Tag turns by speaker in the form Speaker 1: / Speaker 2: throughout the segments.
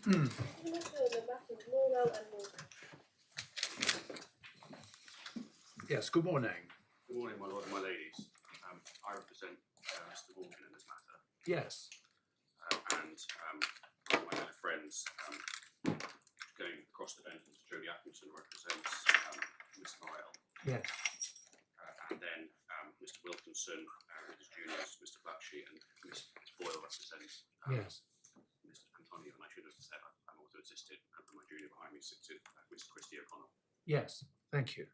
Speaker 1: Morrell and Morgan.
Speaker 2: Yes, good morning.
Speaker 3: Good morning, my lord and my ladies. I represent Mr. Morgan in this matter,
Speaker 2: Yes.
Speaker 3: and my other friends going across the bench. Mr. Jody Atkinson represents Miss Morrell,
Speaker 2: Yes.
Speaker 3: and then Mr. Wilkinson, his juniors, Mr. Blacksheet, and Miss Boyle represents
Speaker 2: Yes.
Speaker 3: Mr. Antoniou. And I should have said I'm also assisted. My junior behind me sits Mr. Christie O'Connell.
Speaker 2: Yes. Thank you.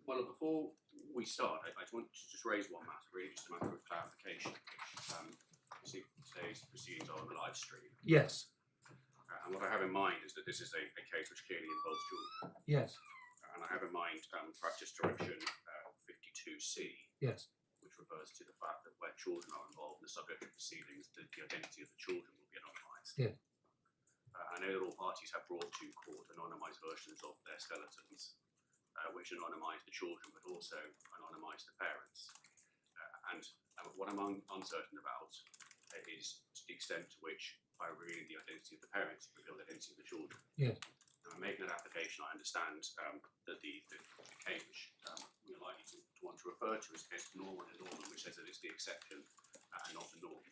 Speaker 3: Well, before we start, I want to just raise one matter, really just a matter of clarification. You see, today's proceedings are on the live stream.
Speaker 2: Yes.
Speaker 3: And what I have in mind is that this is a case which clearly involves children.
Speaker 2: Yes.
Speaker 3: And I have in mind practice direction 52C,
Speaker 2: Yes.
Speaker 3: which refers to the fact that where children are involved in the subject of proceedings, the identity of the children will be anonymised.
Speaker 2: Yeah.
Speaker 3: I know that all parties have brought to court anonymised versions of their skeletons, which anonymise the children but also anonymise the parents. And what I'm uncertain about is to the extent to which, by revealing the identity of the parents, you reveal the identity of the children.
Speaker 2: Yes.
Speaker 3: When making that application, I understand that the case which we're likely to want to refer to is the case of Norman and Norman, which says that it's the exception and not the norm.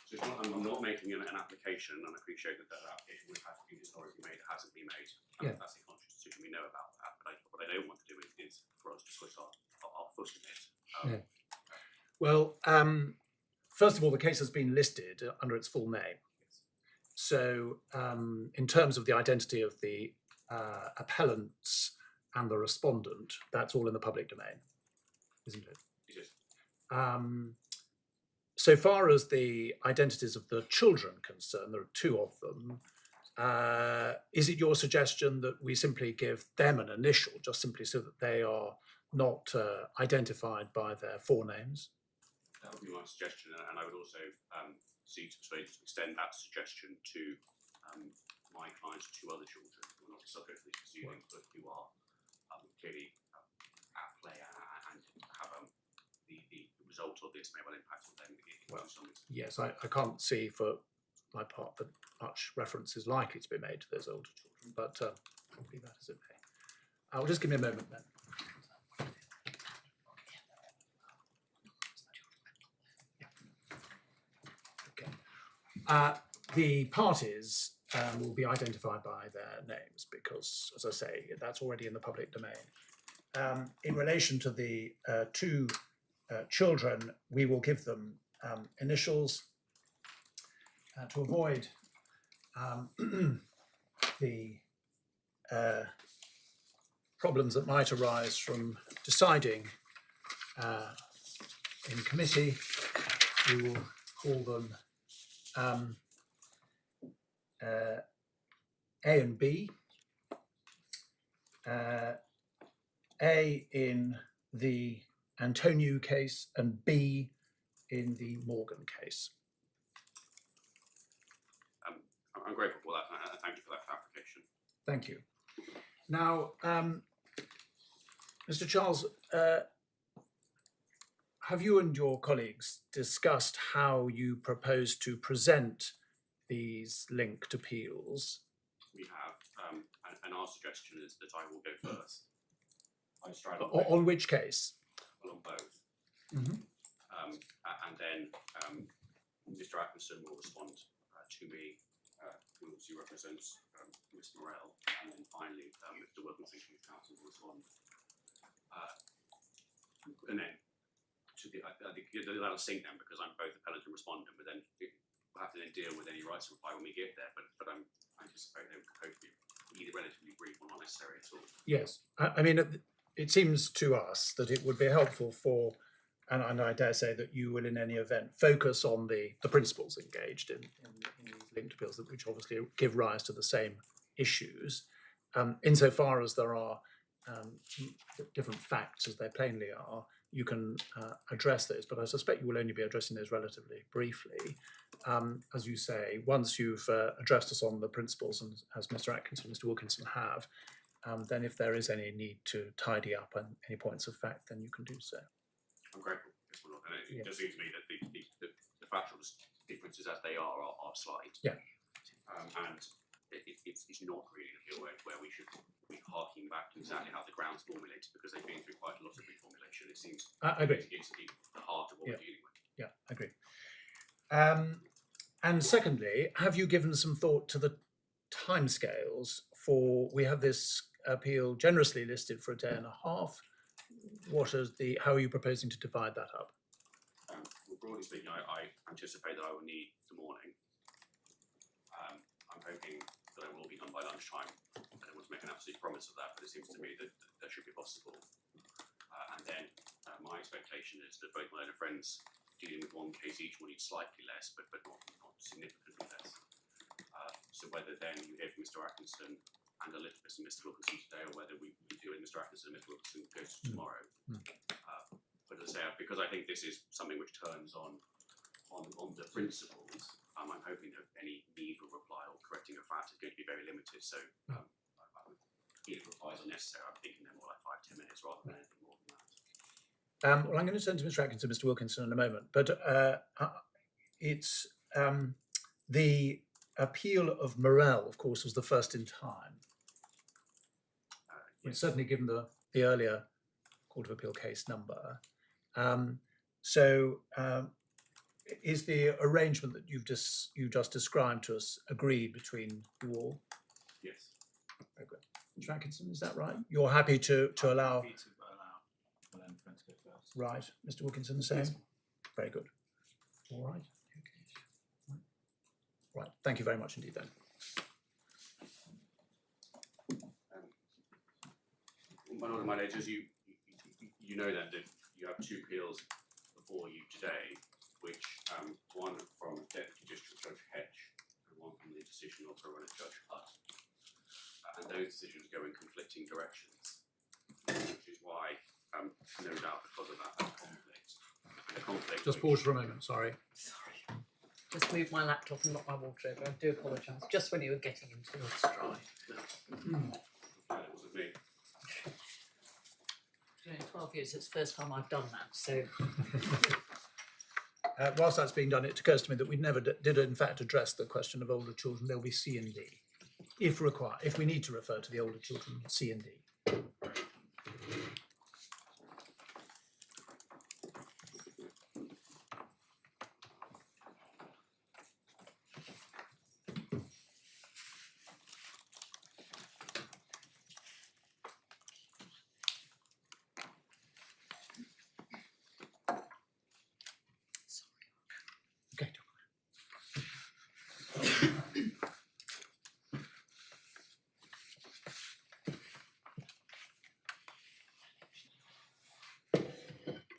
Speaker 3: So it's not, I'm not making an application, and I appreciate that that application would have to be historically made. It hasn't been made.
Speaker 2: Yeah.
Speaker 3: That's a conscious decision. We know about that. But what I don't want to do is for us to put our foot in it.
Speaker 2: Yeah. Well, first of all, the case has been listed under its full name. So in terms of the identity of the appellants and the respondent, that's all in the public domain, isn't it?
Speaker 3: It is.
Speaker 2: So far as the identities of the children concerned, there are two of them. Is it your suggestion that we simply give them an initial, just simply so that they are not identified by their forenames?
Speaker 3: That would be my suggestion, and I would also seek to extend that suggestion to my clients' two other children who are not subject to these proceedings, but who are clearly at play and have the result of this may well impact on them.
Speaker 2: Yes, I can't see for my part that much reference is likely to be made to those older children, but I'll leave that as it may. Just give me a moment then. Okay. The parties will be identified by their names because, as I say, that's already in the public domain. In relation to the two children, we will give them initials to avoid the problems that might arise from deciding in committee. We will call them A and B. A in the Antoniou case and B in the Morgan case.
Speaker 3: I'm grateful for that, and thank you for that clarification.
Speaker 2: Thank you. Now, Mr. Charles, have you and your colleagues discussed how you propose to present these linked appeals?
Speaker 3: We have, and our suggestion is that I will go first.
Speaker 2: On which case?
Speaker 3: Well, on both.
Speaker 2: Mm-hmm.
Speaker 3: And then Mr. Atkinson will respond to me, who obviously represents Ms. Morrell, and then finally Mr. Wilkinson, Chief Counsel, will respond. And then to that'll sync then because I'm both appellant and respondent, but then we'll have to then deal with any rights of reply when we get there. But I anticipate they will hopefully be either relatively brief or not necessary at all.
Speaker 2: Yes, I mean, it seems to us that it would be helpful for, and I dare say that you will in any event focus on the principles engaged in these linked appeals, which obviously give rise to the same issues, insofar as there are different facts as they plainly are. You can address those, but I suspect you will only be addressing those relatively briefly. As you say, once you've addressed us on the principles, and as Mr. Atkinson and Mr. Wilkinson have, then if there is any need to tidy up on any points of fact, then you can do so.
Speaker 3: I'm grateful. And it does seem to me that the factual differences as they are slight.
Speaker 2: Yeah.
Speaker 3: And it's not really an appeal where we should be harking back to exactly how the ground's formulated, because they've been through quite a lot of reformulation. It seems
Speaker 2: I agree.
Speaker 3: it's the heart of what we're dealing with.
Speaker 2: Yeah, I agree. And secondly, have you given some thought to the timescales for? We have this appeal generously listed for a day and a half. How are you proposing to divide that up?
Speaker 3: Well, broadly speaking, I anticipate that I will need the morning. I'm hoping that I will be done by lunchtime. I don't want to make an absolute promise of that, but it seems to me that that should be possible. And then my expectation is that both my own friends dealing with one case each will need slightly less, but not significantly less. So whether then you hear from Mr. Atkinson and a little bit from Mr. Wilkinson today, or whether we do it Mr. Atkinson and Mr. Wilkinson goes to tomorrow. But as I say, because I think this is something which turns on the principles, I'm hoping that any need for reply or correcting a fact is going to be very limited. So if replies are necessary, I'm thinking they're more like 5-10 minutes rather than anything more than that.
Speaker 2: Well, I'm going to turn to Mr. Atkinson and Mr. Wilkinson in a moment, but it's the appeal of Morrell, of course, was the first in time.
Speaker 3: Yes.
Speaker 2: Certainly given the earlier Court of Appeal case number. Is the arrangement that you just described to us agreed between you all?
Speaker 3: Yes.
Speaker 2: Very good. Mr. Atkinson, is that right? You're happy to allow?
Speaker 4: Happy to allow Appellant friends go first.
Speaker 2: Right. Mr. Wilkinson, the same?
Speaker 3: Yes.
Speaker 2: Very good. All right. Okay. Right. Thank you very much indeed then.
Speaker 3: One of my ledgers, you know that you have two appeals before you today, which one from Deputy District Judge Hedge and one from the decision of Pursuant Judge Hutt. And those decisions go in conflicting directions, which is why, no doubt because of that conflict. And the conflict
Speaker 2: Just pause for a moment, sorry.
Speaker 5: Sorry. Just moved my laptop and knocked my water over. I do apologise. Just when you were getting into your stride.
Speaker 3: It wasn't me.
Speaker 5: In 12 years, it's the first time I've done that. So,
Speaker 2: Whilst that's being done, it occurs to me that we never did in fact address the question of older children. There'll be C and D. If required, if we need to refer to the older children, C and D. Okay.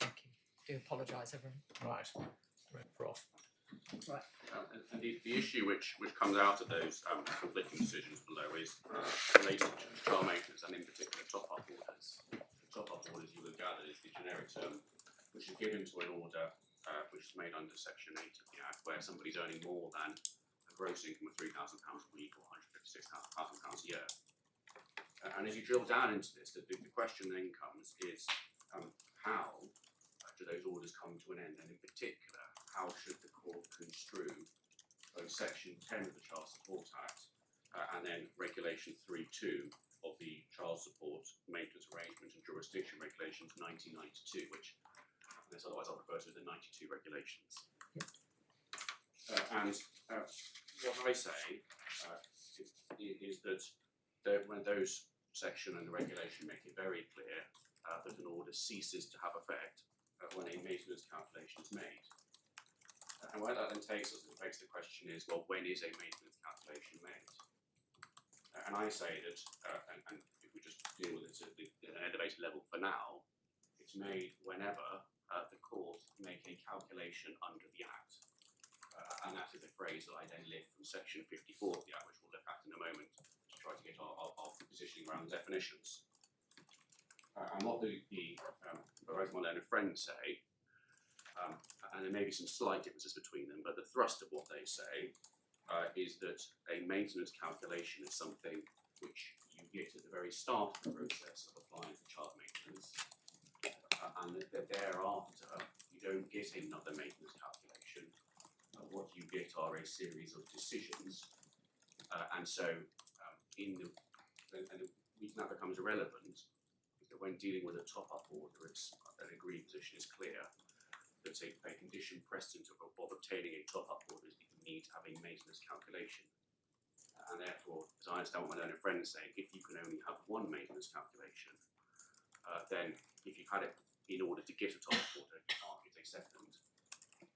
Speaker 5: thank you. Do apologise, everyone.
Speaker 2: Right. We're off.
Speaker 5: Right.
Speaker 3: And the issue which comes out of those conflicting decisions below is related to child maintenance and in particular top-up orders. Top-up orders, you will have gathered, is the generic term which is given to an order which is made under Section 8 of the Act, where somebody's earning more than a gross income of £3,000 a week or £156,000 a year. And as you drill down into this, the question then comes is how do those orders come to an end, and in particular, how should the court construe both Section 10 of the Child Support Act and then Regulation 3.2 of the Child Support Maintenance Arrangement and Jurisdiction Regulations 1992, which, unless otherwise I'll refer to as the 92 regulations. And what I say is that when those section and the regulation make it very clear that an order ceases to have effect when a maintenance calculation is made. And where that then takes us, it begs the question is, well, when is a maintenance calculation made? And I say that, and if we just deal with it at an elevated level for now, it's made whenever the court make a calculation under the Act. And that is a phrase that I then lift from Section 54 of the Act, which we'll look at in a moment to try to get our positioning around the definitions. And what both my learned friends say, and there may be some slight differences between them, but the thrust of what they say is that a maintenance calculation is something which you get at the very start of the process of applying for child maintenance, and that thereafter you don't get another maintenance calculation what you get are a series of decisions, and so and the reason that becomes irrelevant is that when dealing with a top-up order, it's an agreed position is clear that a condition precedent of obtaining a top-up order is that you need to have a maintenance calculation. And therefore, as I understand what my learned friend is saying, if you can only have one maintenance calculation, then if you've had it in order to get a top-up order, you can't get a second.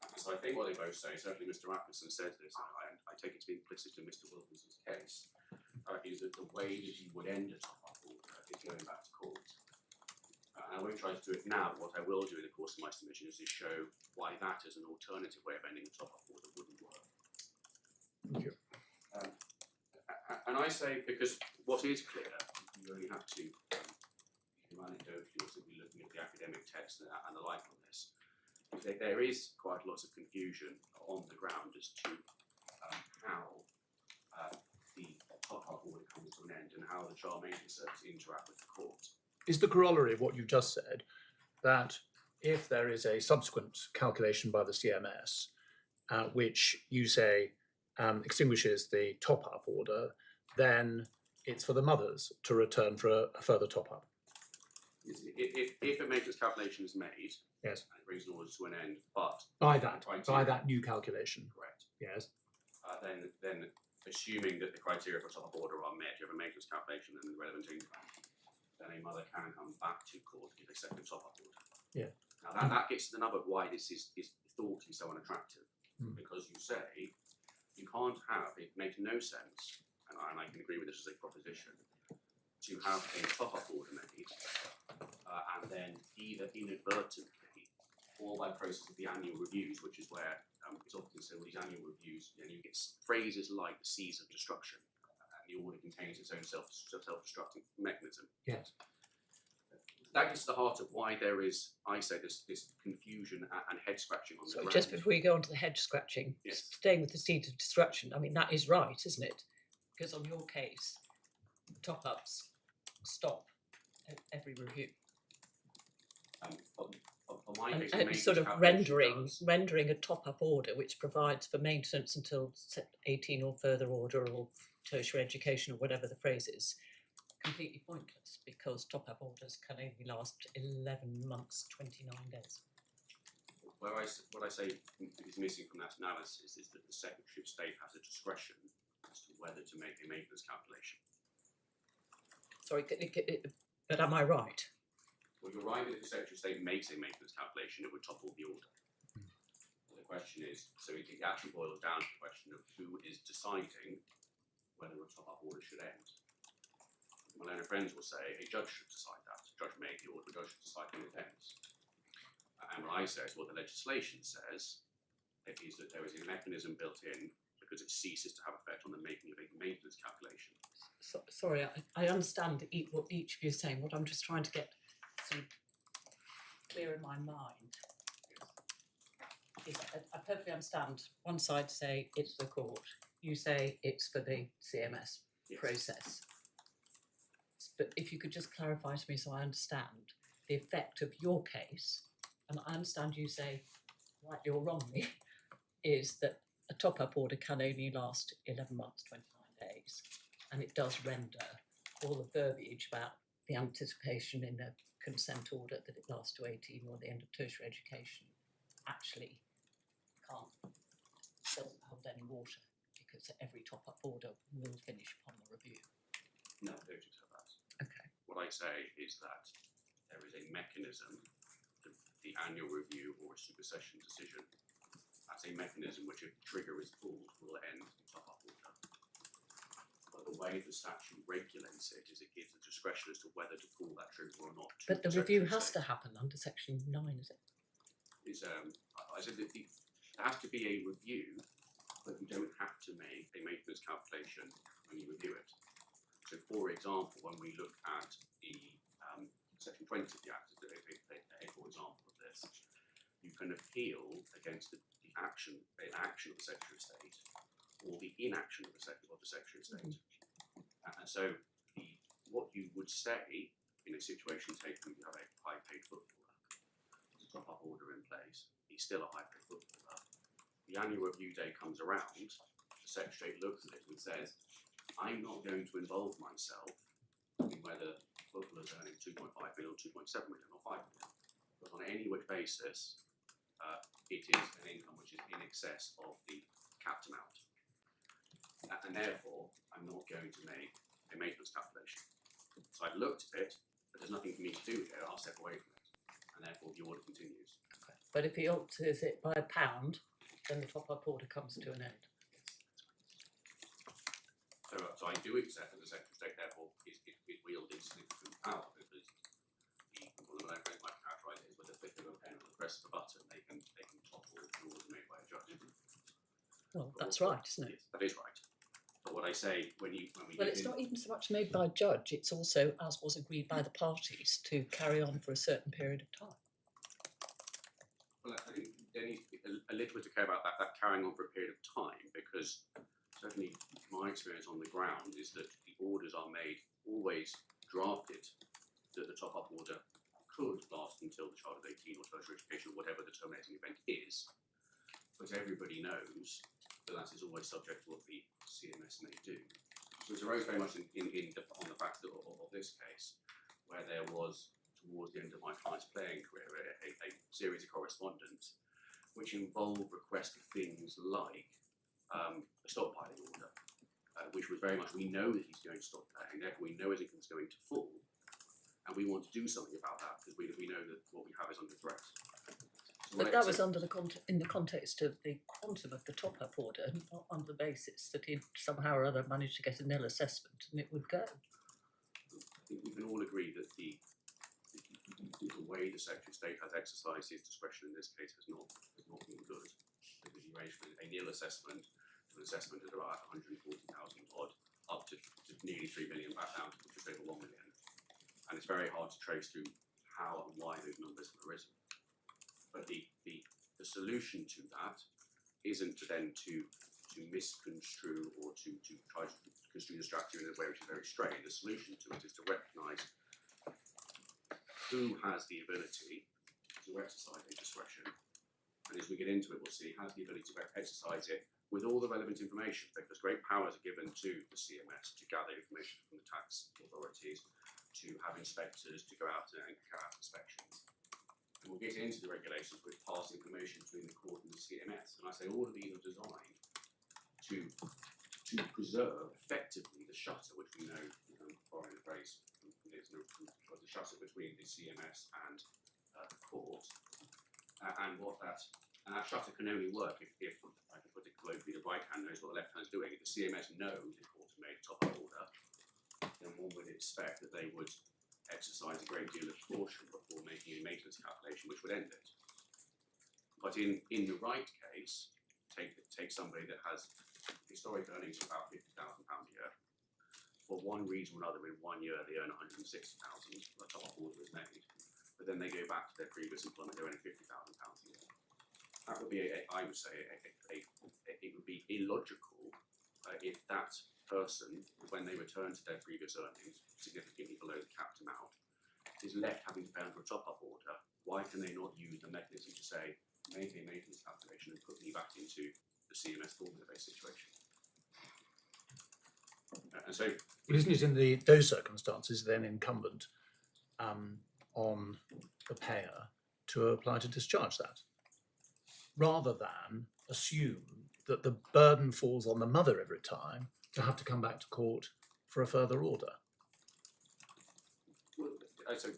Speaker 3: And so I think what they both say, certainly Mr. Appellant says this, and I take it to be implicit in Mr. Wilkinson's case, is that the way that you would end a top-up order is going back to court. And I won't try to do it now, but what I will do in the course of my submission is to show why that as an alternative way of ending a top-up order wouldn't work.
Speaker 2: Thank you.
Speaker 3: And I say, because what is clear, you only have to, anecdotally, also be looking at the academic text and the like on this, is that there is quite lots of confusion on the ground as to how the top-up order comes to an end and how the child maintenance service interact with the court.
Speaker 2: Is the corollary of what you just said that if there is a subsequent calculation by the CMS, which you say extinguishes the top-up order, then it's for the mothers to return for a further top-up?
Speaker 3: If a maintenance calculation is made,
Speaker 2: Yes.
Speaker 3: and it brings an order to an end, but
Speaker 2: By that new calculation.
Speaker 3: correct,
Speaker 2: Yes.
Speaker 3: then assuming that the criteria for top-up order are met, you have a maintenance calculation and the relevant income, then a mother can come back to court to get a second top-up order.
Speaker 2: Yeah.
Speaker 3: Now that gets to the nub of why this is thought to be so unattractive, because you say you can't have, it makes no sense, and I can agree with this as a proposition, to have a top-up order made, and then either inadvertently or by process of the annual reviews, which is where it's often said, well, these annual reviews, you get phrases like the seas of destruction, and the order contains its own self-destructing mechanism.
Speaker 2: Yes.
Speaker 3: That gets to the heart of why there is, I say, this confusion and head scratching on the
Speaker 5: So
Speaker 3: ground.
Speaker 5: just before you go on to the hedge scratching,
Speaker 3: Yes.
Speaker 5: staying with the seed of destruction, I mean, that is right, isn't it? Because on your case, top-ups stop at every review.
Speaker 3: On my case,
Speaker 5: And
Speaker 3: the
Speaker 5: sort of
Speaker 3: maintenance calculation
Speaker 5: rendering a top-up order which provides for maintenance until 18 or further order or tertiary education or whatever the phrase is, completely pointless because top-up orders can only last 11 months, 29 days.
Speaker 3: what I say is missing from that analysis is that the Secretary of State has a discretion as to whether to make a maintenance calculation.
Speaker 5: Sorry, but am I right?
Speaker 3: Well, you're right that if the Secretary of State makes a maintenance calculation, it would topple the order. The question is, so it actually boils down to the question of who is deciding whether a top-up order should end. My learned friends will say a judge should decide that. A judge may make the order, a judge should decide when it ends. And what I say is what the legislation says is that there is a mechanism built in because it ceases to have effect on the making of a maintenance calculation.
Speaker 5: Sorry, I understand what each of you is saying. What I'm just trying to get sort of clear in my mind is I perfectly understand. One side say it's the court, you say it's for the CMS
Speaker 3: Yes.
Speaker 5: process. But if you could just clarify to me so I understand the effect of your case, and I understand you say, rightly or wrongly, is that a top-up order can only last 11 months, 29 days, and it does render all the verbiage about the anticipation in a consent order that it lasts to 18 or the end of tertiary education actually doesn't hold any water because every top-up order will finish upon the review.
Speaker 3: No, I don't accept that.
Speaker 5: Okay.
Speaker 3: What I say is that there is a mechanism, the annual review or a supersession decision. That's a mechanism which, if the trigger is pulled, will end the top-up order. But the way the statute regulates it is it gives the discretion as to whether to pull that trigger or not.
Speaker 5: But the review has to happen under section 9, is it?
Speaker 3: I said that there has to be a review, but you don't have to make a maintenance calculation when you review it. So, for example, when we look at the section 20 of the Act, as a for example of this, you can appeal against the action of the Secretary of State or the inaction of the Secretary of State. And so, what you would say in a situation, take when you have a high-paid footballer, there's a top-up order in place, he's still a high-paid footballer, the annual review day comes around, the Secretary looks at it and says, I'm not going to involve myself in whether local is earning 2.5 million, 2.7 million or 5 million. But on any which basis, it is an income which is in excess of the capped amount. And therefore, I'm not going to make a maintenance calculation. So I've looked at it, but there's nothing for me to do here, I'll step away from it. And therefore the order continues.
Speaker 5: But if he alters it by £1, then the top-up order comes to an end.
Speaker 3: So I do accept that the Secretary of State therefore is wielding significant power, because one of the ways I characterise it is with the flick of a pen or the press of a button, they can topple the orders made by a judge.
Speaker 5: Well, that's right, isn't it?
Speaker 3: Yes, that is right. But what I say when we
Speaker 5: Well, it's not even so much made by a judge, it's also, as was agreed by the parties, to carry on for a certain period of time.
Speaker 3: Well, I think there needs to be a little bit to care about that carrying on for a period of time, because certainly my experience on the ground is that the orders are made always drafted that the top-up order could last until the child is 18 or tertiary education, or whatever the terminating event is. But everybody knows that that is always subject to what the CMS may do. So it's arose very much on the fact of this case, where there was, towards the end of my client's playing career, a series of correspondence which involved requests for things like a stockpiling order, which was very much, we know that he's going to stop paying, therefore we know his income is going to fall, and we want to do something about that because we know that what we have is under threat. So
Speaker 5: But that was under in the context of the quantum of the top-up order, not on the basis that he'd somehow or other managed to get a nil assessment and it would go.
Speaker 3: I think we can all agree that the way the Secretary of State has exercised his discretion in this case has not been good, because he ranged from a nil assessment to an assessment at about 140,000 odd, up to nearly 3 million, back down to just over 1 million. And it's very hard to trace through how and why those numbers have arisen. But the solution to that isn't then to misconstrue or to try to construe the strategy in a way which is very strained. The solution to it is to recognise who has the ability to exercise their discretion, and as we get into it, we'll see has the ability to exercise it with all the relevant information, because great powers are given to the CMS to gather information from the tax authorities, to have inspectors to go out and carry out inspections. And we'll get into the regulations which pass information between the court and the CMS. And I say all of these are designed to preserve effectively the shutter, which we know, borrowing the phrase, the shutter between the CMS and the court. And that shutter can only work if I can put it globally, the right hand knows what the left hand is doing. If the CMS knows the court has made a top-up order, then one would expect that they would exercise a great deal of caution before making a maintenance calculation, which would end it. But in the right case, take somebody that has historic earnings of about £50,000 a year. For one reason or another, in 1 year they earn 160,000, the top-up order is made, but then they go back to their previous employment, they're earning £50,000 a year. That would be, I would say, it would be illogical if that person, when they return to their previous earnings, significantly below the capped amount, is left having to pay under a top-up order. Why can they not use the mechanism to say, make a maintenance calculation and put me back into the CMS formula-based situation? And so,
Speaker 2: isn't it in those circumstances then incumbent on the payer to apply to discharge that, rather than assume that the burden falls on the mother every time to have to come back to court for a further order?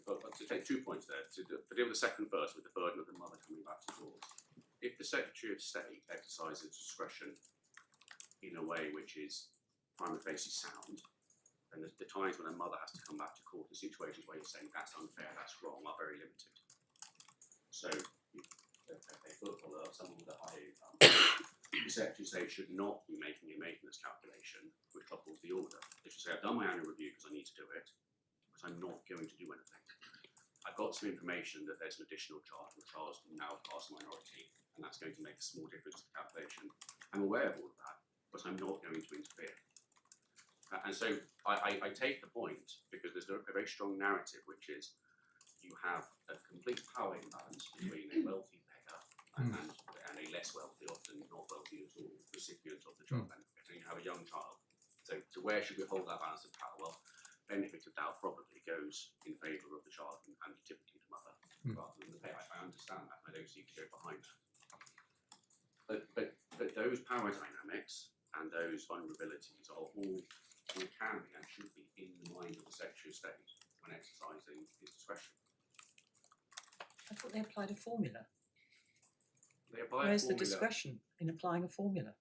Speaker 3: well, to take 2 points there, to deal with the second first, with the burden of the mother coming back to court. If the Secretary of State exercises discretion in a way which is prima facie sound, and the times when a mother has to come back to court in situations where you're saying that's unfair, that's wrong, are very limited. So, a footballer, someone with a high income, the Secretary of State should not be making a maintenance calculation which couples the order. They should say, I've done my annual review because I need to do it, but I'm not going to do anything. I've got some information that there's an additional charge, which child's now class minority, and that's going to make a small difference to the calculation. I'm aware of all of that, but I'm not going to interfere. And so I take the point, because there's a very strong narrative, which is you have a complete power imbalance between a wealthy payer and a less wealthy, often not wealthy at all, recipient of the child benefit, and you have a young child. So where should we hold that balance of power? Well, benefit of doubt probably goes in favour of the child and typically the mother rather than the parent. I understand that, and I don't seek to go behind that. But those power dynamics and those vulnerabilities are all can be and should be in the mind of the Secretary of State when exercising his discretion.
Speaker 5: I thought they applied a formula.
Speaker 3: They apply a
Speaker 5: Where's the
Speaker 3: formula.
Speaker 5: discretion in applying a formula?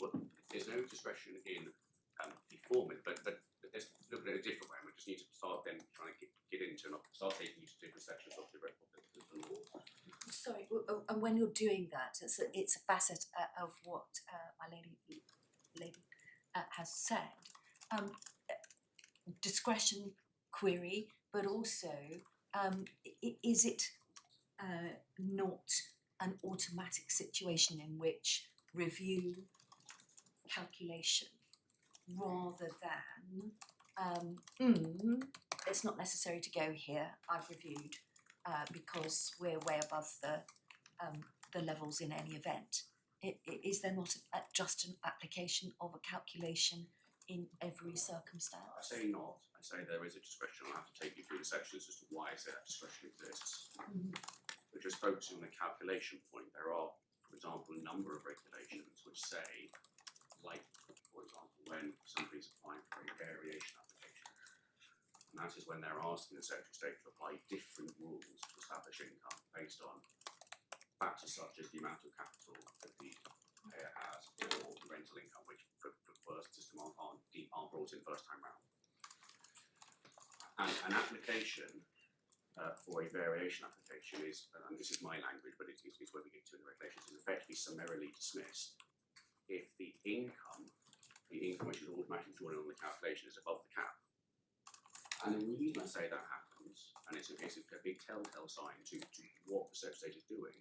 Speaker 3: Well, there's no discretion in the formula, but let's look at it a different way. We just need to start then trying to get into and start taking you to different sections of the law.
Speaker 6: Sorry, and when you're doing that, it's a facet of what my lady has said. Discretion query, but also is it not an automatic situation in which review, calculation, rather than it's not necessary to go here, I've reviewed, because we're way above the levels in any event. Is there not just an application of a calculation in every circumstance?
Speaker 3: I say not. I say there is a discretion. I'll have to take you through the sections as to why I say that discretion exists. But just focusing on the calculation point, there are, for example, a number of regulations which say, like, for example, when somebody's applying for a variation application, and that is when they're asking the Secretary of State to apply different rules to establish income based on factors such as the amount of capital that the payer has or the rental income, which for the first system aren't brought in first time round. And an application for a variation application is, and this is my language, but it's where we get to in the regulations, is effectively summarily dismissed if the income which is automatically drawn in on the calculation is above the cap. And the reason I say that happens, and it's a big telltale sign to what the Secretary of State is doing,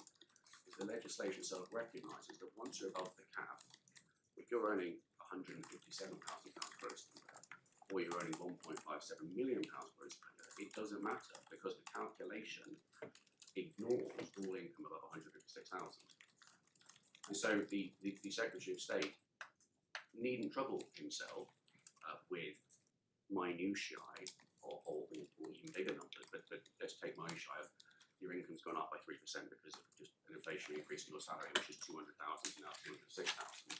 Speaker 3: is the legislation itself recognises that once you're above the cap, if you're earning £157,000 gross per year, or you're earning £1.57 million gross per year, it doesn't matter because the calculation ignores all income above 156,000. And so the Secretary of State needn't trouble himself with minutiae or even bigger numbers, but let's take minutiae of your income's gone up by 3% because of just an inflationary increase in your salary, which is 200,000 to now 206,000.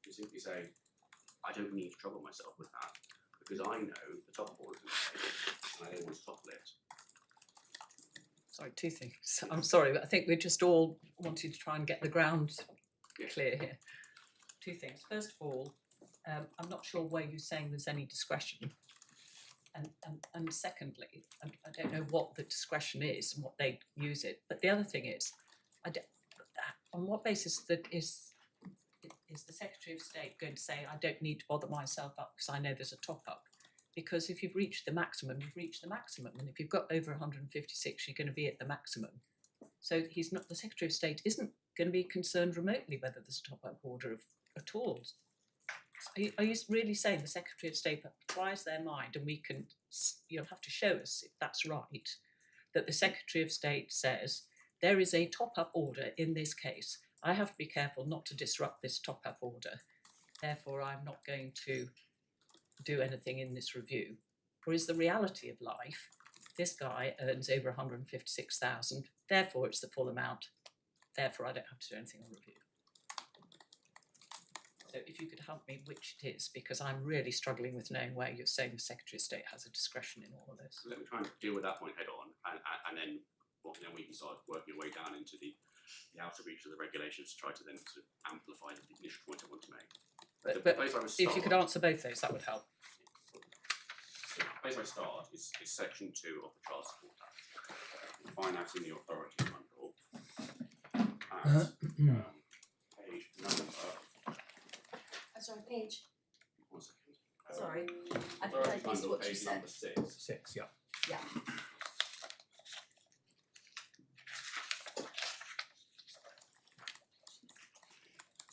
Speaker 3: You simply say, I don't need to trouble myself with that because I know the top board is going to take it and I don't want to topple it.
Speaker 5: Sorry, two things. I'm sorry, but I think we're just all wanting to try and get the ground clear here. Two things. First of all, I'm not sure where you're saying there's any discretion. And secondly, I don't know what the discretion is and what they use it. But the other thing is, on what basis is the Secretary of State going to say, I don't need to bother myself up because I know there's a top-up? Because if you've reached the maximum, you've reached the maximum. And if you've got over 156, you're going to be at the maximum. So the Secretary of State isn't going to be concerned remotely whether there's a top-up order at all. Are you really saying the Secretary of State applies their mind, and you'll have to show us if that's right, that the Secretary of State says there is a top-up order in this case. I have to be careful not to disrupt this top-up order. Therefore, I'm not going to do anything in this review. Or is the reality of life, this guy earns over 156,000, therefore it's the full amount, therefore I don't have to do anything on review. So if you could help me which it is, because I'm really struggling with knowing where you're saying the Secretary of State has a discretion in all of this.
Speaker 3: So let me try and deal with that point head on, and then we can start working our way down into the outer reach of the regulations to try to then sort of amplify the initial point I want to make.
Speaker 5: But
Speaker 3: the place I would
Speaker 5: if you could answer both those, that would help.
Speaker 3: The place I start is section 2 of the Child Support Act. You find that in the authority manual at page number.
Speaker 6: Sorry, page.
Speaker 3: 1 second.
Speaker 6: Sorry, I think
Speaker 3: Authority
Speaker 6: I missed
Speaker 3: manual,
Speaker 6: what you
Speaker 3: page
Speaker 6: said.
Speaker 3: number 6.
Speaker 2: 6, yeah.
Speaker 6: Yeah.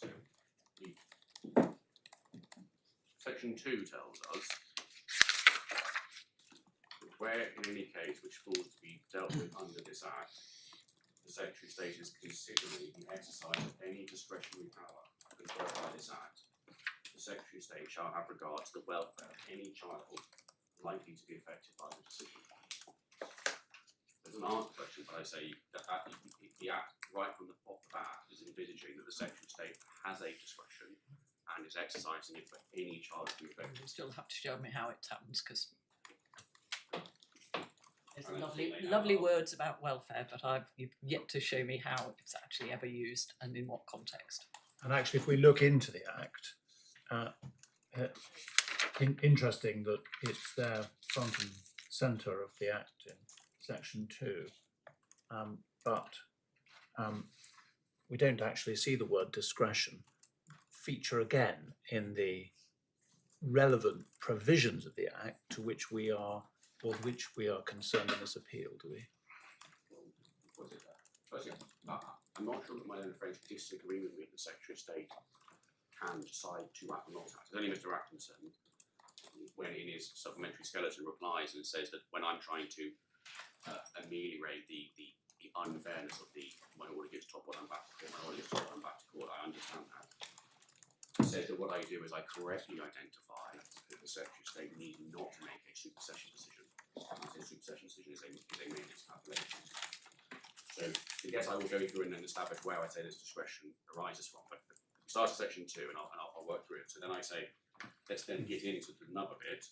Speaker 3: So, section 2 tells us that where in any case which falls to be dealt with under this Act, the Secretary of State is considering the exercise of any discretionary power conferred by this Act, the Secretary of State shall have regard to the welfare of any child likely to be affected by the decision. There's an answer question, but I say that the Act, right from the off the bat, is envisaging that the Secretary of State has a discretion and is exercising it for any child to be affected.
Speaker 5: You still have to show me how it happens, because there's
Speaker 3: I don't
Speaker 5: lovely,
Speaker 3: think they
Speaker 5: lovely
Speaker 3: have.
Speaker 5: words about welfare, but you've yet to show me how it's actually ever used and in what context.
Speaker 2: And actually, if we look into the Act, interesting that it's there front and centre of the Act in section 2, but we don't actually see the word discretion feature again in the relevant provisions of the Act to which we are, or which we are concerned in this appeal, do we?
Speaker 3: Was it there? Firstly, I'm not sure that my own friends disagree with me that the Secretary of State can decide to act or not act. It's only Mr. Atkinson, when in his supplementary skeleton replies and says that when I'm trying to ameliorate the unfairness of my order gives top what I'm back to court, my order gives top what I'm back to court, I understand that. He says that what I do is I correctly identify that the Secretary of State need not make a supersession decision. A supersession decision is a maintenance calculation. So I guess I will go through and then establish where I say this discretion arises from. But we start at section 2 and I'll work through it. So then I say, let's then get into the nub of it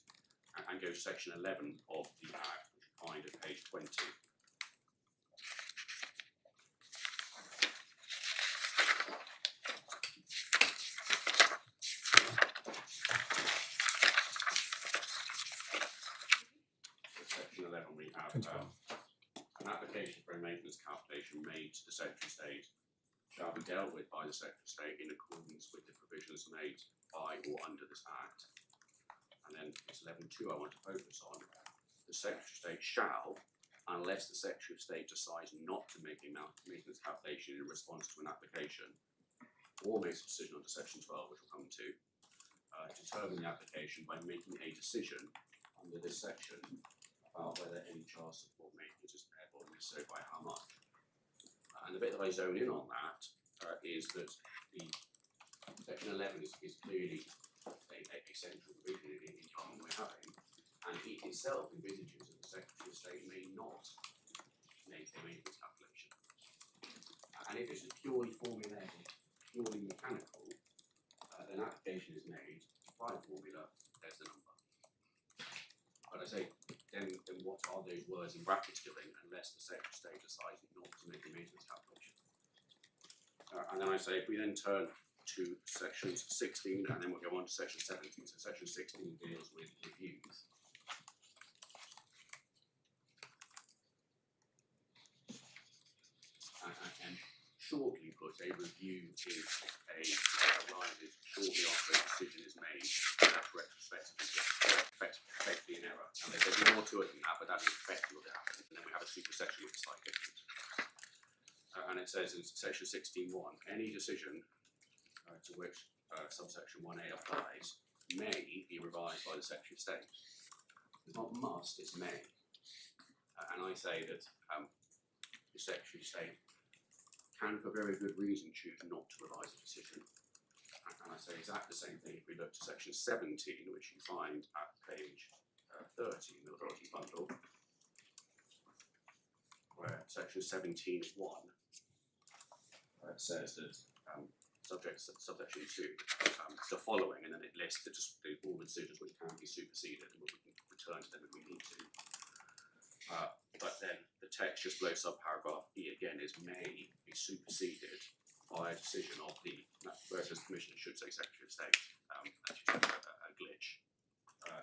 Speaker 3: and go to section 11 of the Act, which you find at page 20. Section 11, we have an application for a maintenance calculation made to the Secretary of State shall be dealt with by the Secretary of State in accordance with the provisions made by or under this Act. And then it's 11.2 I want to focus on. The Secretary of State shall, unless the Secretary of State decides not to make a maintenance calculation in response to an application, or makes a decision under section 12, which we'll come to, determine the application by making a decision under this section about whether any child support maintenance is payable, and if so, by how much. And the bit that I zone in on that is that the section 11 is clearly a central provision in the common we're having, and it itself envisages that the Secretary of State may not make a maintenance calculation. And if it's purely formulaic, purely mechanical, then application is made by formula, there's the number. But I say, then what are those words in brackets doing unless the Secretary of State decides not to make a maintenance calculation? And then I say, if we then turn to section 16, and then we'll go on to section 17. So section 16 deals with reviews. And shortly put, a review is arises shortly after a decision is made that's retrospectively in error. And there's more to it than that, but that is effectively what happens. And then we have a supersection which is slightly different. And it says in section 16.1, any decision to which subsection 1A applies may be revised by the Secretary of State. It's not must, it's may. And I say that the Secretary of State can, for very good reason, choose not to revise a decision. And I say exactly the same thing if we look to section 17, which you find at page 30 in the authority bundle, where section 17.1 says that subsection 2, the following, and then it lists all the decisions which can be superseded, and we can return to them if we need to. But then the text just below subparagraph E again is may be superseded by a decision of the, whereas the Commissioner should say Secretary of State, that's just a glitch,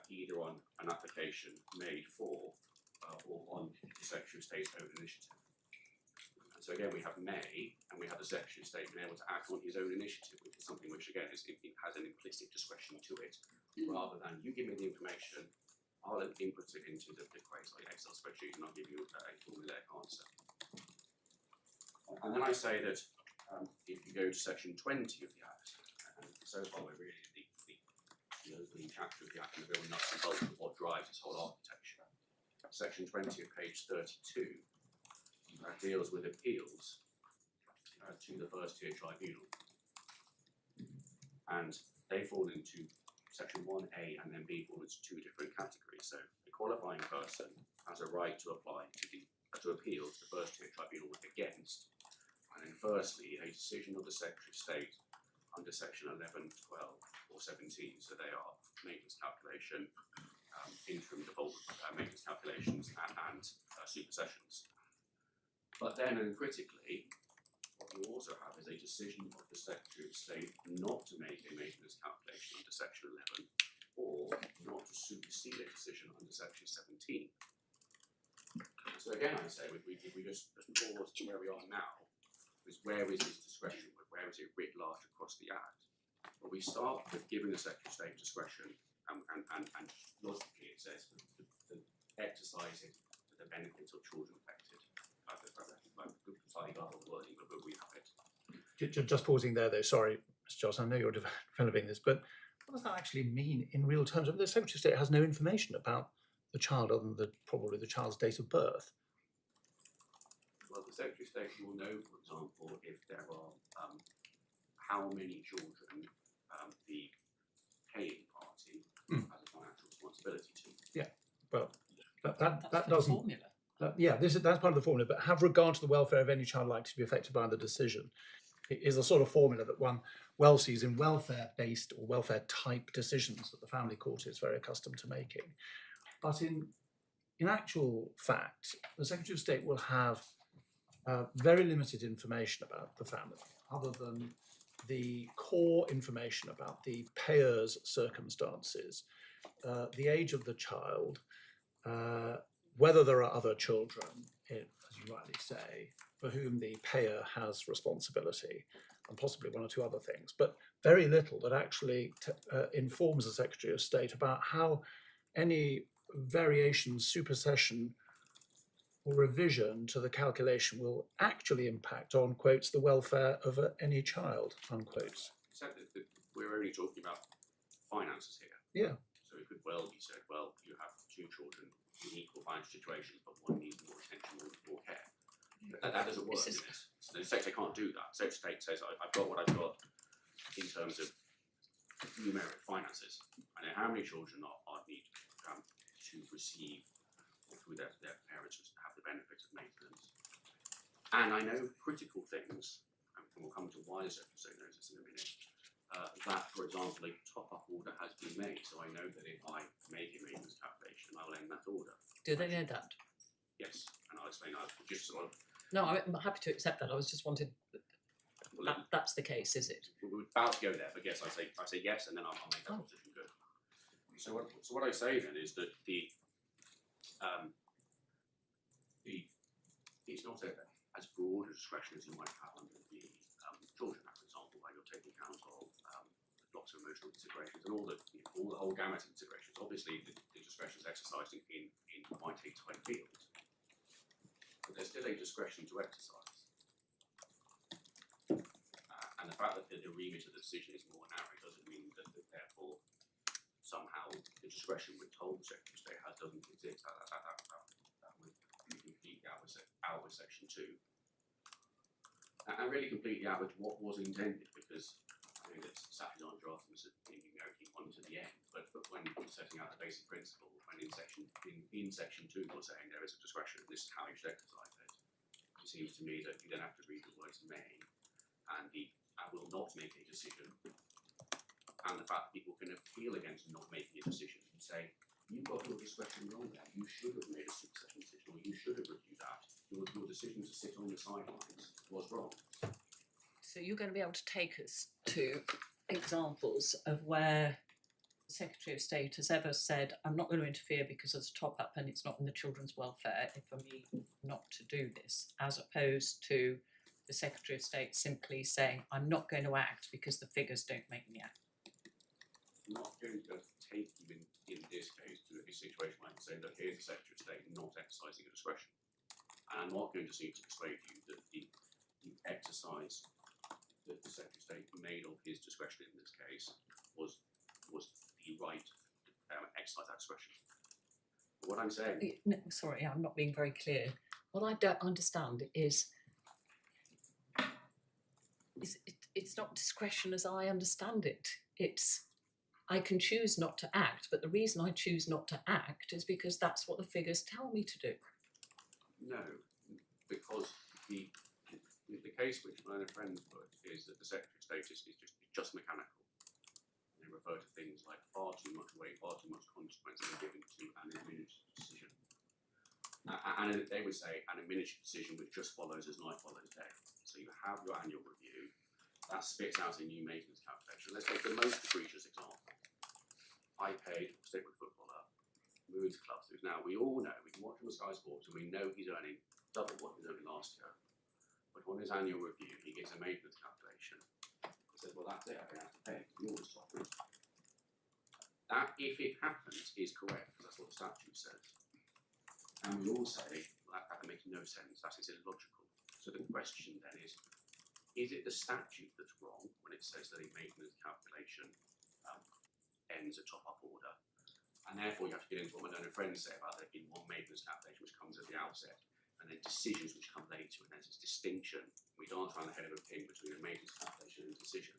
Speaker 3: either on an application made for or on the Secretary of State's own initiative. And so again we have may, and we have the Secretary of State being able to act on his own initiative, which is something which again it has an implicit discretion to it, rather than you give me the information, I'll input it into the queries like Excel spreadsheet, and I'll give you a formulaic answer. And then I say that if you go to section 20 of the Act, and so far we're really the opening chapter of the Act and the real nuts and bolts of what drives its whole architecture. Section 20 of page 32, you deals with appeals to the first tier tribunal, and they fall into section 1A and then B fall into two different categories. So a qualifying person has a right to apply to appeal to the first tier tribunal against, and then firstly a decision of the Secretary of State under section 11, 12 or 17, so they are maintenance calculation, interim default maintenance calculations and supersessions. But then, and critically, what you also have is a decision of the Secretary of State not to make a maintenance calculation under section 11 or not to supersede a decision under section 17. So again, I say, if we just pause to where we are now, is where is this discretion, where is it writ large across the Act? Well, we start with giving the Secretary of State discretion, and logically it says to exercise it to the benefit of children affected. Slightly garbled wording, but we have it.
Speaker 2: Just pausing there, though. Sorry, Mr. Johnson, I know you're developing this, but what does that actually mean in real terms? I mean, the Secretary of State has no information about the child other than probably the child's date of birth.
Speaker 3: Well, the Secretary of State will know, for example, if there are how many children the paying party has a financial responsibility to.
Speaker 2: Yeah, well, that
Speaker 5: That's the
Speaker 2: doesn't.
Speaker 5: formula.
Speaker 2: That's part of the formula, but have regard to the welfare of any child likely to be affected by the decision. It is a sort of formula that one well sees in welfare-based or welfare-type decisions that the family court is very accustomed to making. But in actual fact, the Secretary of State will have very limited information about the family, other than the core information about the payer's circumstances, the age of the child, whether there are other children, as you rightly say, for whom the payer has responsibility, and possibly one or two other things, but very little that actually informs the Secretary of State about how any variation, supersession, or revision to the calculation will actually impact on, quotes, the welfare of any child, unquotes.
Speaker 3: Except that we're only talking about finances here.
Speaker 2: Yeah.
Speaker 3: So it could well be said, well, you have two children in equal financial situations, but one needs more attention, more care. That doesn't work. So the Secretary can't do that. The Secretary of State says, I've got what I've got in terms of numeric finances. I know how many children are need to receive, or through their parents, to have the benefit of maintenance. And I know critical things, and we'll come to why the Secretary of State knows this in a minute, that, for example, a top-up order has been made. So I know that if I make a maintenance calculation, I will end that order.
Speaker 5: Do they know that?
Speaker 3: Yes, and I'll explain that. Just sort of.
Speaker 5: No, I'm happy to accept that. I was just wanting. That's the case, is it?
Speaker 3: We're about to go there, but yes, I say yes, and then I'll make that position good. So what I say then is that it's not as broad a discretion as you might have under the Children Act, for example, where you're taking account of lots of emotional considerations and all the whole gamut of considerations. Obviously, the discretion is exercised in quite a tight field, but there's still a discretion to exercise. And the fact that the remit of the decision is more narrow doesn't mean that therefore somehow the discretion we're told the Secretary of State has doesn't exist. That would be completely out with section 2. And really completely out with what was intended, because I think it's Saturday on drafting this numeric one to the end, but when setting out the basic principle, when in section 2 you're saying there is a discretion, this is how you should exercise it. It seems to me that you then have to read the words may and I will not make a decision, and the fact that people can appeal against not making a decision and say, you've got your discretion wrong there, you should have made a supersession decision, or you should have reviewed that, your decision to sit on the sidelines was wrong.
Speaker 5: So you're going to be able to take us to examples of where the Secretary of State has ever said, I'm not going to interfere because it's a top-up and it's not in the children's welfare for me not to do this, as opposed to the Secretary of State simply saying, I'm not going to act because the figures don't make me act.
Speaker 3: I'm not going to take you in this case to a situation where I can say, look, here's the Secretary of State not exercising a discretion. And I'm not going to seek to persuade you that the exercise that the Secretary of State made of his discretion in this case was the right to exercise that discretion. But what I'm saying...
Speaker 5: No, sorry, I'm not being very clear. what I don't understand is it's not discretion as I understand it. It's I can choose not to act, but the reason I choose not to act is because that's what the figures tell me to do.
Speaker 3: No, because the case which my friend put is that the Secretary of State is just mechanical. They refer to things like far too much weight, far too much consequence being given to an administered decision. And they would say an administered decision which just follows as night follows day. So you have your annual review, that spits out a new maintenance calculation. Let's take the most egregious example. I paid a Stickwood footballer, moves clubs. Now we all know, we can watch him on Sky Sports and we know he's earning double what he was earning last year. But on his annual review, he gives a maintenance calculation. He says, well, that's it, I don't have to pay. You're the sovereign. That, if it happens, is correct, because that's what the statute says. And we all say, well, that makes no sense, that is illogical. So the question then is it the statute that's wrong when it says that a maintenance calculation ends at top-up order? And therefore you have to get into what my learned friends say about there being one maintenance calculation which comes at the outset, and then decisions which come later, and there's this distinction. We dance around the head of a pin between a maintenance calculation and a decision.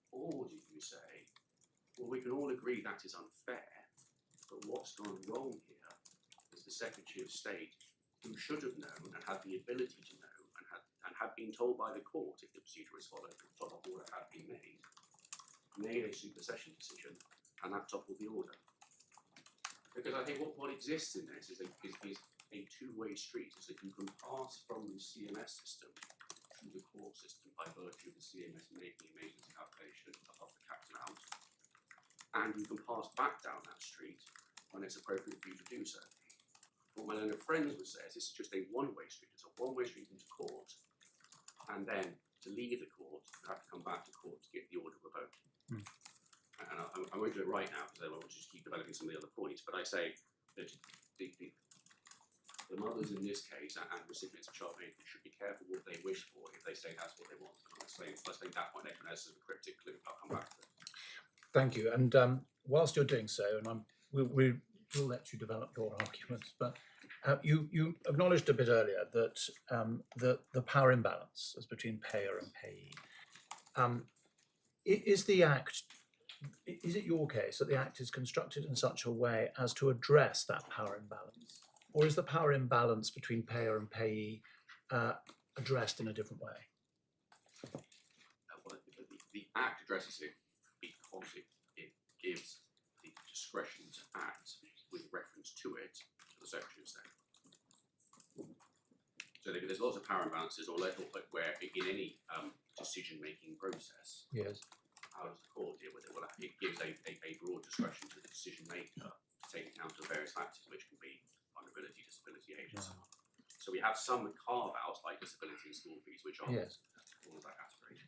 Speaker 3: Or do you say, well, we can all agree that is unfair, but what's gone wrong here is the Secretary of State, who should have known and had the ability to know and had been told by the court, if the procedure is followed, the top-up order had been made a supersession decision, and that toppled the order. Because I think what exists in this is a two-way street, is that you can pass from the CMS system to the court system by virtue of the CMS making a maintenance calculation above the capped amount, and you can pass back down that street when it's appropriate for you to do so. What my learned friends would say is it's just a one-way street. It's a one-way street into court, and then to leave the court, you have to come back to court to get the order revoked. And I won't do it right now because I want to just keep developing some of the other points, but I say that the mothers in this case and recipients of child maintenance should be careful what they wish for if they say that's what they want. And I'll explain that point later, and as a cryptic clue, I'll come back to it.
Speaker 2: Thank you. And whilst you're doing so, and we'll let you develop your arguments, but you acknowledged a bit earlier that the power imbalance is between payer and payee. Is it your case that the Act is constructed in such a way as to address that power imbalance? Or is the power imbalance between payer and payee addressed in a different way?
Speaker 3: Well, the Act addresses it because it gives the discretion to act with reference to it to the Secretary of State. So there's lots of power imbalances or where in any decision-making process,
Speaker 2: Yes.
Speaker 3: how does the court deal with it? Well, it gives a broad discretion to the decision maker to take account of various factors, which can be vulnerability, disability, age, and so on. So we have some carve-outs like disability and school fees, which are
Speaker 2: Yes.
Speaker 3: all of that category.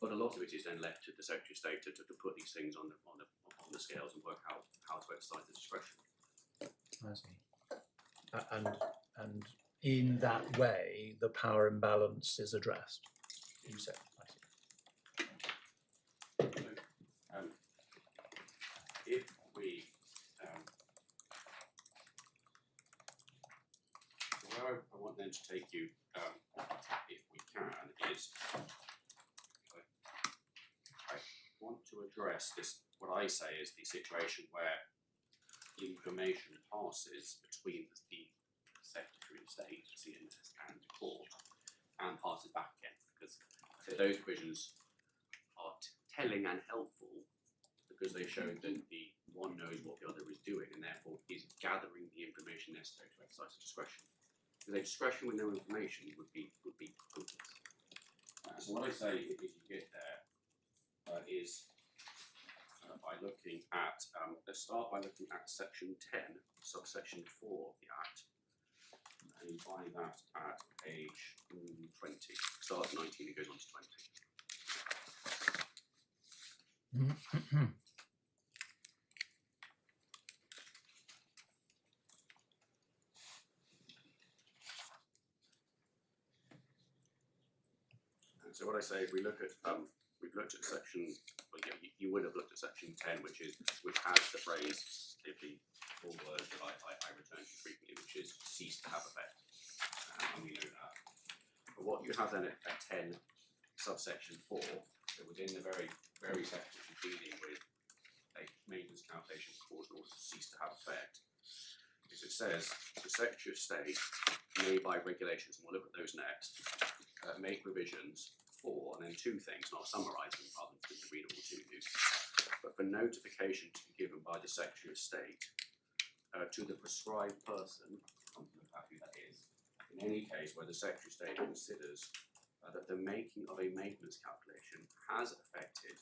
Speaker 3: But a lot of it is then left to the Secretary of State to put these things on the scales and work out how to exercise the discretion.
Speaker 2: I see. And in that way, the power imbalance is addressed. You say. I see.
Speaker 3: If we where I want then to take you, if we can, is I want to address this. What I say is the situation where information passes between the Secretary of State, CMS, and the court, and passes back again, because those provisions are telling and helpful because they show that the one knows what the other is doing and therefore is gathering the information necessary to exercise discretion. Because a discretion with no information would be hopeless. So what I say if you get there is by looking at, let's start by looking at section 10, subsection 4 of the Act. And you find that at page 20. Starts at 19 and goes on to 20. And so what I say, if we look at, we've looked at section, well, you would have looked at section 10, which has the phrase, the 4 words that I return to frequently, which is cease to have effect. have then a 10 subsection 4, so within the very section dealing with a maintenance calculation clause in order to cease to have effect, is it says the Secretary of State may by regulations, and we'll look at those next, make provisions for, and then two things, and I'll summarise them rather than keep them readable to you, but for notification to be given by the Secretary of State to the prescribed person, I'm going to look at who that is, in any case where the Secretary of State considers that the making of a maintenance calculation has affected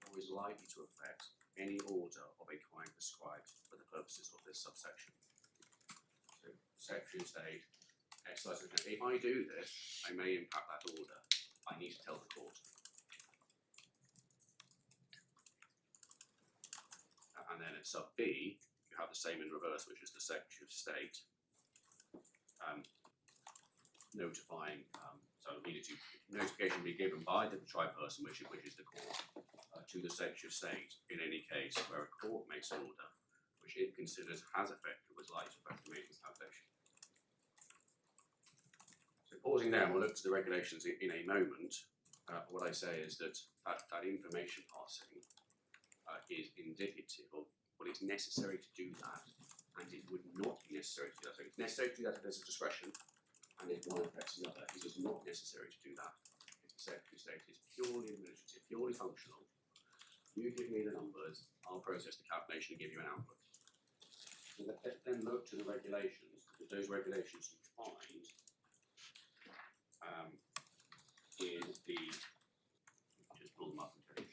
Speaker 3: or is likely to affect any order of a kind prescribed for the purposes of this subsection. So, Secretary of State, exercise, if I do this, I may impact that order. I need to tell the court. And then at sub B, you have the same in reverse, which is the Secretary of State notifying, so needed to notification be given by the tribe person, which is the court, to the Secretary of State in any case where a court makes an order which it considers has affected or is likely to affect the maintenance calculation. So pausing there, and we'll look to the regulations in a moment. What I say is that that information passing is indicative of what is necessary to do that, and it would not be necessary to do that. So it's necessary to do that if there's a discretion, and if one affects the other, it is not necessary to do that. If the Secretary of State is purely administrative, purely functional, you give me the numbers, I'll process the calculation and give you an output. So then look to the regulations, because those regulations you find in the, just pull them up and tell you.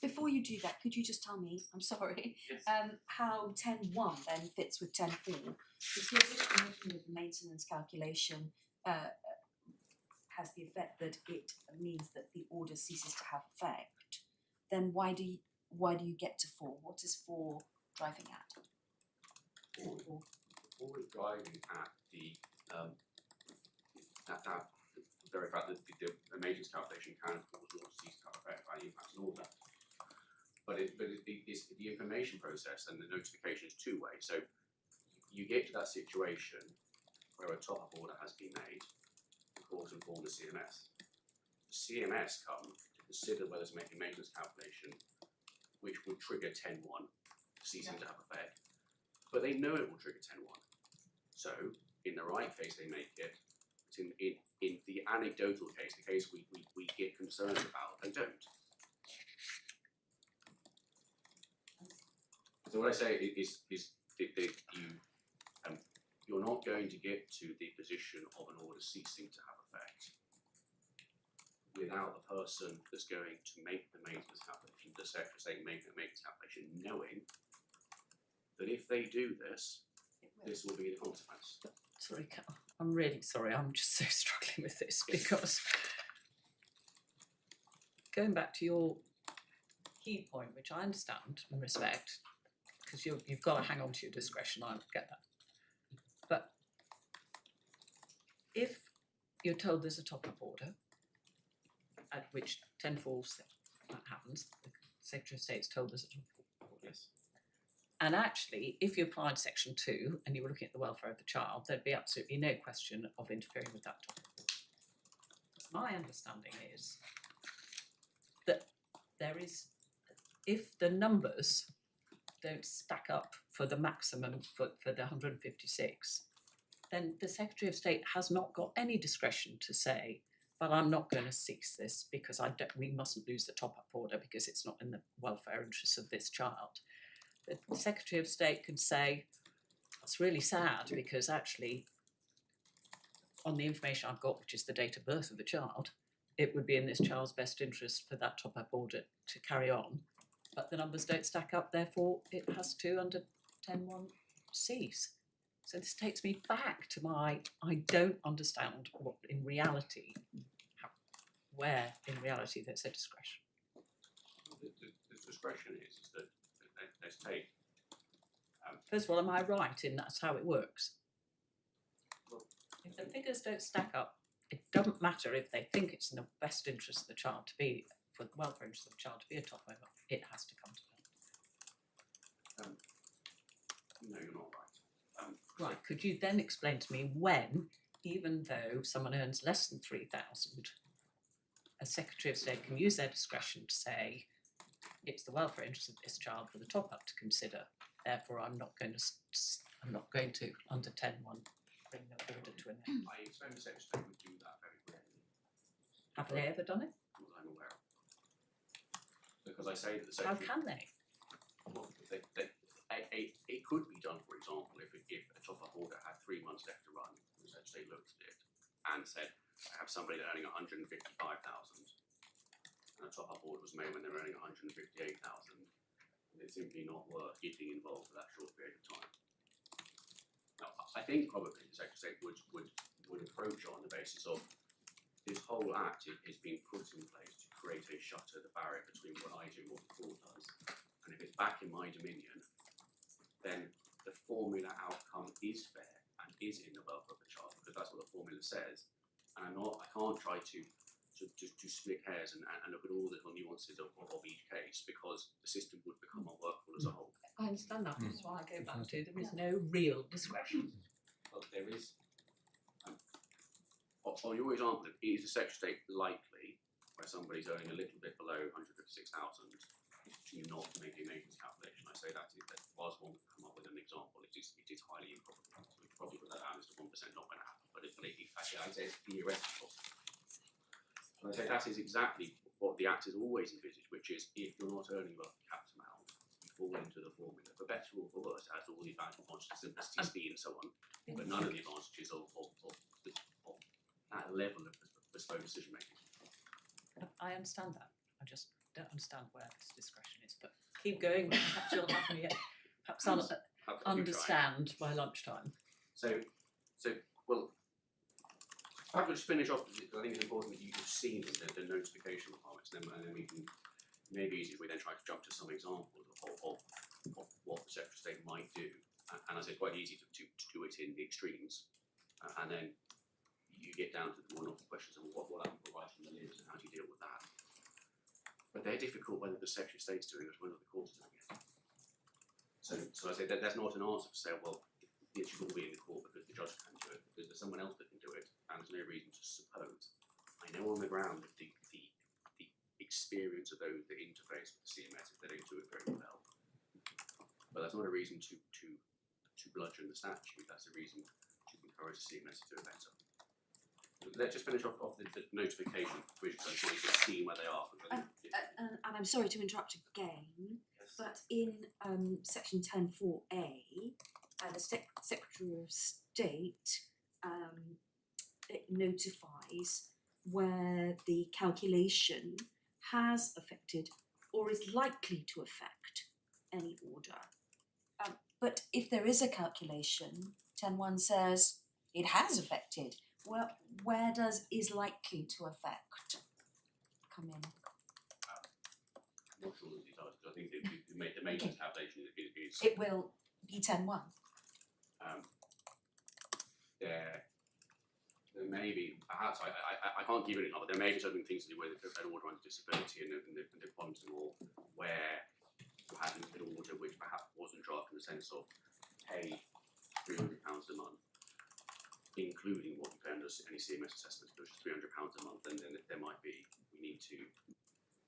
Speaker 6: Before you do that, could you just tell me, I'm sorry,
Speaker 3: Yes.
Speaker 6: how 10.1 then fits with 10.4? Because the definition of the maintenance calculation has the effect that it means that the order ceases to have effect. Then why do you get to 4? What is 4 driving at?
Speaker 3: Always driving at the that very fact that the maintenance calculation can cause order to cease to have effect by the impact on order. But it's the information process and the notification is two-way. So you get to that situation where a top-up order has been made, the court inform the CMS. The CMS come to consider whether to make a maintenance calculation which would trigger 10.1, ceasing to have effect. But they know it will trigger 10.1. So in the right case they make it. It's in the anecdotal case, the case we get concerned about, they don't. So what I say is that you're not going to get to the position of an order ceasing to have effect without the person that's going to make the maintenance calculation, the Secretary of State making the maintenance calculation, knowing that if they do this, this will be the consequence.
Speaker 5: Sorry, I'm really sorry, I'm just so struggling with this because going back to your key point, which I understand and respect, because you've got to hang on to your discretion, I get that. But if you're told there's a top-up order, at which 10.4 that happens, the Secretary of State's told there's a top-up order.
Speaker 3: Yes.
Speaker 5: And actually, if you applied Section 2 and you were looking at the welfare of the child, there'd be absolutely no question of interfering with that top-up order. My understanding is that there is, if the numbers don't stack up for the maximum for the 156, then the Secretary of State has not got any discretion to say, but I'm not going to cease this because we mustn't lose the top-up order because it's not in the welfare interests of this child. The Secretary of State can say, it's really sad because actually on the information I've got, which is the date of birth of the child, it would be in this child's best interest for that top-up order to carry on. But the numbers don't stack up, therefore it has to, under 10.1, cease. So this takes me back to I don't understand what in reality, where in reality there's a discretion.
Speaker 3: The discretion is that let's take.
Speaker 5: First of all, am I right in that's how it works?
Speaker 3: Well,
Speaker 5: if the figures don't stack up, it doesn't matter if they think it's in the best interest of the child to be, for the welfare interest of the child to be a top over, it has to come to them.
Speaker 3: No, you're not right.
Speaker 5: Right, could you then explain to me when even though someone earns less than 3,000, a Secretary of State can use their discretion to say, it's the welfare interest of this child for the top up to consider. Therefore, I'm not going to under 10.1 bring the order to an end.
Speaker 3: I expect the Secretary of State would do that very rarely,
Speaker 5: Have they ever done it?
Speaker 3: as I'm aware of. Because I say that the
Speaker 5: How
Speaker 3: Secretary...
Speaker 5: can they?
Speaker 3: Well, it could be done, for example, if a top-up order had 3 months left to run, the Secretary of State looked at it and said, I have somebody that earning 155,000, and a top-up order was made when they're earning 158,000, and it's simply not worth getting involved for that short period of time. Now, I think probably the Secretary of State would approach it on the basis of this whole act is being put in place to create a shutter, the barrier between what I do and what the court does. And if it's back in my dominion, then the formula outcome is fair and is in the welfare of the child, because that's what the formula says. And I can't try to split hairs and look at all the little nuances of each case, because the system would become unworkable as a whole.
Speaker 5: I understand that. That's why I go back to there is no real discretion.
Speaker 3: Well, there is. On your example, is the Secretary of State likely, where somebody's earning a little bit below 156,000, to not make a maintenance calculation? I say that whilst one could come up with an example, it is highly improbable. So we could probably put that down as to 1% not going to happen, but actually I'd say it's theoretical. And I say that is exactly what the Act has always envisaged, which is if you're not earning above the capped amount, you fall into the formula. For better or for worse, it has all the advantages, simplicity, speed, and so on, but none of the advantages of that level of bespoke decision making.
Speaker 5: I understand that. I just don't understand where this discretion is. But keep going. Perhaps you'll have me. Perhaps I'll understand by lunchtime.
Speaker 3: So, well, perhaps we'll just finish off. I think it's important that you've seen the notification requirements, and then we can maybe easier if we then try to jump to some examples of what the Secretary of State might do. And as it's quite easy to do it in the extremes, and then you get down to one of the questions of what happens right from the limbs and how do you deal with that. But they're difficult whether the Secretary of State's doing it or whether the court is doing it. So I say that there's not an answer to say, well, it should all be in the court because the judge can do it, because there's someone else that can do it, and there's no reason to suppose. I know on the ground that the experience of those that interface with the CMS, they don't do it very well. But that's not a reason to bludgeon the statute, that's a reason to encourage the CMS to do it better. Let's just finish off the notification provisions so you can see where they are.
Speaker 6: And I'm sorry to interrupt again,
Speaker 3: Yes.
Speaker 6: but in section 10.4a, the Secretary of State it notifies where the calculation has affected or is likely to affect any order. But if there is a calculation, 10.1 says it has affected. Well, where does is likely to affect come in?
Speaker 3: I'm not sure that it does, because I think the maintenance calculation is
Speaker 6: It will be 10.1.
Speaker 3: There may be, perhaps, I can't give you an example, there may be certain things to do with an order under disability and the quantum, or where you had an order which perhaps wasn't drafted in the sense of pay £300 a month, including what you pay under any CMS assessment, which is £300 a month, and then there might be, we need to,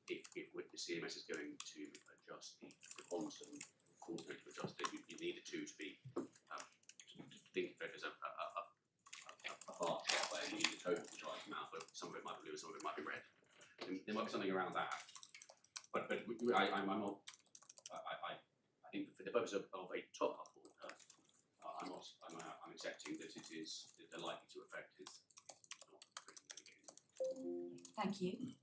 Speaker 3: if the CMS is going to adjust the quantum, of course going to adjust it, you need the two to be, to think of it as a bar chart where you need the total charge amount, but some of it might be blue, some of it might be red. And there might be something around that. But I'm not, I think for the purpose of a top-up order, I'm accepting that it is the likely to affect is not written.
Speaker 6: Thank you.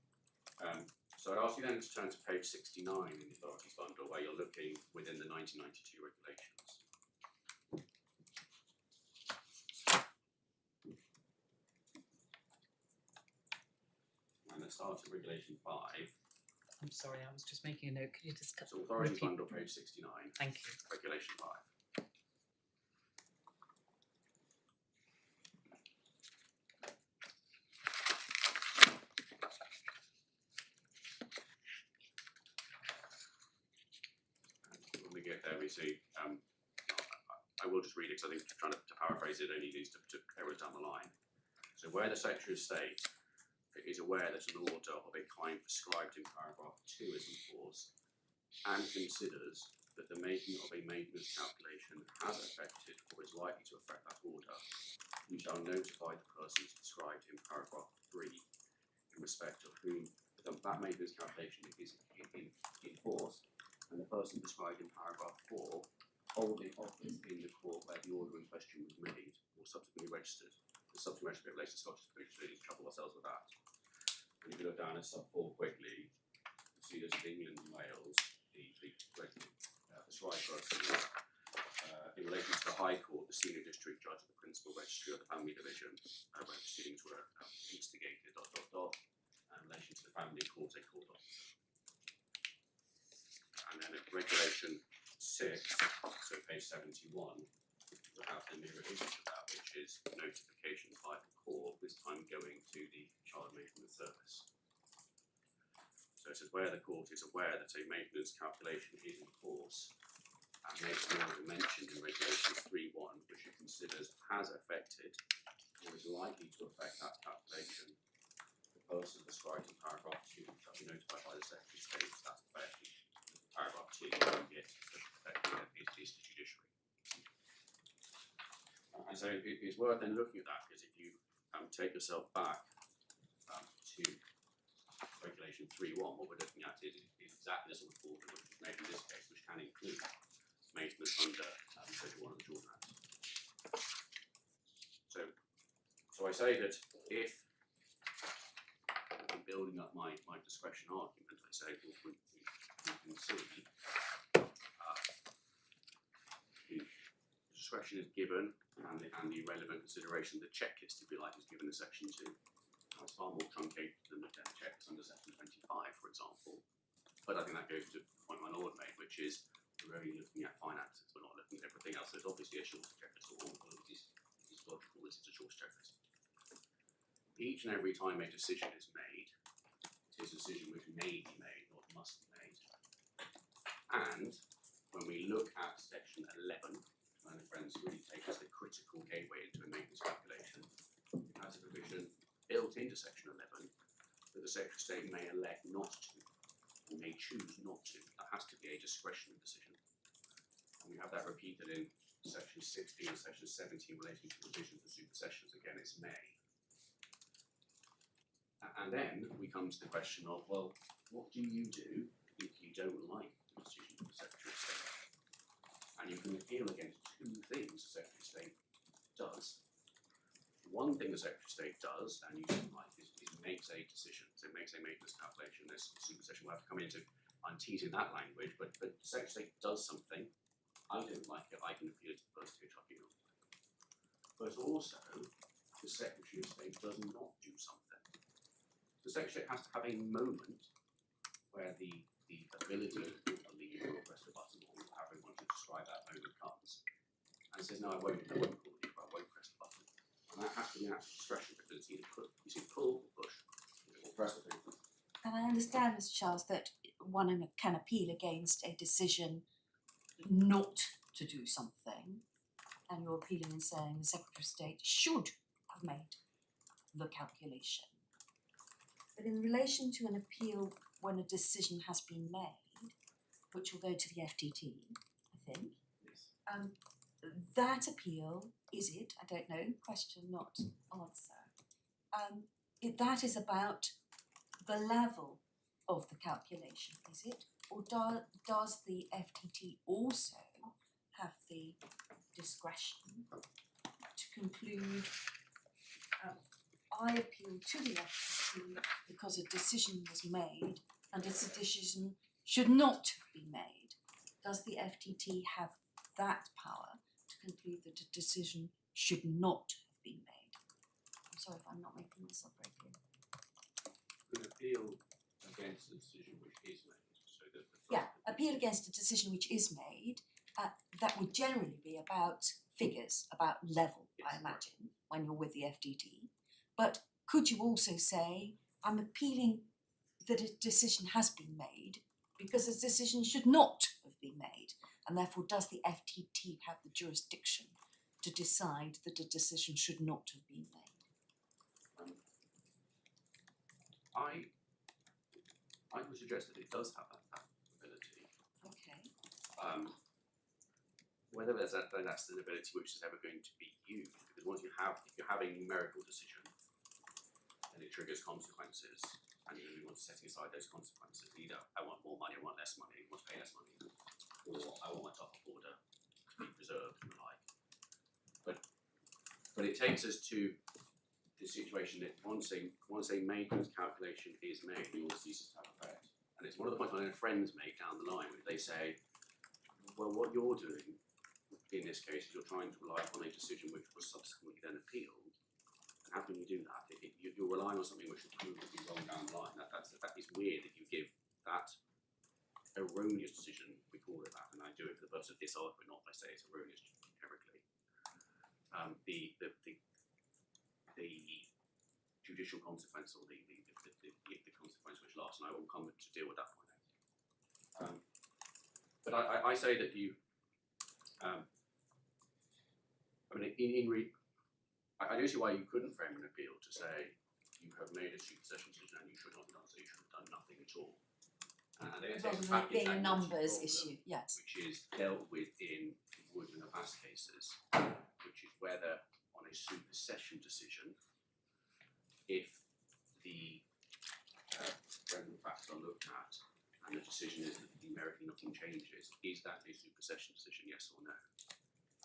Speaker 3: So I'd ask you then to turn to page 69 in the authorities bundle, where you're looking within the 1992 regulations. And let's start at regulation 5.
Speaker 5: I'm sorry, I was just making a note. Could you just
Speaker 3: So authorities
Speaker 5: repeat?
Speaker 3: bundle, page 69.
Speaker 5: Thank you.
Speaker 3: Regulation 5. And when we get there, we see, I will just read it because I think trying to paraphrase it only leads to errors down the line. So where the Secretary of State is aware that an order of a kind prescribed in paragraph 2 is in force and considers that the making of a maintenance calculation has affected or is likely to affect that order, we shall notify the persons described in paragraph 3 in respect of whom that maintenance calculation is in force, and the person described in paragraph 4 holding office in the court where the order in question was made or subsequently registered. The subsequent registered relates to Scottish Commission, trouble ourselves with that. And if you look down at sub 4 quickly, you see there's England and Wales, the prescribed person is in relation to the High Court, the senior district judge of the principal registry of the family division, where proceedings were instigated, in relation to the family court, a court officer. And then at regulation 6, so page 71, we have the mirror image of that, which is notification by the court, this time going to the child maintenance service. So it says where the court is aware that a maintenance calculation is in force and makes the order mentioned in regulation 3.1, which it considers has affected or is likely to affect that calculation, the person described in paragraph 2 shall be notified by the Secretary of State to that effect. Paragraph 2 it is the judiciary. And so it's worth then looking at that, because if you take yourself back to regulation 3.1, what we're looking at is exactly the sort of order which is made in this case, which can include maintenance under 31 of the Children Act. So I say that if I'm building up my discretion argument, I say we can see the discretion is given and the relevant consideration, the checklist, if you like, is given in section 2. Now, it's far more truncated than the checks under section 25, for example. But I think that goes to the point my Lord made, which is we're only looking at finances, we're not looking at everything else. There's obviously a short checklist, or it is logical, this is a short checklist. Each and every time a decision is made, it is a decision which may be made, not must be made. And when we look at section 11, and the friends really take us the critical gateway into a maintenance calculation, it has a provision built into section 11 that the Secretary of State may elect not to, or may choose not to. That has to be a discretionary decision. And we have that repeated in section 16 and section 17 relating to provisions for supersessions. Again, it's may. And then we come to the question of, well, what do you do if you don't like the decision of the Secretary of State? And you can appeal against two things the Secretary of State does. One thing the Secretary of State does, and you don't like, is makes a decision. So it makes a maintenance calculation. This supersession will have to come into, I'm teasing that language, but the Secretary of State does something. I don't like it, I can appeal to the first tier tribunal. But also, the Secretary of State does not do something. The Secretary of State has to have a moment where the ability to pull the lever or press the button, or however you want to describe that moment comes, and says, no, I won't pull the lever, I won't press the button. And that has to be an actual discretion, because it's either pull or push, or press the button.
Speaker 6: And I understand, Mr. Charles, that one can appeal against a decision not to do something, and you're appealing and saying the Secretary of State should have made the calculation. But in relation to an appeal when a decision has been made, which will go to the FTT, I think,
Speaker 3: Yes.
Speaker 6: that appeal, is it, I don't know, question not answer, that is about the level of the calculation, is it? Or does the FTT also have the discretion to conclude, I appeal to the FTT because a decision was made and a decision should not be made? Does the FTT have that power to conclude that a decision should not have been made? I'm sorry if I'm not making myself very clear.
Speaker 3: An appeal against the decision which is made. So that
Speaker 6: Appeal against a decision which is made, that would generally be about figures, about level,
Speaker 3: Yes,
Speaker 6: I imagine, when you're with the FTT. But could you also say, I'm appealing that a decision has been made because a decision should not have been made? and therefore does the FTT have the jurisdiction to decide that a decision should not have been made?
Speaker 3: I would suggest that it does have that ability.
Speaker 6: Okay.
Speaker 3: Whether that's an ability which is ever going to be used, because once if you have a numerical decision, then it triggers consequences, and you want to setting aside those consequences. Either I want more money, I want less money, I want to pay less money, or I want my top-up order to be preserved and the like. But it takes us to the situation that once a maintenance calculation is made, the order ceases to have effect. And it's one of the points my own friends make down the line, where they say, well, what you're doing in this case is you're trying to rely on a decision which was subsequently then appealed. And how can you do that? You're relying on something which will prove to be wrong down the line. That is weird if you give that erroneous decision, we call it that, and I do it for the purpose of this argument, not by saying it's erroneous generically. The judicial consequence, or the consequence which lasts, and I will come to deal with that point now. But I say that you, I do see why you couldn't frame an appeal to say you have made a supersession decision and you should not have done so, you should have done nothing at all. And then
Speaker 6: Rather than it being a numbers issue, yes.
Speaker 3: which is dealt with in Wood and the past cases, which is whether on a supersession decision, if the relevant facts are looked at and the decision is that numerically nothing changes, is that a supersession decision, yes or no?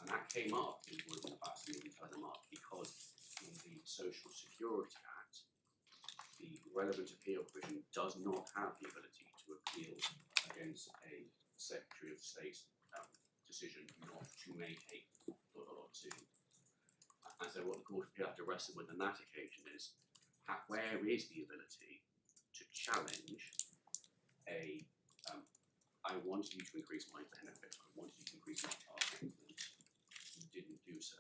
Speaker 3: And that came up in Wood and the past, and even further up, because in the Social Security Act, the relevant appeal provision does not have the ability to appeal against a Secretary of State's decision not to make a decision. And so what the Court of Appeal have to wrestle with on that occasion is, where is the ability to challenge a, I wanted you to increase my benefit, I wanted you to increase my payment, you didn't do so,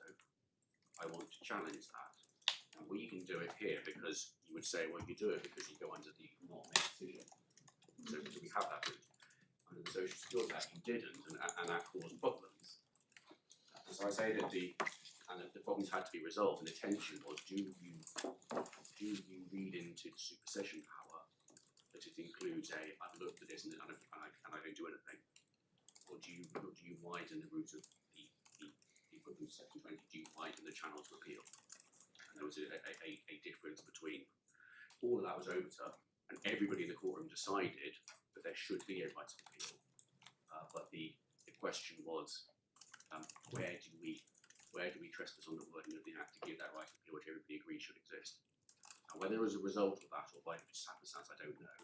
Speaker 3: I want to challenge that. And we can do it here because you would say, well, you do it because you go under the not make decision. So we have that route. Under the Social Security Act, you didn't, and that caused problems. And so I say that the problems had to be resolved, and the tension was, do you read into the supersession power that it includes I've looked at this and I don't do anything, or do you widen the route of the equivalent of Section 20? Do you widen the channel to appeal? And there was a difference between all of that was over, and everybody in the courtroom decided that there should be a right of appeal. But the question was, where do we trespass on the wording of the Act to give that right of appeal, which everybody agreed should exist? And whether as a result of that or by happenstance, I don't know.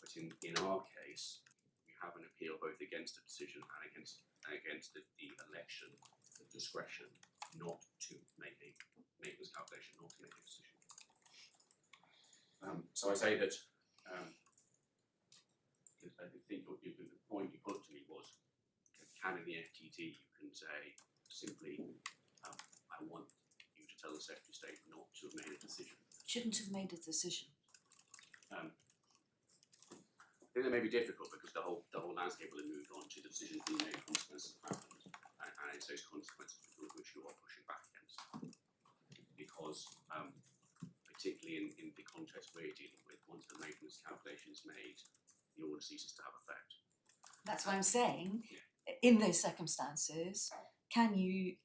Speaker 3: But in our case, we have an appeal both against the decision and against the election, the discretion not to make this calculation, not to make a decision. So I say that I think the point you put to me was, can in the FTT you can say simply, I want you to tell the Secretary of State not to have made a decision.
Speaker 6: Shouldn't have made a decision.
Speaker 3: I think that may be difficult because the whole landscape will have moved on to the decisions being made, consequences have happened, and it's those consequences which you are pushing back against. Because particularly in the context we're dealing with, once the maintenance calculation is made, the order ceases to have effect.
Speaker 6: That's what I'm saying. In those circumstances, can you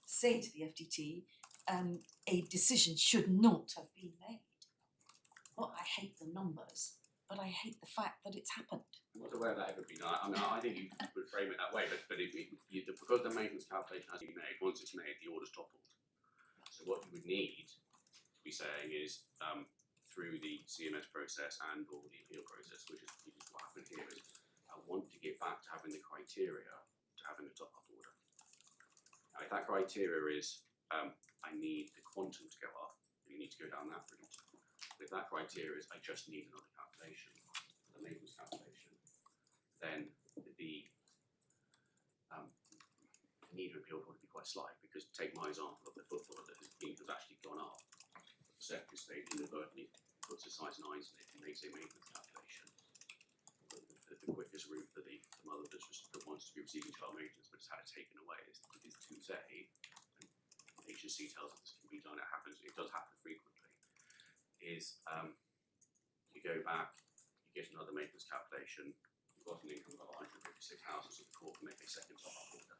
Speaker 6: say to the FTT, a decision should not have been made? Well, I hate the numbers, but I hate the fact that it's happened.
Speaker 3: I'm not aware of that ever being done. I mean, I think you would frame it that way, but because the maintenance calculation has been made, once it's made, the order's toppled. So what you would need to be saying is, through the CMS process and or the appeal process, which is what happened here, is I want to get back to having the criteria to having a top-up order. Now, if that criteria is, I need the quantum to go up, you need to go down that route. If that criteria is, I just need another calculation, the maintenance calculation, then the need of appeal would be quite slight, because take my example of the footballer that has actually gone up. The Secretary of State inadvertently puts a size 9 in it and makes a maintenance calculation. The the quickest route for the mother that wants to be receiving child maintenance but has had it taken away is to say, and HSC tells us this can be done, it does happen frequently, is you go back, you get another maintenance calculation, you've got an income of 156,000, so the court can make a second top-up order.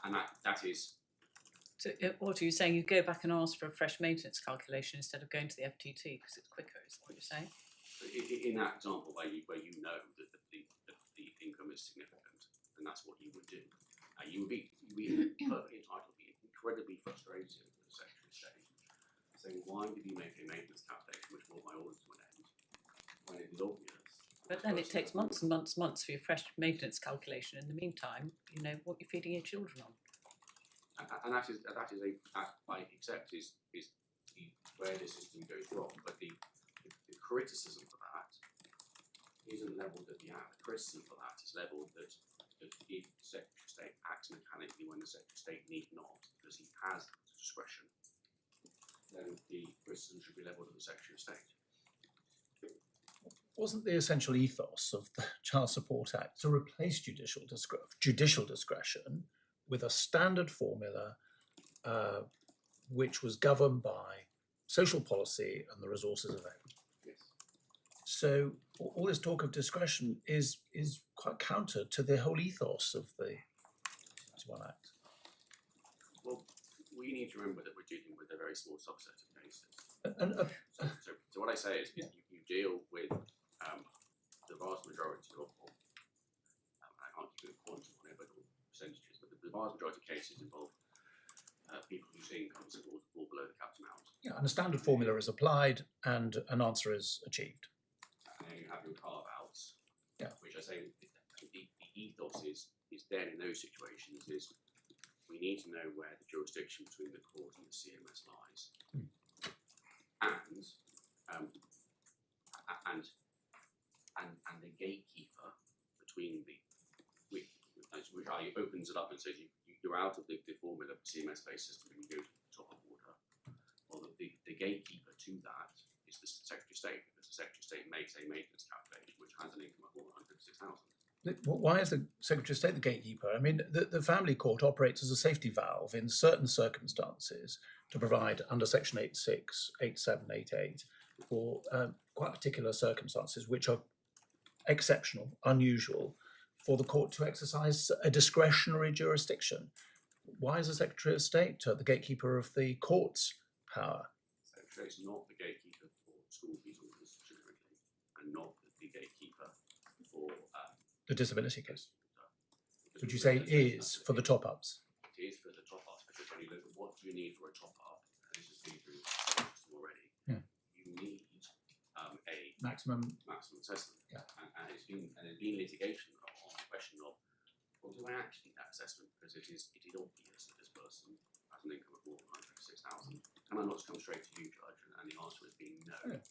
Speaker 3: And that is.
Speaker 5: So, what are you saying? You go back and ask for a fresh maintenance calculation instead of going to the FTT because it's quicker. Is that what you're saying?
Speaker 3: In that example, where you know that the income is significant, and that's what you would do, you would be perfectly entitled to be incredibly frustrated with the Secretary of State, saying, "Why did you make a maintenance calculation which brought my order to an end when it is obvious?"
Speaker 5: But then it takes months and months and months for your fresh maintenance calculation. In the meantime, you know what you're feeding your children on.
Speaker 3: And that is I accept is where the system goes wrong, but the criticism for that isn't levelled at the act. The criticism for that is levelled that if the Secretary of State acts mechanically when the Secretary of State need not, because he has discretion, then the criticism should be levelled at the Secretary of State.
Speaker 2: Wasn't the essential ethos of the Child Support Act to replace judicial discretion with a standard formula which was governed by social policy and the resources available?
Speaker 3: Yes.
Speaker 2: So all this talk of discretion is quite counter to the whole ethos of the One Act.
Speaker 3: Well, we need to remember that we're dealing with a very small subset of cases.
Speaker 2: And
Speaker 3: So what I say is you deal with the vast majority of I can't give you a quantum on it, but percentages, but the vast majority of cases involve people whose incomes fall below the capped amount.
Speaker 2: yeah, and a standard formula is applied and an answer is achieved.
Speaker 3: And then you have your carve-outs,
Speaker 2: Yeah.
Speaker 3: which I say the ethos is then in those situations is we need to know where the jurisdiction between the court and the CMS lies. And the gatekeeper between which opens it up and says you're out of the formula of the CMS-based system and you go to the top of order. Well, the gatekeeper to that is the Secretary of State, because the Secretary of State makes a maintenance calculation which has an income of 156,000.
Speaker 2: Why is the Secretary of State the gatekeeper? I mean, the family court operates as a safety valve in certain circumstances to provide under Section 86, 87, 88 for quite particular circumstances which are exceptional, unusual, for the court to exercise a discretionary jurisdiction. Why is the Secretary of State the gatekeeper of the court's power?
Speaker 3: The Secretary is not the gatekeeper for school fees orders generically, and not the gatekeeper for
Speaker 2: The disability case. Would you say is for the top-ups?
Speaker 3: It is for the top-ups, because when you look at what do you need for a top-up, and this has been through the system already, you need a
Speaker 2: Maximum.
Speaker 3: assessment.
Speaker 2: Yeah.
Speaker 3: And there's been litigation on the question of, well, do I actually need that assessment? Because it is obvious that this person has an income of more than 156,000. Can I not just come straight to you, Judge? And the answer has been no.
Speaker 2: Yeah.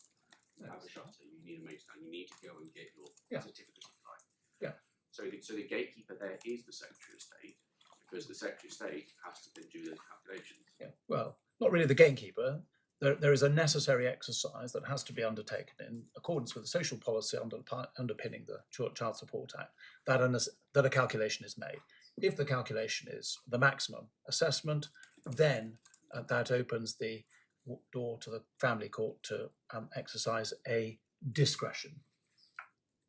Speaker 3: You have a shutter, you need a maintenance, you need to go and get your certificate, if you like.
Speaker 2: Yeah.
Speaker 3: So the gatekeeper there is the Secretary of State, because the Secretary of State has to then do those calculations.
Speaker 2: Yeah. Well, not really the gatekeeper. There is a necessary exercise that has to be undertaken in accordance with the social policy underpinning the Child Support Act, that a calculation is made. If the calculation is the maximum assessment, then that opens the door to the family court to exercise a discretion.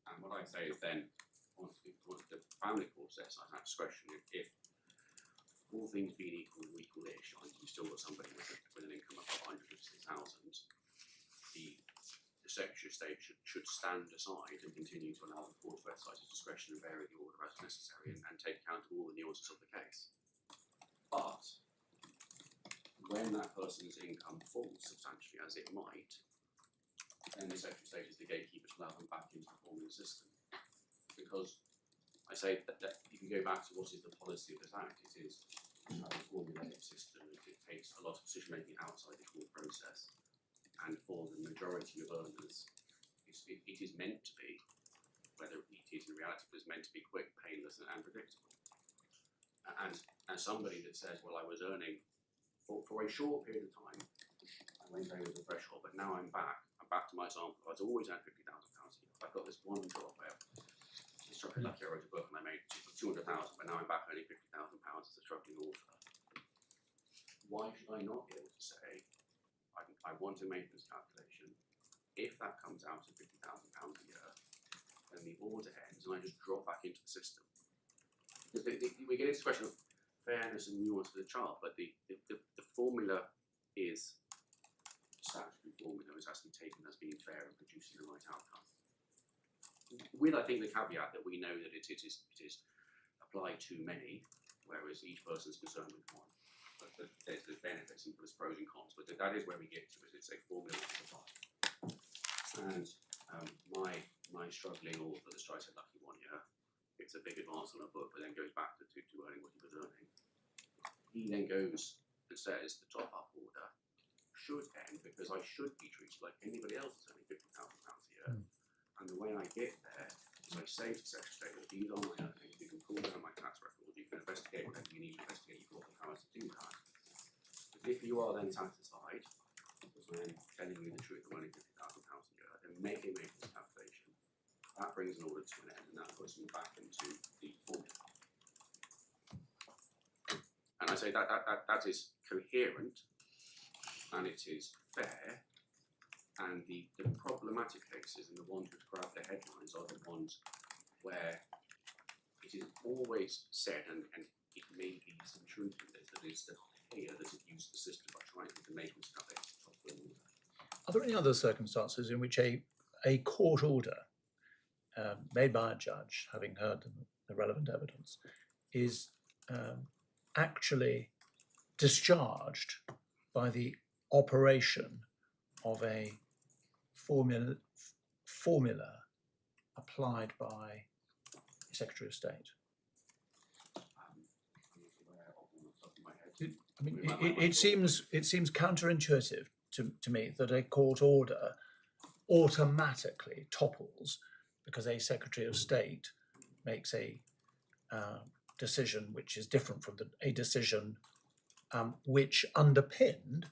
Speaker 3: And what I say is then, once the family court exercises that discretion, if all things being equal-ish, you've still got somebody with an income of 156,000, the Secretary of State should stand aside and continue to allow the court to exercise its discretion and vary the order as necessary and take account of all the nuances of the case. But when that person's income falls substantially, as it might, then the Secretary of State is the gatekeeper to allow them back into the formula system. Because I say that you can go back to what is the policy of this Act. It is a formulaic system. It takes a lot of decision making outside the court process, and for the majority of earners, it is meant to be, whether it is in reality, but it's meant to be quick, painless, and predictable. And somebody that says, well, I was earning for a short period of time, I went over the threshold, but now I'm back. I'm back to my example, I was always earned £50,000 a year. I've got this one job where I was struggling lucky, I wrote a book and I made 200,000, but now I'm back earning £50,000 as a struggling author. Why should I not be able to say, I want a maintenance calculation? If that comes out at £50,000 a year, then the order ends and I just drop back into the system. Because we get into the question of fairness and nuance of the chart, but the formula is statutory formula, which has to be taken as being fair and producing the right outcome. With, I think, the caveat that we know that it is applied to many, whereas each person is concerned with one. But there's the benefits and there's pros and cons, but that is where we get to it. It's a formula to apply. And my struggling author that's tried to lucky 1 year, it's a big advance on a book, but then goes back to earning what he was earning. He then goes and says the top up order should end because I should be treated like anybody else that's earning £50,000 a year. And the way I get there is I say to the Secretary that these are my earnings, you can pull down my tax record, you can investigate whatever you need to investigate, you've got the powers to do that. But if you are then satisfied, because I'm telling you the truth, I'm earning £50,000 a year, then make a maintenance calculation. That brings an order to an end and that puts me back into the formula. And I say that is coherent and it is fair, and the problematic cases and the ones which grab the headlines are the ones where it is always said, and it may be some truth in this, that it's the payer that abused the system by trying to make this calculation top of the order.
Speaker 2: Are there any other circumstances in which a court order made by a judge, having heard the relevant evidence, is actually discharged by the operation of a formula applied by the Secretary of State? I mean, it seems counterintuitive to me that a court order automatically topples because a Secretary of State makes a decision which is different from a decision which underpinned,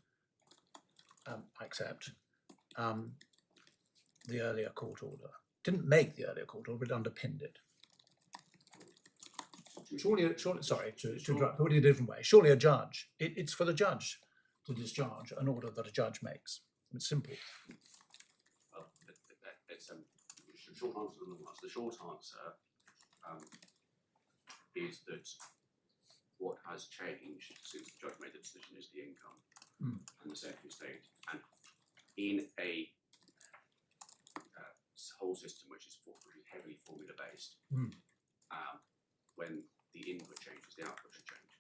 Speaker 2: I accept, the earlier court order. Didn't make the earlier court order, but underpinned it. Surely, sorry to interrupt, put it in a different way. Surely a judge, it's for the judge to discharge an order that a judge makes. It's simple.
Speaker 3: Well, it's short answer and long answer. The short answer is that what has changed since the judge made the decision is the income and the Secretary of State. And in a whole system which is heavily formula based, when the input changes, the output should change.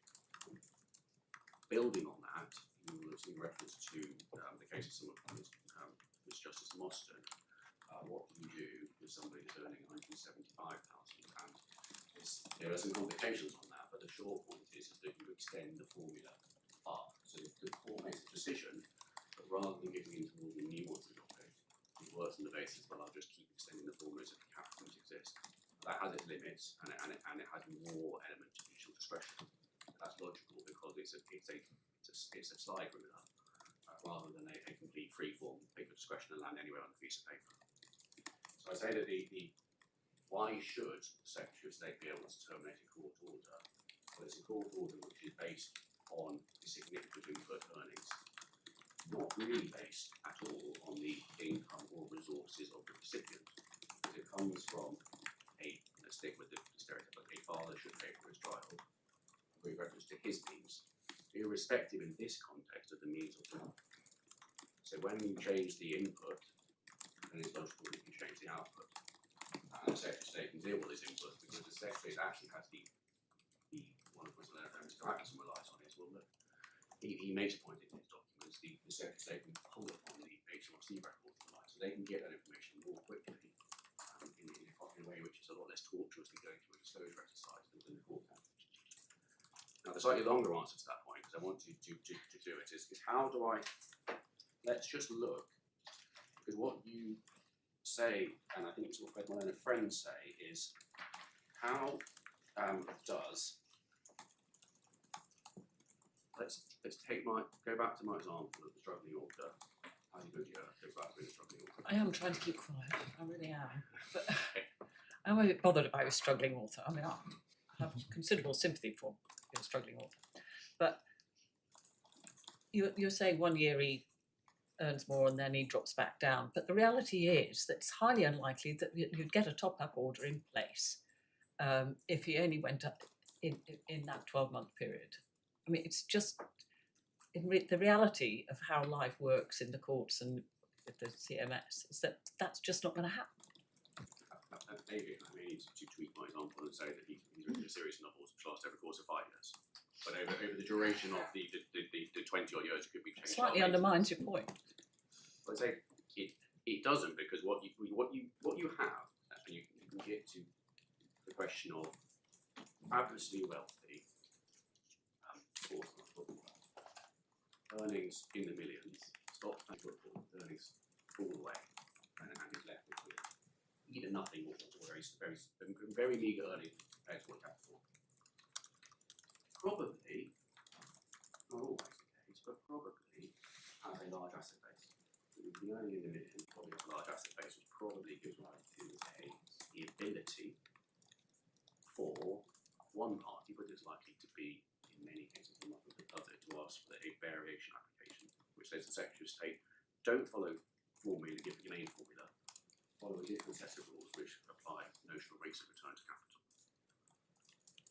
Speaker 3: Building on that, you will have seen reference to the case of someone from Justice Mostyn. What do you do with somebody that's earning £175,000? And there are some complications on that, but the short point is that you extend the formula up. So the court makes a decision, but rather than getting into all the nuance of your case, it works on the basis, well, I'll just keep extending the formulas if the cap doesn't exist. That has its limits, and it has more element of judicial discretion. That's logical because it's a slide ruler rather than a complete free-form paper discretion and land anywhere on a piece of paper. So I say that why should the Secretary of State be able to terminate a court order? Well, it's a court order which is based on the significant input earnings, not really based at all on the income or resources of the recipient. It comes from let's stick with the stereotype, a father should pay for his child, with reference to his means, irrespective in this context of the means of the month. So when you change the input, then it's logical that you change the output. And the Secretary of State can deal with this input because the Secretary actually has the one of Mr. Atkinson relies on is, well, look, he makes a point in his documents, the Secretary of State can pull upon the HMRC records and the like, so they can get that information more quickly in a way which is a lot less tortuous than going through a disclosure exercise than the court can. Now, the slightly longer answer to that point, because I want to do it, is how do I, let's just look, because what you say, and I think it's what my own friends say, is how does, let's go back to my example of the struggling author. How's it good, yeah? Looks like I've been struggling all
Speaker 5: I am trying to keep quiet. I really am. But I'm a bit bothered about a struggling author. I mean, I have considerable sympathy for a struggling author. But you're saying 1 year he earns more and then he drops back down. But the reality is that it's highly unlikely that you'd get a top-up order in place if he only went up in that 12-month period. I mean, it's just the reality of how life works in the courts and with the CMS is that that's just not going to happen.
Speaker 3: Maybe I may need to tweak my example and say that he's written a series of novels which last over the course of 5 years. But over the duration of the 20 odd years, it could be changed.
Speaker 5: Slightly undermines your point.
Speaker 3: But I say it doesn't, because what you have, and you can get to the question of fabulously wealthy, earnings in the millions, stop playing football, earnings fall away, and is left with either nothing or very meagre earnings compared to what capital. Probably, not always the case, but probably has a large asset base. The earning in the millions probably has a large asset base, which probably gives rise to the ability for one party, but is likely to be, in many cases, the mother that does it, to ask for a variation application, which says the Secretary of State don't follow formula, given the main formula, follow a different set of rules which apply notional rates of return to capital.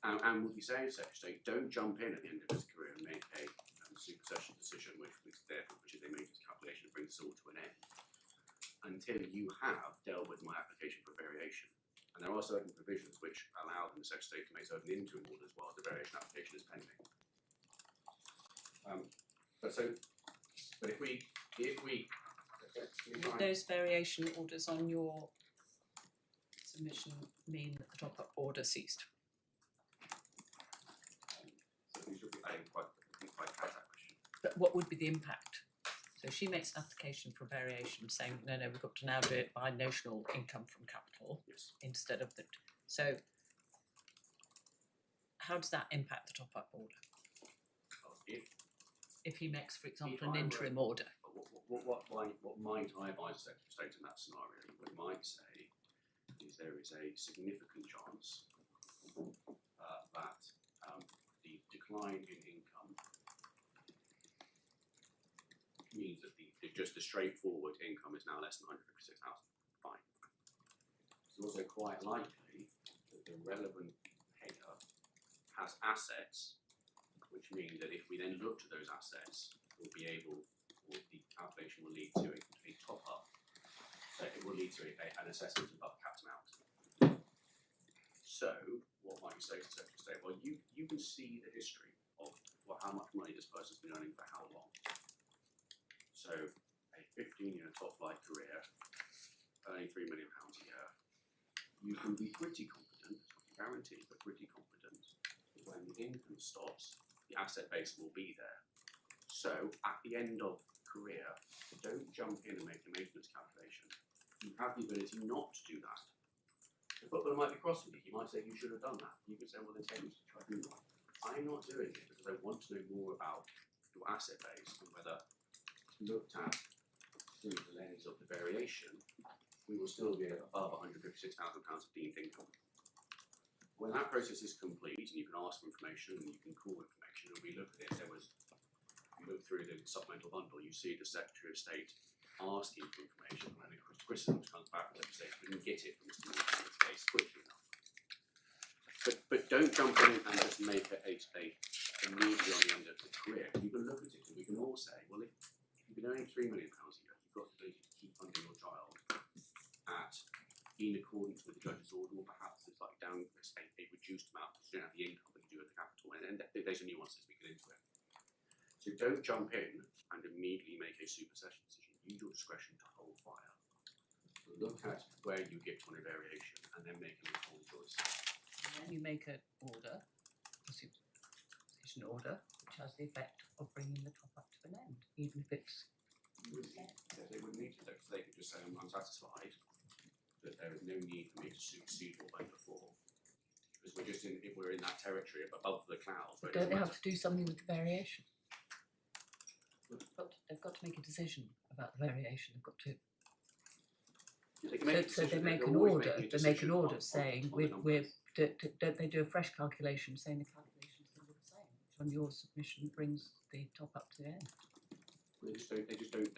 Speaker 3: And would be saying to Secretary of State, don't jump in at the end of his career and make a supersession decision, which is a maintenance calculation that brings us all to an end, until you have dealt with my application for variation. And there are certain provisions which allow the Secretary of State to make certain interim orders while the variation application is pending. But if we
Speaker 5: Would those variation orders on your submission mean that the top-up order ceased?
Speaker 3: I didn't quite catch that question.
Speaker 5: But what would be the impact? So she makes an application for variation saying, no, we've got to now do it by notional income from capital
Speaker 3: Yes.
Speaker 5: instead of the. So how does that impact the top-up order? If he makes, for example, an interim order.
Speaker 3: What might I advise the Secretary of State in that scenario? What we might say is there is a significant chance that the decline in income means that just the straightforward income is now less than 156,000. Fine. It's also quite likely that the relevant payer has assets, which mean that if we then look to those assets, we'll be able, or the calculation will lead to a top up. So it will lead to an assessment above capped amount. So what might you say to the Secretary of State? Well, you can see the history of how much money this person's been earning for how long. So a 15-year top flight career, earning £3 million a year, you can be pretty confident, not guaranteed, but pretty confident that when the income stops, the asset base will be there. So at the end of career, don't jump in and make a maintenance calculation. You have the ability not to do that. The footballer might be cross with you. He might say you should have done that. You can say, well, then take me to the tribunal. I'm not doing it because I want to know more about your asset base and whether looked at through the lens of the variation, we will still be above £156,000 of deemed income. When that process is complete, and you can ask for information and you can call information, and we look at it, you look through the supplemental bundle, you see the Secretary of State asking for information, and then criticism comes back from the Secretary of State, we didn't get it from Mr. Morrell's case quickly enough. But don't jump in and just make it immediately on the end of the career. You can look at it, and we can all say, well, if you've been earning £3 million a year, you've got the ability to keep funding your child in accordance with the judge's order, or perhaps it's like down a reduced amount because you don't have the income but you do have the capital, and there's nuances we get into it. So don't jump in and immediately make a supersession decision. Use your discretion to hold fire. Look at where you get on a variation and then make an informed choice.
Speaker 5: And then you make an order, a supersession order, which has the effect of bringing the top up to an end, even if it's.
Speaker 3: They wouldn't need to, so they could just say, I'm satisfied that there is no need for me to supersede what went before. Because we're in that territory above the clouds.
Speaker 5: Don't they have to do something with the variation? But they've got to make a decision about the variation. They've got to.
Speaker 3: They can make a
Speaker 5: So they
Speaker 3: decision,
Speaker 5: make
Speaker 3: they're
Speaker 5: an
Speaker 3: always
Speaker 5: order.
Speaker 3: making a
Speaker 5: They make an
Speaker 3: decision
Speaker 5: order
Speaker 3: on
Speaker 5: saying
Speaker 3: the
Speaker 5: we're
Speaker 3: numbers.
Speaker 5: don't they do a fresh calculation saying the calculations are all the same, which on your submission brings the top up to the end.
Speaker 3: They don't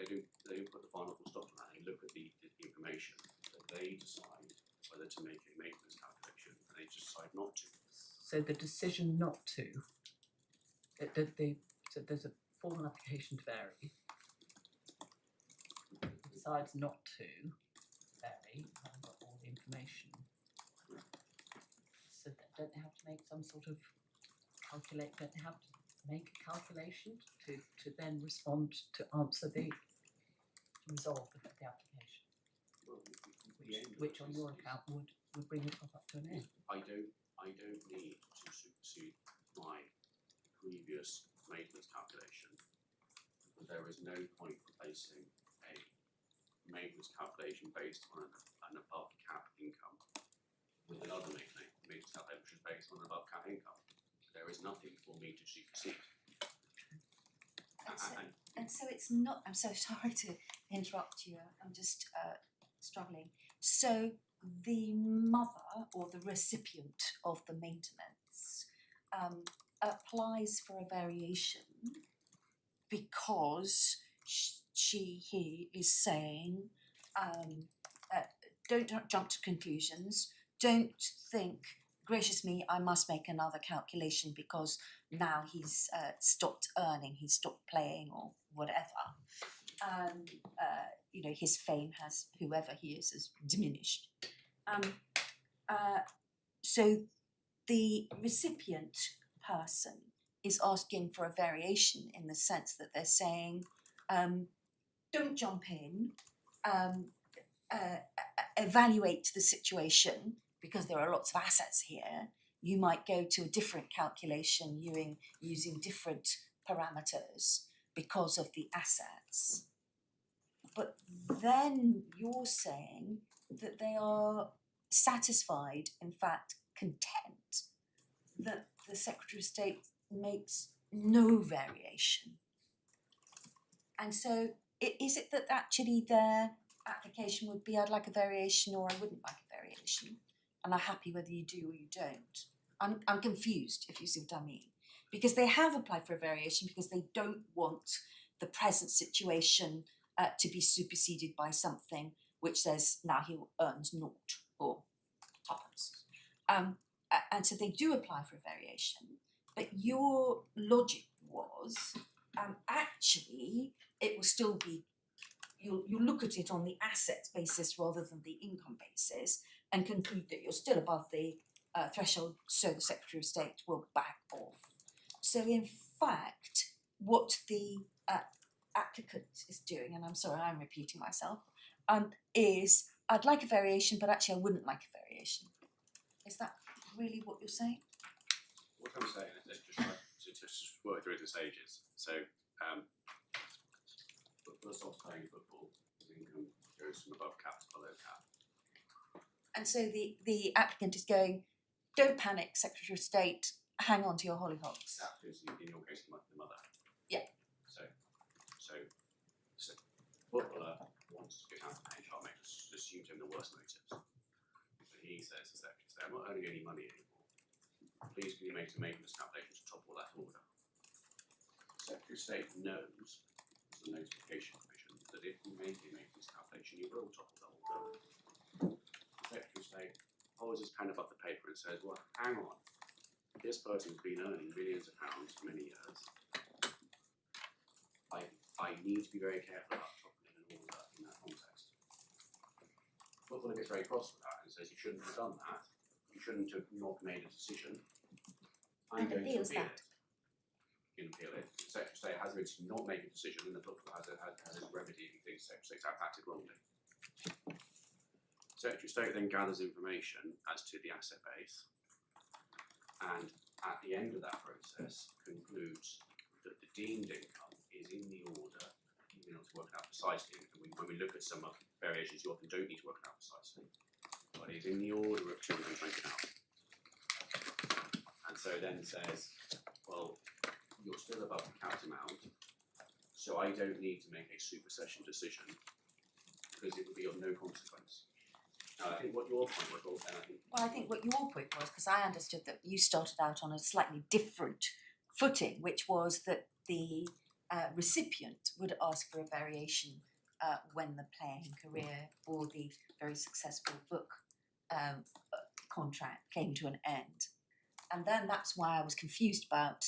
Speaker 3: put the final full stop on that. They look at the information that they decide whether to make a maintenance calculation, and they decide not to.
Speaker 5: So the decision not to, so there's a formal application to vary. Decides not to vary, I've got all the information. So don't they have to make some sort of don't they have to make a calculation to then respond to answer to resolve the application,
Speaker 3: Well,
Speaker 5: which on your account would bring the top up to an end.
Speaker 3: I don't need to supersede my previous maintenance calculation, because there is no point replacing a maintenance calculation based on an above cap income with another maintenance calculation which is based on an above cap income. There is nothing for me to supersede.
Speaker 6: And so it's not, I'm so sorry to interrupt you, I'm just struggling. So the mother or the recipient of the maintenance applies for a variation because he is saying, don't jump to conclusions, don't think, gracious me, I must make another calculation because now he's stopped earning, he's stopped playing or whatever. You know, his fame has, whoever he is, has diminished. So the recipient person is asking for a variation in the sense that they're saying, don't jump in, evaluate the situation because there are lots of assets here. You might go to a different calculation using different parameters because of the assets. But then you're saying that they are satisfied, in fact, content, that the Secretary of State makes no variation. And so is it that actually their application would be, I'd like a variation or I wouldn't like a variation, and are happy whether you do or you don't? I'm confused, if you see what I mean. Because they have applied for a variation because they don't want the present situation to be superseded by something which says now he earns naught or tuppence. And so they do apply for a variation, but your logic was actually it will still be, you'll look at it on the assets basis rather than the income basis and conclude that you're still above the threshold, so the Secretary of State will back off. So in fact, what the applicant is doing, and I'm sorry I'm repeating myself, is I'd like a variation, but actually I wouldn't like a variation. Is that really what you're saying?
Speaker 3: What I'm saying is let's just try to just work through the stages. So footballer stops playing football, his income goes from above cap to below cap.
Speaker 6: And so the applicant is going, don't panic, Secretary of State, hang on to your hollyhocks.
Speaker 3: That is in your case the mother.
Speaker 6: Yeah.
Speaker 3: So footballer wants to get out of the HR, assumes him the worst motives. So he says to the Secretary of State, I'm not earning any money anymore. Please can you make a maintenance calculation to topple that order? The Secretary of State knows, as a notification provision, that if you make a maintenance calculation, you will topple that order. The Secretary of State holds his pen above the paper and says, well, hang on. This person's been earning millions of pounds for many years. I need to be very careful about toppling an order in that context. Footballer gets very cross with that and says you shouldn't have done that. You shouldn't have not made a decision. I'm
Speaker 6: And
Speaker 3: going to
Speaker 6: appeals
Speaker 3: appeal
Speaker 6: that.
Speaker 3: it. You can appeal it. The Secretary of State has it to not make a decision, and the footballer has a remedy if he thinks the Secretary of State acted wrongly. Secretary of State then gathers information as to the asset base, and at the end of that process concludes that the deemed income is in the order, even not to work it out precisely. When we look at some variations, you often don't need to work it out precisely, but it's in the order of 220,000. And so then says, well, you're still above the capped amount, So I don't need to make a supersession decision because it would be of no consequence. Now, I think what your point was, and I think
Speaker 6: Well, I think what your point was, because I understood that you started out on a slightly different footing, which was that the recipient would ask for a variation when the playing career or the very successful book contract came to an end. And then that's why I was confused about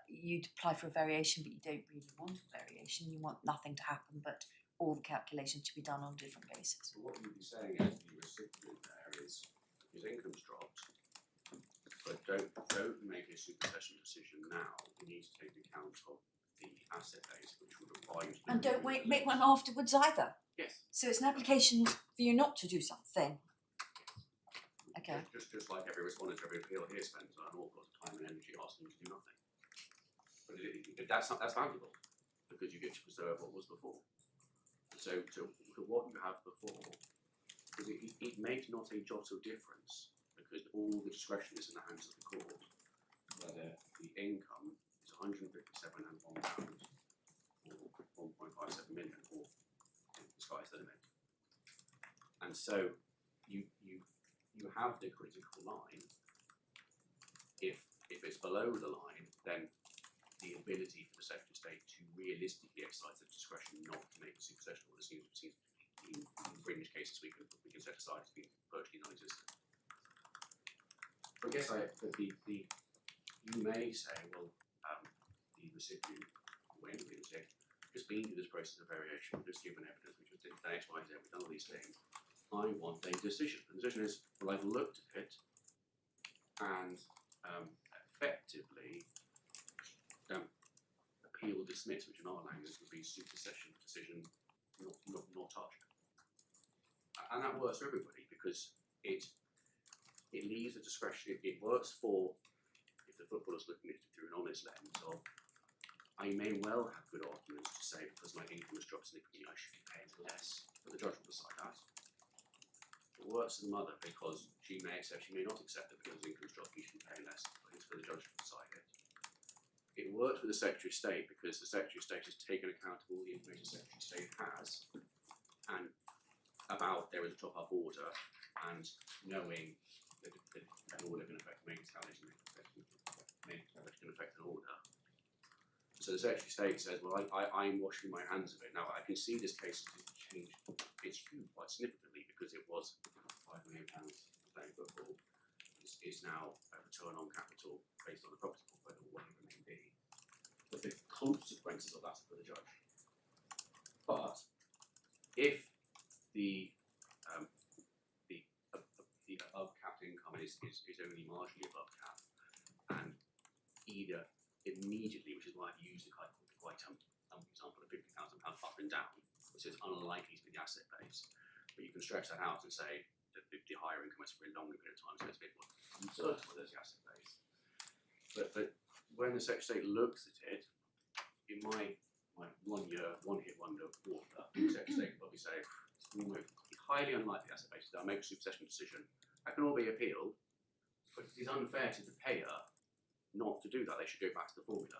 Speaker 6: you'd apply for a variation, but you don't really want a variation. You want nothing to happen, but all the calculations to be done on a different basis.
Speaker 3: so what you'd be saying as the recipient there is his income's dropped, but don't make a supersession decision now. You need to take account of the asset base, which would require you to
Speaker 6: And don't make one afterwards either.
Speaker 3: Yes.
Speaker 6: So it's an application for you not to do something. Okay.
Speaker 3: Just like every respondent to every appeal here spends an awful lot of time and energy asking you to do nothing. But that's valuable because you get to preserve what was before. So to what you have before, because it makes not a jot of difference because all the discretion is in the hands of the court. Whether the income is 157 and £1 or 1.57 million or the sky's the limit. And so you have the critical line. If it's below the line, then the ability for the Secretary of State to realistically exercise the discretion not to make a supersession order seems in fringe cases we can set aside as being virtually non-existent. I guess you may say, well, the recipient, when we say, just been through this process of variation, we've just given evidence, we just did X, Y, Z, we've done all these things. I want a decision. The decision is, well, I've looked at it and effectively appeal dismiss, which in our language would be supersession decision not touched. And that works for everybody because it leaves the discretion. It works for if the footballer's looking at it through an honest lens of I may well have good arguments to say because my income has dropped significantly I should be paying less, but the judge will decide that. It works for the mother because she may accept, she may not accept that because income's dropped you should be paying less, but it's for the judge to decide it. It works for the Secretary of State because the Secretary of State has taken account of all the information the Secretary of State has and about there is a top-up order and knowing that an order can affect main calculation can affect an order. So the Secretary of State says, well, I'm washing my hands of it. Now, I can see this case has changed its hue quite significantly because it was £5 million playing football. Is now a return on capital based on the property portfolio or whatever it may be. But the consequences of that are for the judge. But if the above capped income is only marginally above cap and either immediately, which is why I've used the quite example of £50,000 up and down, which is unlikely to be the asset base, but you can stretch that out and say that the higher income is for a longer period of time, so it's a bit more uncertain whether there's the asset base. But when the Secretary of State looks at it, in my 1 year, one hit wonder water, the Secretary of State will probably say, it's highly unlikely asset base, they'll make a supersession decision. That can all be appealed, but it is unfair to the payer not to do that. They should go back to the formula.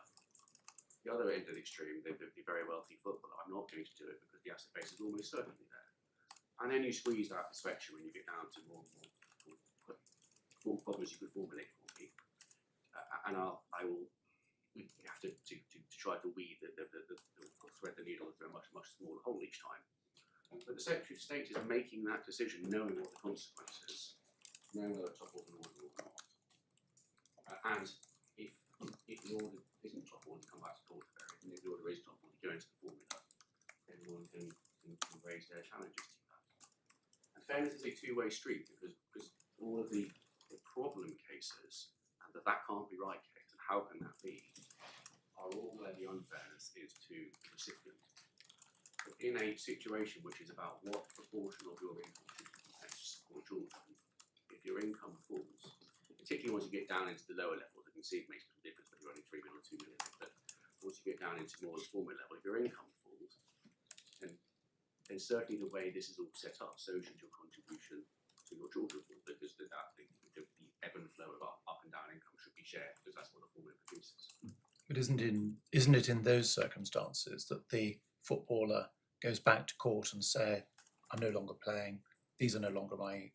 Speaker 3: The other end of the extreme, the very wealthy footballer, I'm not going to do it because the asset base is almost certainly there. And then you squeeze that spectrum and you get down to more problems you could formulate for me. And we have to try to weave thread the needle through a much smaller hole each time. But the Secretary of State is making that decision knowing what the consequences, knowing whether it's top order or not. And if the order isn't top order, come back to the order variant, and if the order is top order, go into the formula, everyone can raise their challenges to that. And fairness is a two-way street because all of the problem cases and that can't be right case, and how can that be, are all where the unfairness is to the recipient. But in a situation which is about what proportion of your income should be paid to support children, if your income falls, particularly once you get down into the lower levels, you can see it makes a difference whether you're only 3 million or 2 million, but once you get down into more the formula level, if your income falls, then certainly the way this is all set up, so should your contribution to your children fall, because the ebb and flow of up and down income should be shared, because that's what the formula produces.
Speaker 2: But isn't it in those circumstances that the footballer goes back to court and say, I'm no longer playing, these are no longer my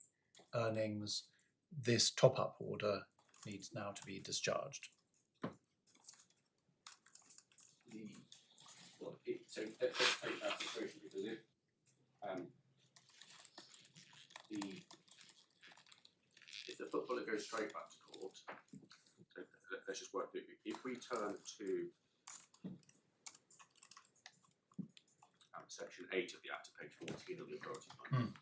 Speaker 2: earnings, this top-up order needs now to be discharged?
Speaker 3: So let's take that situation, because if the footballer goes straight back to court, so let's just work through. If we turn to section 8 of the Act of page 14 of the Authority Fund.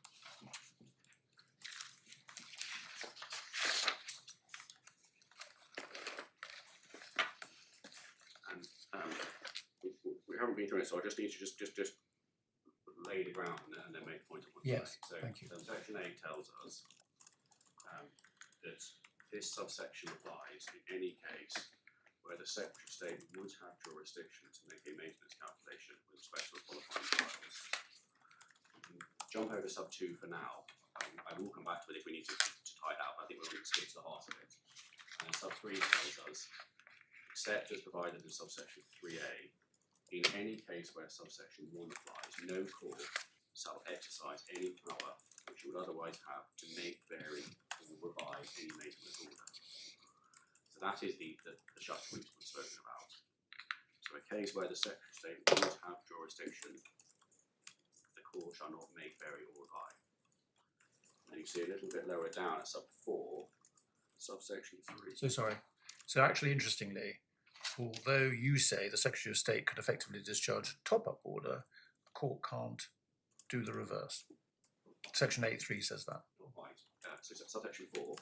Speaker 3: And we haven't been through it, so I just need to just lay the ground and then make a point of what
Speaker 2: Yes,
Speaker 3: so,
Speaker 2: thank you.
Speaker 3: So section 8 tells us that this subsection applies in any case where the Secretary of State would have jurisdiction to make a maintenance calculation with respect to the qualifying trials. Jump over sub 2 for now. I will come back to it if we need to tie it out, but I think we're going to skip to the heart of it. And sub 3 tells us, except as provided in subsection 3a, in any case where subsection 1 applies, no court shall exercise any power which it would otherwise have to make, vary, or revise any maintenance order. So that is the shutter we've spoken about. So a case where the Secretary of State would have jurisdiction, the court shall not make, vary, or revise. And you see a little bit lower down at sub 4, subsection 3.
Speaker 2: So sorry. So actually, interestingly, although you say the Secretary of State could effectively discharge a top-up order, the court can't do the reverse. Section 8.3 says that.
Speaker 3: Not quite. So subsection 4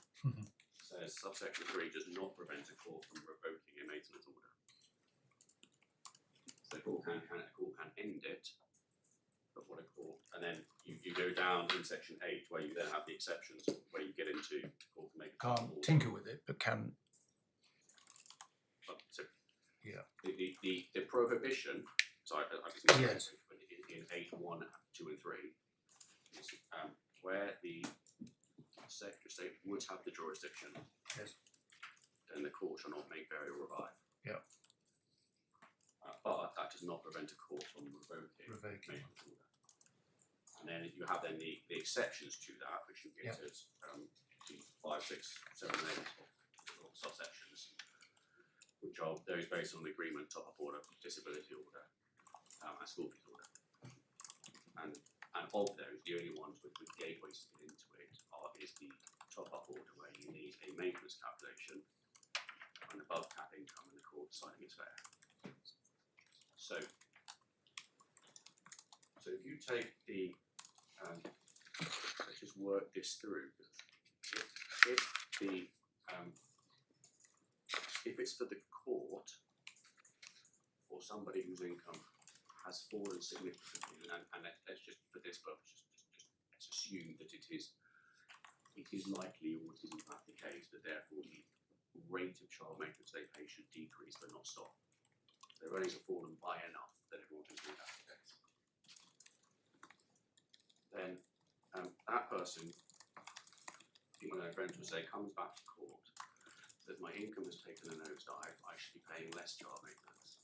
Speaker 3: says subsection 3 does not prevent a court from revoking a maintenance order. So the court can end it, but what a court, and then you go down in section 8 where you then have the exceptions where you get into court can make a
Speaker 2: Can't
Speaker 3: order.
Speaker 2: tinker with it, but can.
Speaker 3: So
Speaker 2: Yeah.
Speaker 3: the prohibition, sorry,
Speaker 2: Yes.
Speaker 3: in 8.1, 2 and 3 is where the Secretary of State would have the jurisdiction,
Speaker 2: Yes.
Speaker 3: then the court shall not make, vary, or revive.
Speaker 2: Yeah.
Speaker 3: But that does not prevent a court from revoking
Speaker 2: Revoking.
Speaker 3: maintenance order. And then you have then the exceptions to that, which you get
Speaker 2: Yeah.
Speaker 3: as the 5, 6, 7, 8 or subsections, which are those based on the agreement, top-up order, disability order, and school fees order. And of those, the only ones with gateways to get into it is the top-up order, where you need a maintenance calculation and above cap income, and the court deciding it's fair. So if you take the let's just work this through. If it's for the court or somebody whose income has fallen significantly, and let's just for this purpose, just let's assume that it is likely, or it is in fact the case, that therefore the rate of child maintenance they pay should decrease but not stop. Their earnings have fallen by enough that everyone can agree that's the case. Then that person, I think one of their friends would say, comes back to court that my income has taken a nosedive, I should be paying less child maintenance.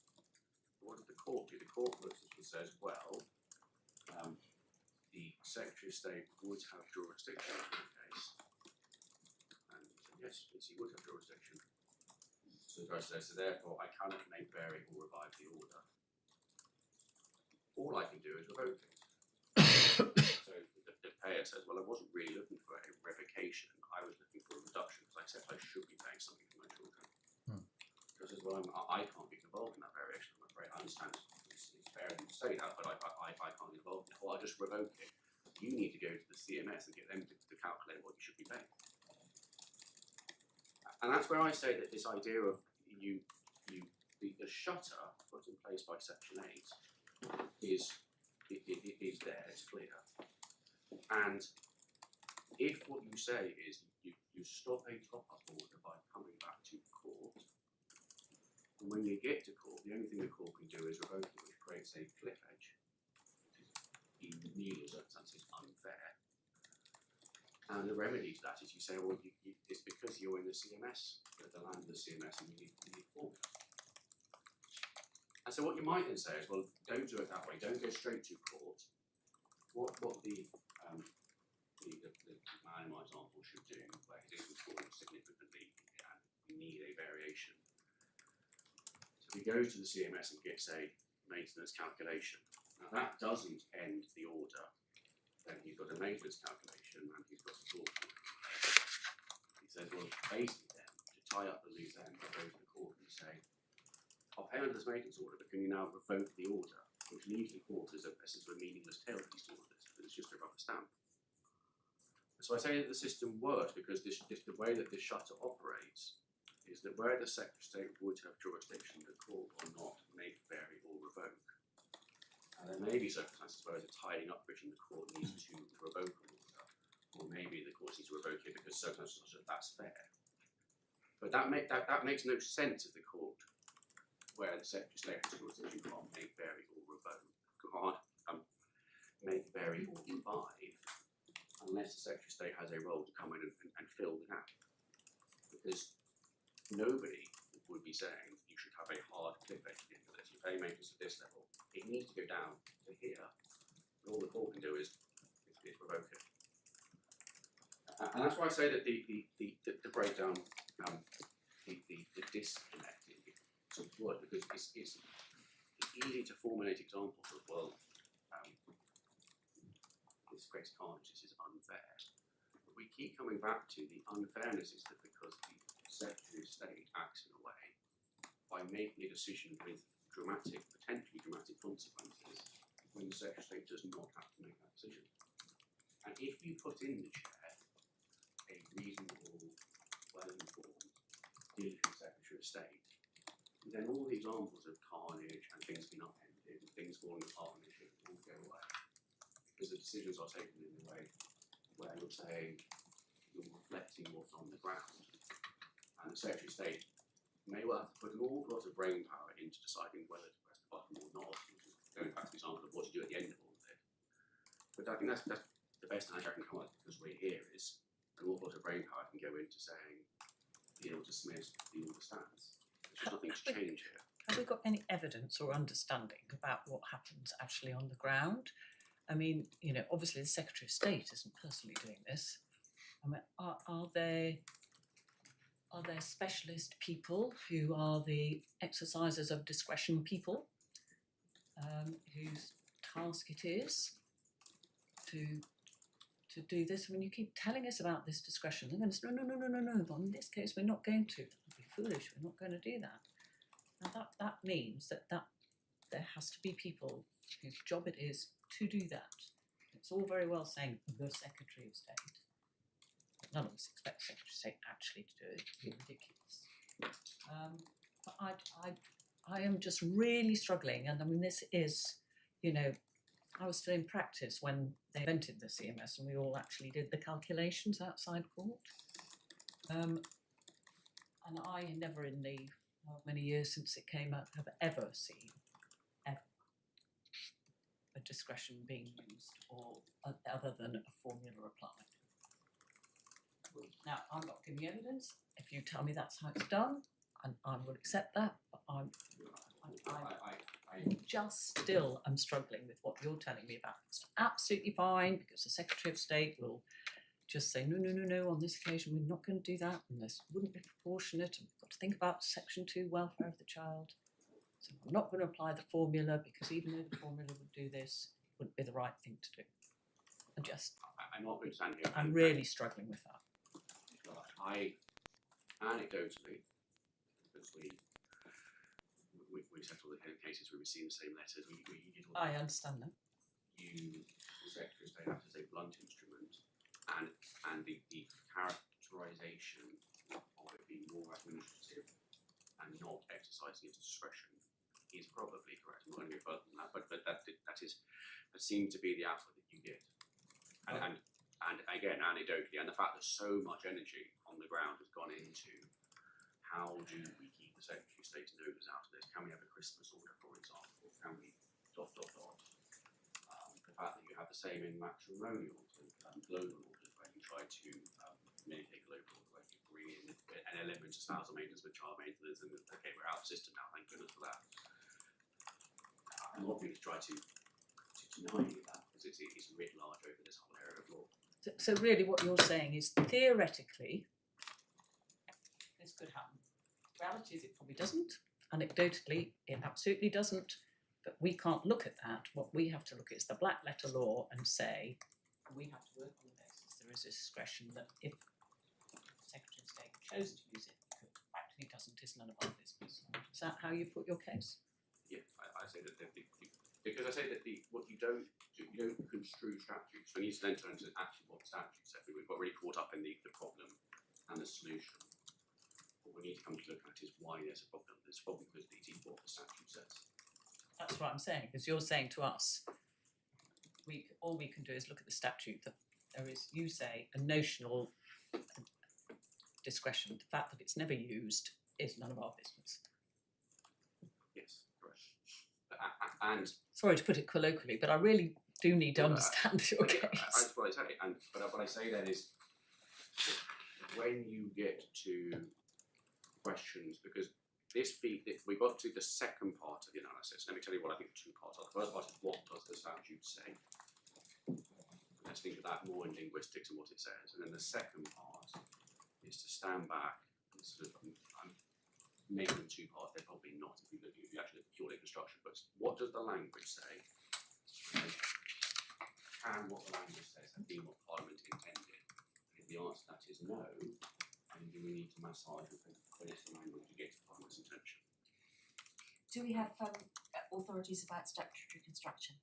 Speaker 3: What did the court do? The court says, well, the Secretary of State would have jurisdiction in the case. And he said, yes, he would have jurisdiction. So the person says, so therefore I cannot make, vary, or revive the order. All I can do is revoke it. So the payer says, well, I wasn't really looking for a revocation, I was looking for a reduction, because I said I should be paying something for my children. Because says, well, I can't be involved in that variation, I'm afraid. I understand it's fair of you to say that, but I can't be involved in it. Well, I'll just revoke it. You need to go to the CMS and get them to calculate what you should be paying. And that's where I say that this idea of the shutter put in place by section 8 is there, it's clear. And if what you say is you stop a top-up order by coming back to court, and when you get to court, the only thing the court can do is revoke it, which creates a cliff edge. In neither circumstance is unfair. And the remedy to that is you say, well, it's because you're in the CMS, the land of the CMS, and you need formula. And so what you might then say is, well, don't do it that way. Don't go straight to court. What the man in my example should do, where his income falls significantly and we need a variation. So he goes to the CMS and gets a maintenance calculation. Now that doesn't end the order. Then he's got a maintenance calculation and he's got a court order. He says, well, basically then, to tie up the loose end, I go to the court and say, I'll pay under this maintenance order, but can you now revoke the order? Which leaves the court as a meaningless tail piece orders. It's just a rubber stamp. So I say that the system works because the way that this shutter operates is that where the Secretary of State would have jurisdiction, the court will not make, vary or revoke. And there may be circumstances where there's a tidying up which the court needs to revoke an order, or maybe the court needs to revoke it because circumstances such that that's fair. But that makes no sense of the court where the Secretary of State has jurisdiction can't make, vary or revoke, can't make, vary or revive unless the Secretary of State has a role to come in and fill the gap. Because nobody would be saying you should have a hard cliff edge at the end of this. You pay maintenance at this level. It needs to go down to here. And all the court can do is revoke it. And that's why I say that the breakdown, the disconnect is word, because it's easy to formulate examples of, well, this creates carnage, this is unfair. But we keep coming back to the unfairness is that because the Secretary of State acts in a way by making a decision with potentially dramatic consequences when the Secretary of State does not have to make that decision. And if you put in the chair a reasonable, well-informed, diligent Secretary of State, then all the examples of carnage and things being upended and things falling apart on the ship all go away. Because the decisions are taken in a way where you're saying you're reflecting what's on the ground. And the Secretary of State may well have to put an awful lot of brain power into deciding whether to press the button or not, which is going back to the example of what to do at the end of all of it. But I think that's the best analogy I can come up with because we're here is an awful lot of brain power can go into saying, being able to dismiss the order stands. There's just nothing to change here.
Speaker 5: Have we got any evidence or understanding about what happens actually on the ground? I mean, obviously the Secretary of State isn't personally doing this. I mean, are there specialist people who are the exercisers of discretion people, whose task it is to do this? I mean, you keep telling us about this discretion. They're going to say, no. But in this case, we're not going to. That would be foolish. We're not going to do that. Now that means that there has to be people whose job it is to do that. It's all very well saying the Secretary of State. None of us expect the Secretary of State actually to do it. It would be ridiculous. But I am just really struggling, and I mean this is, I was still in practice when they invented the CMS and we all actually did the calculations outside court. And I never in the many years since it came out have ever seen a discretion being used or other than a formula applied. Now, I'm not giving evidence. If you tell me that's how it's done, and I will accept that, but I just still am struggling with what you're telling me about. It's absolutely fine because the Secretary of State will just say, no, on this occasion we're not going to do that, and this wouldn't be proportionate, and we've got to think about Section 2 welfare of the child. So I'm not going to apply the formula because even though the formula would do this, it wouldn't be the right thing to do.
Speaker 3: I'm not going to stand here.
Speaker 5: I'm really struggling with that.
Speaker 3: Anecdotally, because we settle the cases, we receive the same letters.
Speaker 5: I understand that.
Speaker 3: The Secretary of State acts as a blunt instrument, and the characterisation of it being more administrative and not exercising its discretion is probably correct. I'm not going to go further than that, but that seemed to be the output that you get. And again, anecdotally, and the fact that so much energy on the ground has gone into how do we keep the Secretary of State's nose out of this? Can we have a Christmas order, for example? Can we ... The fact that you have the same in matrimonials and global orders where you try to mitigate global order, where you bring in an element of spousal maintenance with child maintenance, and okay, we're out of the system now, thank goodness for that. I'm not going to try to deny that, because it's writ large over this whole area of law.
Speaker 5: So really what you're saying is theoretically, this could happen. Reality is it probably doesn't. Anecdotally, it absolutely doesn't. But we can't look at that. What we have to look at is the black letter law and say, we have to work on the basis there is a discretion that if the Secretary of State chose to use it, if it actually doesn't, is none of our business. Is that how you put your case?
Speaker 3: Yeah, I say that because I say that what you don't construe statutes. We need to then turn to actually what the statute says. We've got really caught up in the problem and the solution. What we need to come to look at is why there's a problem. There's a problem because it is what the statute says.
Speaker 5: That's what I'm saying, because you're saying to us, all we can do is look at the statute, that there is, you say, a notional discretion. The fact that it's never used is none of our business.
Speaker 3: Yes, correct. And
Speaker 5: Sorry to put it colloquially, but I really do need to
Speaker 3: Well,
Speaker 5: understand your case.
Speaker 3: that's what I say. And but what I say then is, when you get to questions, because we got to the second part of the analysis. Let me tell you what I think the two parts are. The first part is what does the statute say? Let's think of that more in linguistics and what it says. And then the second part is to stand back and sort of make them two parts. They're probably not if you actually look at purely construction. But what does the language say? Can what the language says have been what Parliament intended? And if the answer to that is no, then do we need to massage and finish the language to get to Parliament's intention?
Speaker 6: Do we have authorities about statutory construction?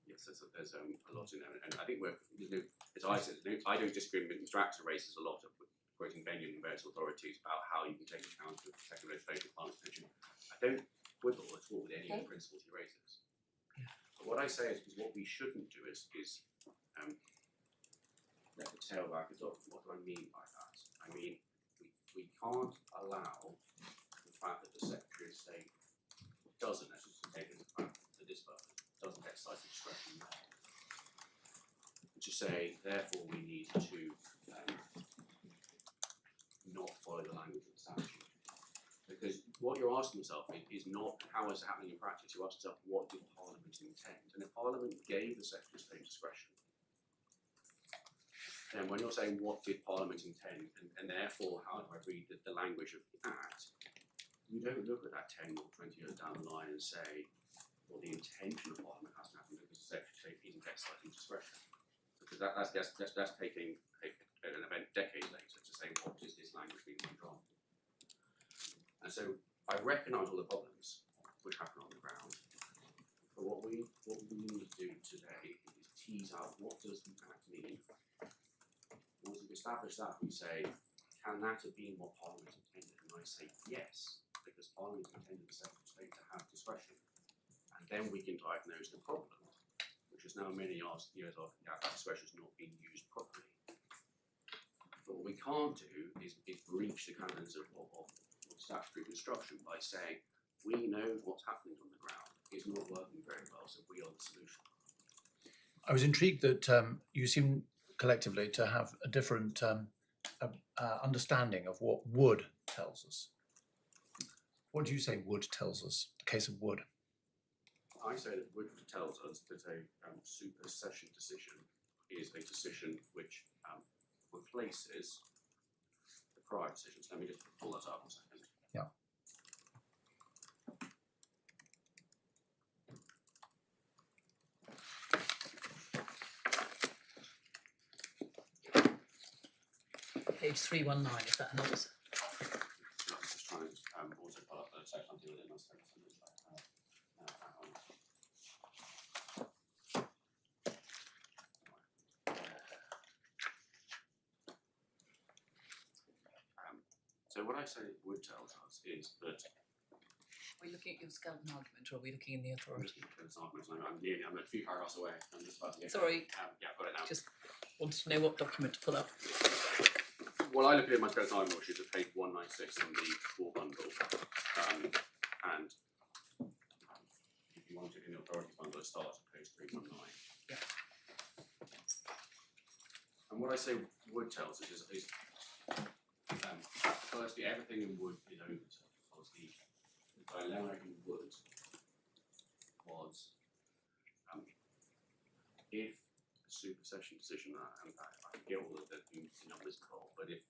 Speaker 3: Yes, there's a lot in there, and I think as I said, I don't disagree with Mr. Axter raises a lot of quoting Benyon and various authorities about how you can take account of second legislative Parliament's intention. I don't quibble at all with any of the principles he raises. But what I say is what we shouldn't do is let the tail wag the dog. What do I mean by that? I mean we can't allow the fact that the Secretary of State doesn't, as it's taken into account for this purpose, doesn't exercise discretion there. To say, therefore, we need to not follow the language of the statute. Because what you're asking yourself is not how is it happening in practice. You ask yourself, what did Parliament intend? And if Parliament gave the Secretary of State discretion, then when you're saying what did Parliament intend, and therefore how do I read the language of the Act, you don't look at that 10 or 20 years down the line and say, well, the intention of Parliament has to happen because the Secretary of State isn't exercising discretion. Because that's taking an event decades later to say, what is this language being withdrawn? And so I recognise all the problems which happen on the ground, but what we need to do today is tease out what does the Act mean. Once we've established that, we say, can that have been what Parliament intended? And I say yes, because Parliament intended the Secretary of State to have discretion. And then we can diagnose the problem, which is now many years after that discretion has not been used properly. But what we can't do is breach the canons of statutory construction by saying, we know what's happening on the ground. It's not working very well, so we are the solution.
Speaker 2: I was intrigued that you seem collectively to have a different understanding of what would tells us. What do you say would tells us? The case of would.
Speaker 3: I say that would tells us that a supersession decision is a decision which replaces the prior decisions. Let me just pull that up a second.
Speaker 2: Yeah.
Speaker 5: Page 319, if that helps.
Speaker 3: I'm just trying to also pull up the section I'm dealing with myself. So what I say would tells us is that
Speaker 5: Are we looking at your skeleton argument, or are we looking in the authority?
Speaker 3: I'm a few paragraphs away. I'm just about to get
Speaker 5: Sorry.
Speaker 3: Yeah, I've got it now.
Speaker 5: Just wanted to know what document to pull up.
Speaker 3: Well, I look at my skeleton argument, which is at page 196 in the core bundle. And if you want it in the authority bundle, it starts at page 319.
Speaker 5: Yeah.
Speaker 3: And what I say would tells us is firstly, everything in wood is over because the dilemma in wood was supersession decision, and I get all of the numbers involved, but if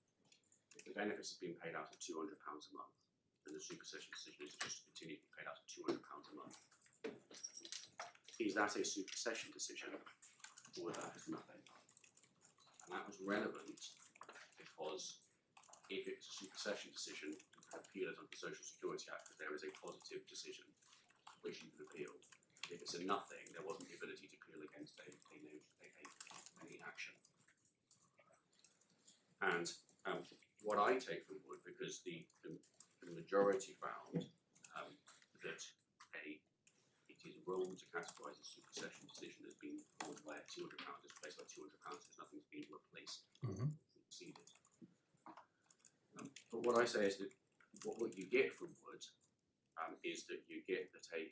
Speaker 3: the benefits have been paid out at £200 a month, then the supersession decision is just to continue to be paid out at £200 a month. Is that a supersession decision, or that is nothing? And that was relevant because if it's a supersession decision, you can appeal it under the Social Security Act, because there is a positive decision which you can appeal. If it's a nothing, there wasn't the ability to appeal against any action. And what I take from Wood, because the majority found that it is wrong to categorise a supersession decision as being caused by £200, as replaced by £200, because nothing's been replaced, succeeded. But what I say is that what you get from Wood is that you get that a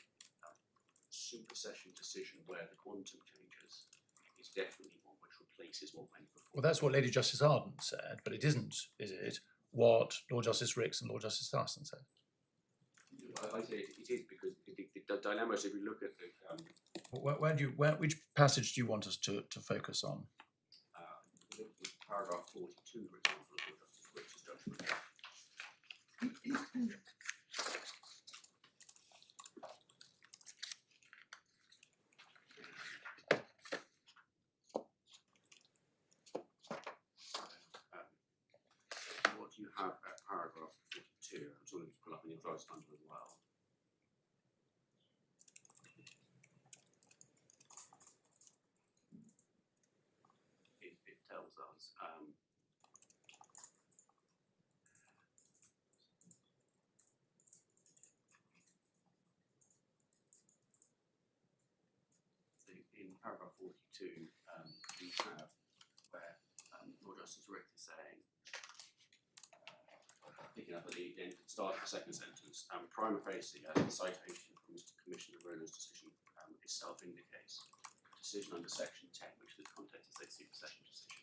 Speaker 3: supersession decision where the quantum changes is definitely one which replaces what went before.
Speaker 2: Well, that's what Lady Justice Arden said, but it isn't, is it, what Lord Justice Ricks and Lord Justice Tyson said?
Speaker 3: I say it is, because the dilemma is, if you look at the
Speaker 2: Which passage do you want us to focus on?
Speaker 3: paragraph 42, for example, of Lord Justice Ricks' judgment. What you have at paragraph 42, I'm just going to pull up in the authority bundle as well. It tells us in paragraph 42, we have where Lord Justice Rick is saying, picking up at the start of the second sentence, prima facie, the citation from Mr. Commissioner Roland's decision itself indicates decision under section 10, which in this context is a supersession decision,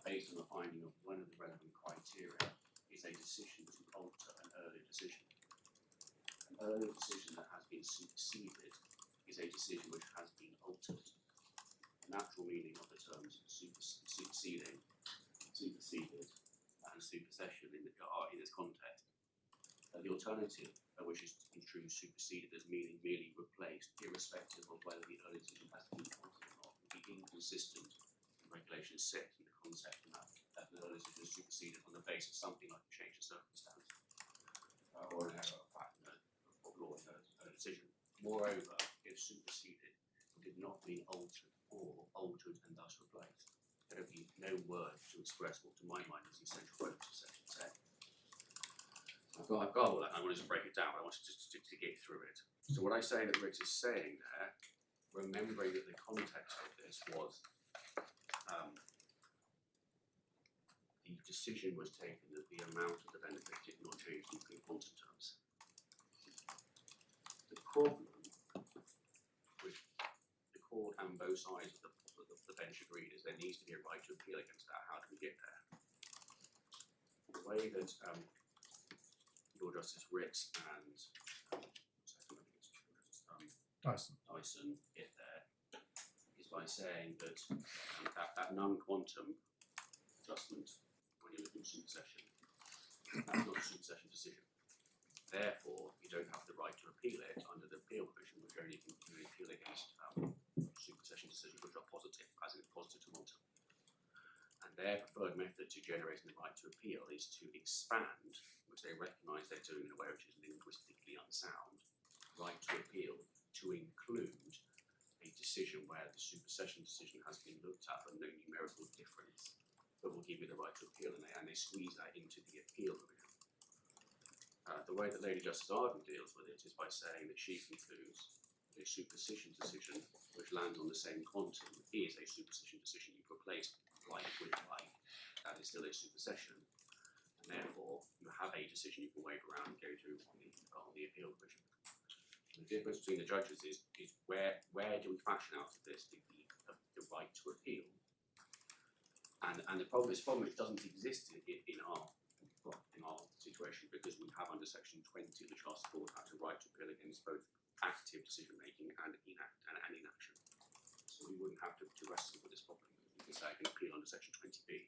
Speaker 3: based on the finding of one of the relevant criteria, is a decision to alter an earlier decision. An earlier decision that has been superseded is a decision which has been altered. The natural meaning of the terms superseding, superseded, and supersession in this context. The alternative, which is to construe superseded as meaning merely replaced, irrespective of whether the earlier decision has been altered or not, would be inconsistent with Regulation 6 and the concept that the earlier decision is superseded on the basis of something like a change of circumstance or an error of fact of law in a decision. Moreover, if superseded did not mean altered or altered and thus replaced, there would be no word to express what to my mind is the essential focus of section 10. I've got all that, and I wanted to break it down, I wanted to get through it. So what I say that Rich is saying there, remembering that the context of this was the decision was taken that the amount of the benefit did not change in quantum terms. The problem, which the court and both sides of the bench agreed, is there needs to be a right to appeal against that. How do we get there? The way that Lord Justice Ricks and Dyson get there is by saying that that non-quantum adjustment, when you're looking at supersession, that's not a supersession decision. Therefore, you don't have the right to appeal it under the appeal provision, which only can appeal against supersession decisions which are positive, as in positive to quantum. And their preferred method to generating the right to appeal is to expand, which they recognise they're doing in a way which is linguistically unsound, right to appeal to include a decision where the supersession decision has been looked at but no numerical difference, but will give you the right to appeal, and they squeeze that into the appeal provision. The way that Lady Justice Arden deals with it is by saying that she concludes a supersession decision which lands on the same quantum is a supersession decision. You've replaced like with like, that is still a supersession, and therefore you have a decision you can wave around and go through on the appeal provision. The difference between the judges is where do we fashion out of this the right to appeal, and the problem is it doesn't exist in our situation, because we have under section 20, which asks the court has a right to appeal against both active decision making and inaction. So we wouldn't have to wrestle with this problem. We can say I can appeal under section 20B.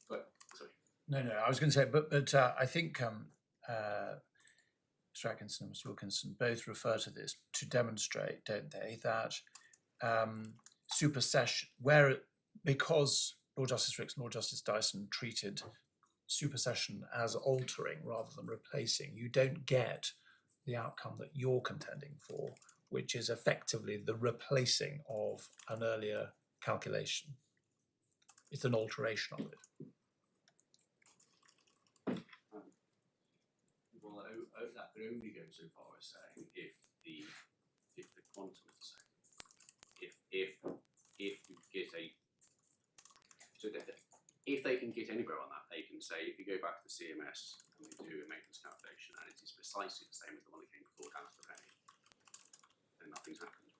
Speaker 3: But sorry.
Speaker 2: No, I was going to say, but I think Mr. Atkinson and Mr. Wilkinson both refer to this to demonstrate, don't they, that supersession, because Lord Justice Ricks and Lord Justice Dyson treated supersession as altering rather than replacing, you don't get the outcome that you're contending for, which is effectively the replacing of an earlier calculation. It's an alteration of it.
Speaker 3: Well, that could only go so far as saying if the quantum is the same. If you get if they can get anywhere on that, they can say if you go back to the CMS and they do a maintenance calculation and it is precisely the same as the one that came before down to the penny, then nothing's happened.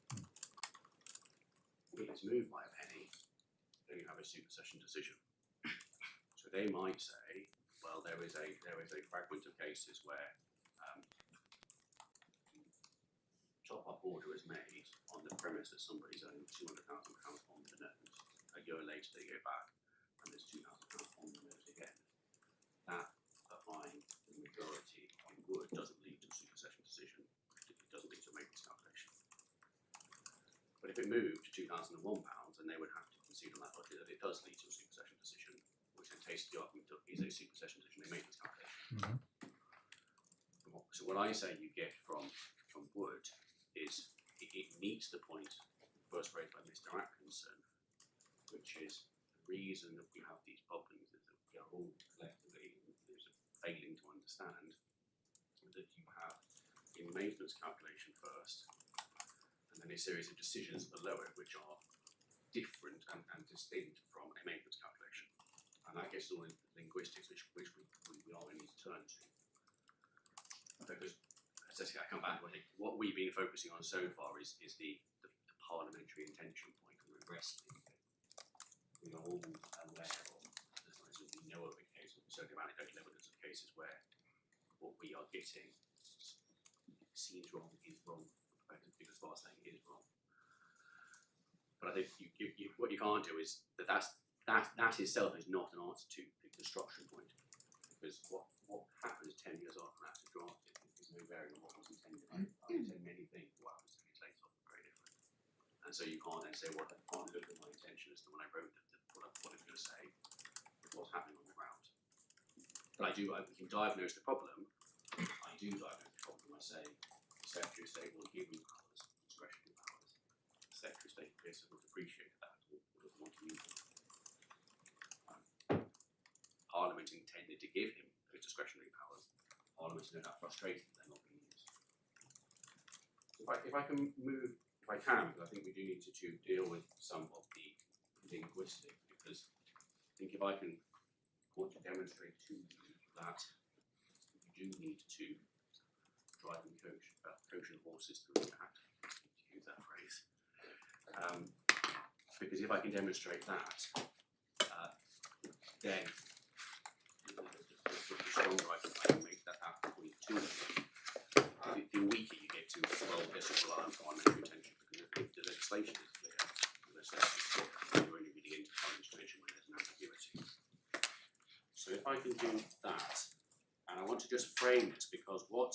Speaker 3: If it's moved by a penny, then you have a supersession decision. So they might say, well, there is a fragment of cases where top-up order is made on the premise that somebody's owed £200,000 on the note. A year later, they go back and there's £2,000 on the note again. That, applying the majority on wood, doesn't lead to a supersession decision. It doesn't lead to a maintenance calculation. But if it moved to £2,001, then they would have to concede on that logic that it does lead to a supersession decision, which then takes the argument of is a supersession decision a maintenance calculation. So what I say you get from wood is it meets the point first raised by Mr. Atkinson, which is the reason that we have these problems is that we are all collectively failing to understand that you have a maintenance calculation first, and then a series of decisions below it which are different and distinct from a maintenance calculation. And that gets all into linguistics, which we are going to need to turn to. Because, as I say, I come back to what we've been focusing on so far is the parliamentary intention point, and we're wrestling. We are all aware of, as we know of a case, certainly anecdotal evidence of cases where what we are getting seems wrong, is wrong, because as far as saying is wrong. But I think what you can't do is that itself is not an answer to the construction point, because what happens 10 years after that's drafted is no bearing on what was intended. I intend many things, what happens 10 years later are very different. And so you can't then say, well, I can't look at my intention as to when I wrote what I'm going to say, with what's happening on the ground. But we can diagnose the problem. I do diagnose the problem. I say, the Secretary of State will give me powers, discretionary powers. The Secretary of State would appreciate that, or doesn't want to use them. Parliament intended to give him those discretionary powers. Parliament is no doubt frustrated that they're not being used. So if I can move, if I can, because I think we do need to deal with some of the linguistic, because I think if I can want to demonstrate to you that you do need to drive and coach and horses through that, to use that phrase. Because if I can demonstrate that, then the stronger I can make that point to you. The weaker you get to, well, this will rely on parliamentary intention, because if the legislation is clear, the legislation is clear, you only really into parliamentary intention when there's an ambiguity. So if I can do that, and I want to just frame this, because what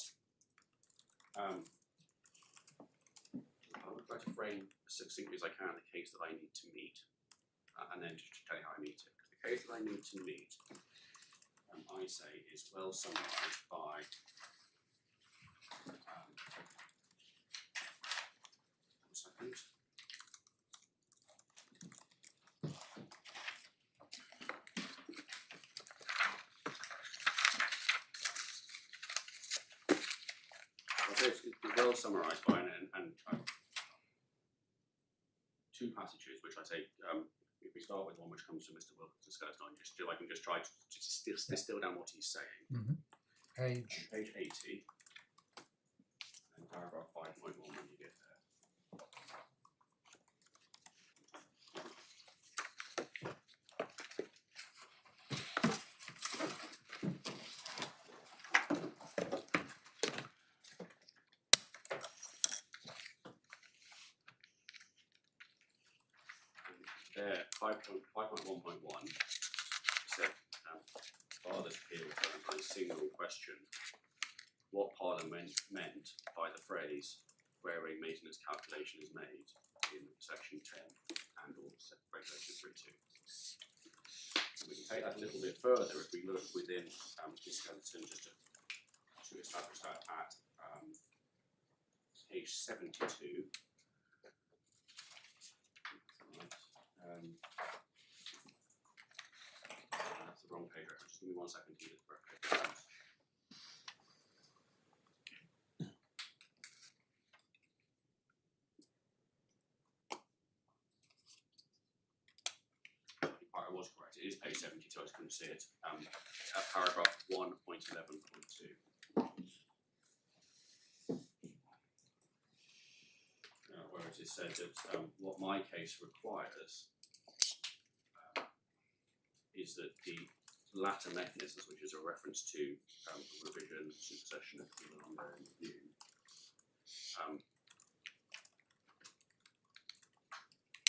Speaker 3: I would try to frame as succinctly as I can the case that I need to meet, and then just to tell you how I meet it. Because the case that I need to meet, I say, is well summarised by one second. It's well summarised by and two passages, which I say, if we start with one which comes from Mr. Wilkinson's skeleton, I can just try to distill down what he's saying.
Speaker 2: Page
Speaker 3: 80, and paragraph 5.1 when you get there. there, 5.1.1 said fathers appeal on a single question what Parliament meant by the phrase where a maintenance calculation is made in section 10 and also regulation 3.2. We can take that a little bit further if we look within this skeleton just to establish that at page 72. That's the wrong page reference. Just give me 1 second to get the correct page reference. I was correct. It is page 72. I just couldn't see it. At paragraph 1.11.2. Where it is said that what my case requires is that the latter mechanisms, which is a reference to revision, supersession, and ongoing review,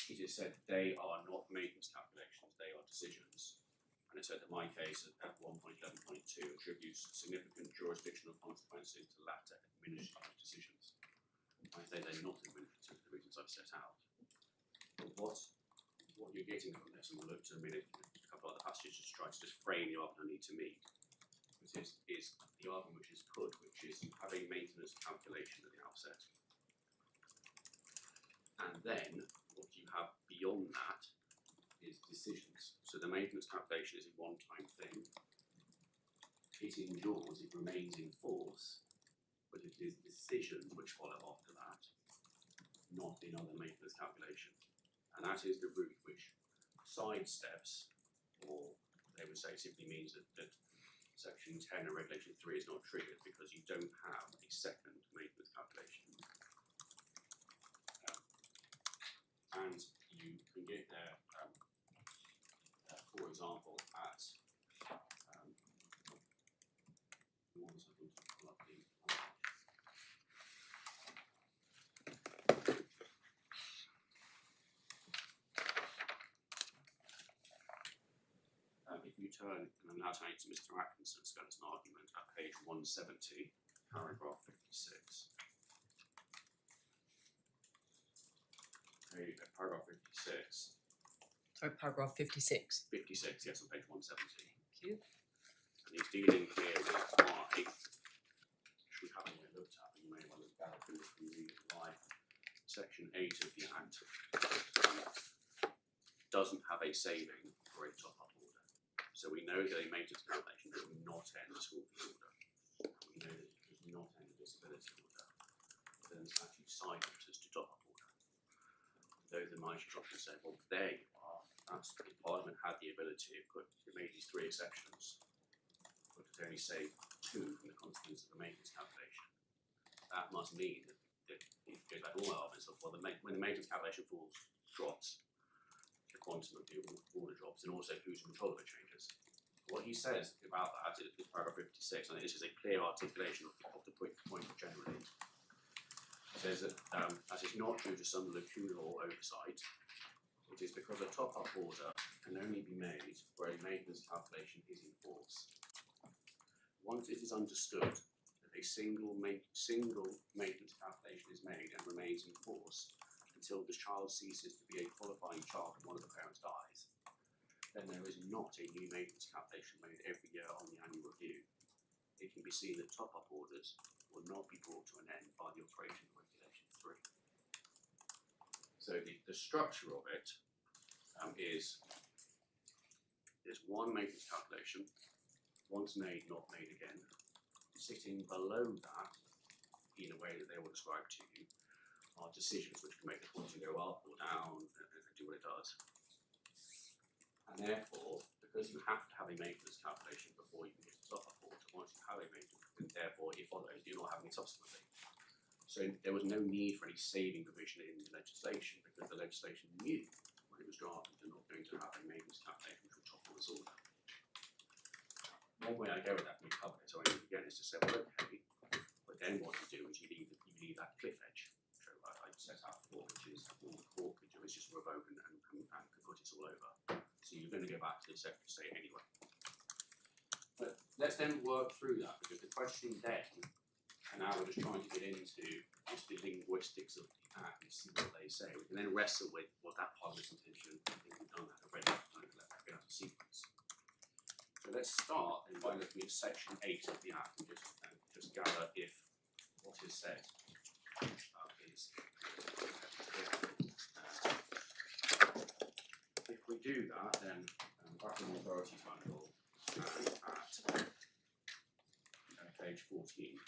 Speaker 3: it is said they are not maintenance calculations, they are decisions. And it said that my case at 1.11.2 attributes significant jurisdictional consequences to latter administrative decisions. I say they're not administrative for the reasons I've set out. But what you're getting from this, and we'll look to a minute, a couple of other passages to try to just frame the argument I need to meet, is the argument which is put, which is you have a maintenance calculation at the outset. And then what you have beyond that is decisions. So the maintenance calculation is a one-time thing. It endures, it remains in force, but it is decisions which follow after that, not in other maintenance calculation. And that is the route which sidesteps, or they would say simply means that section 10 of regulation 3 is not triggered because you don't have a second maintenance calculation. And you can get there, for example, at one second to pull up the if you turn, and I'm now turning to Mr. Atkinson's skeleton argument at page 170, paragraph 56. Paragraph 56.
Speaker 5: Sorry, paragraph 56.
Speaker 3: 56, yes, on page 170.
Speaker 5: Thank you.
Speaker 3: And he's dealing here with why, which we haven't yet looked at, but you may well look at it if you read why section 8 of the Act doesn't have a saving for a top-up order. So we know that a maintenance calculation does not end a school fee order. And we know that it does not end a disability order. But then the statute silent as to top-up order. Those in my instruction say, well, there you are. That's the Parliament had the ability to put, it made these 3 exceptions, but to only save 2 from the consequences of the maintenance calculation. That must mean that it goes back to all my arguments of, well, when the maintenance calculation drops, the quantum of the order drops, and also who's in control of it changes. What he says about that is paragraph 56, and this is a clear articulation of the point generally. Says that as is not due to some lacuna or oversight, it is because a top-up order can only be made where a maintenance calculation is in force. Once it is understood that a single maintenance calculation is made and remains in force until the child ceases to be a qualifying child and one of the parents dies, then there is not a new maintenance calculation made every year on the annual review. It can be seen that top-up orders will not be brought to an end by the operation of regulation 3. So the structure of it is there's one maintenance calculation, once made, not made again. Sitting below that, in a way that they will describe to you, are decisions which can make the quantum go up or down and do what it does. And therefore, because you have to have a maintenance calculation before you can get to top-up order, once you have a maintenance, and therefore it follows you're not having it subsequently. So there was no need for any saving provision in the legislation because the legislation knew when it was drafted they're not going to have a maintenance calculation which will topple this order. One way I go with that, and we cover it, so again, is to say, well, okay, but then what you do is you leave that cliff edge. So I set out for, which is all the court could do is just revoke and put its going to go back to the Secretary of State anyway. But let's then work through that, because the question then, and now we're just trying to get into is the linguistics of the act and see what they say. We can then wrestle with what that part of this intention, I think we've done that already, let that get out of sequence. So let's start then by looking at section 8 of the act and just gather if what is said is if we do that, then back in the authorities manual at page 14.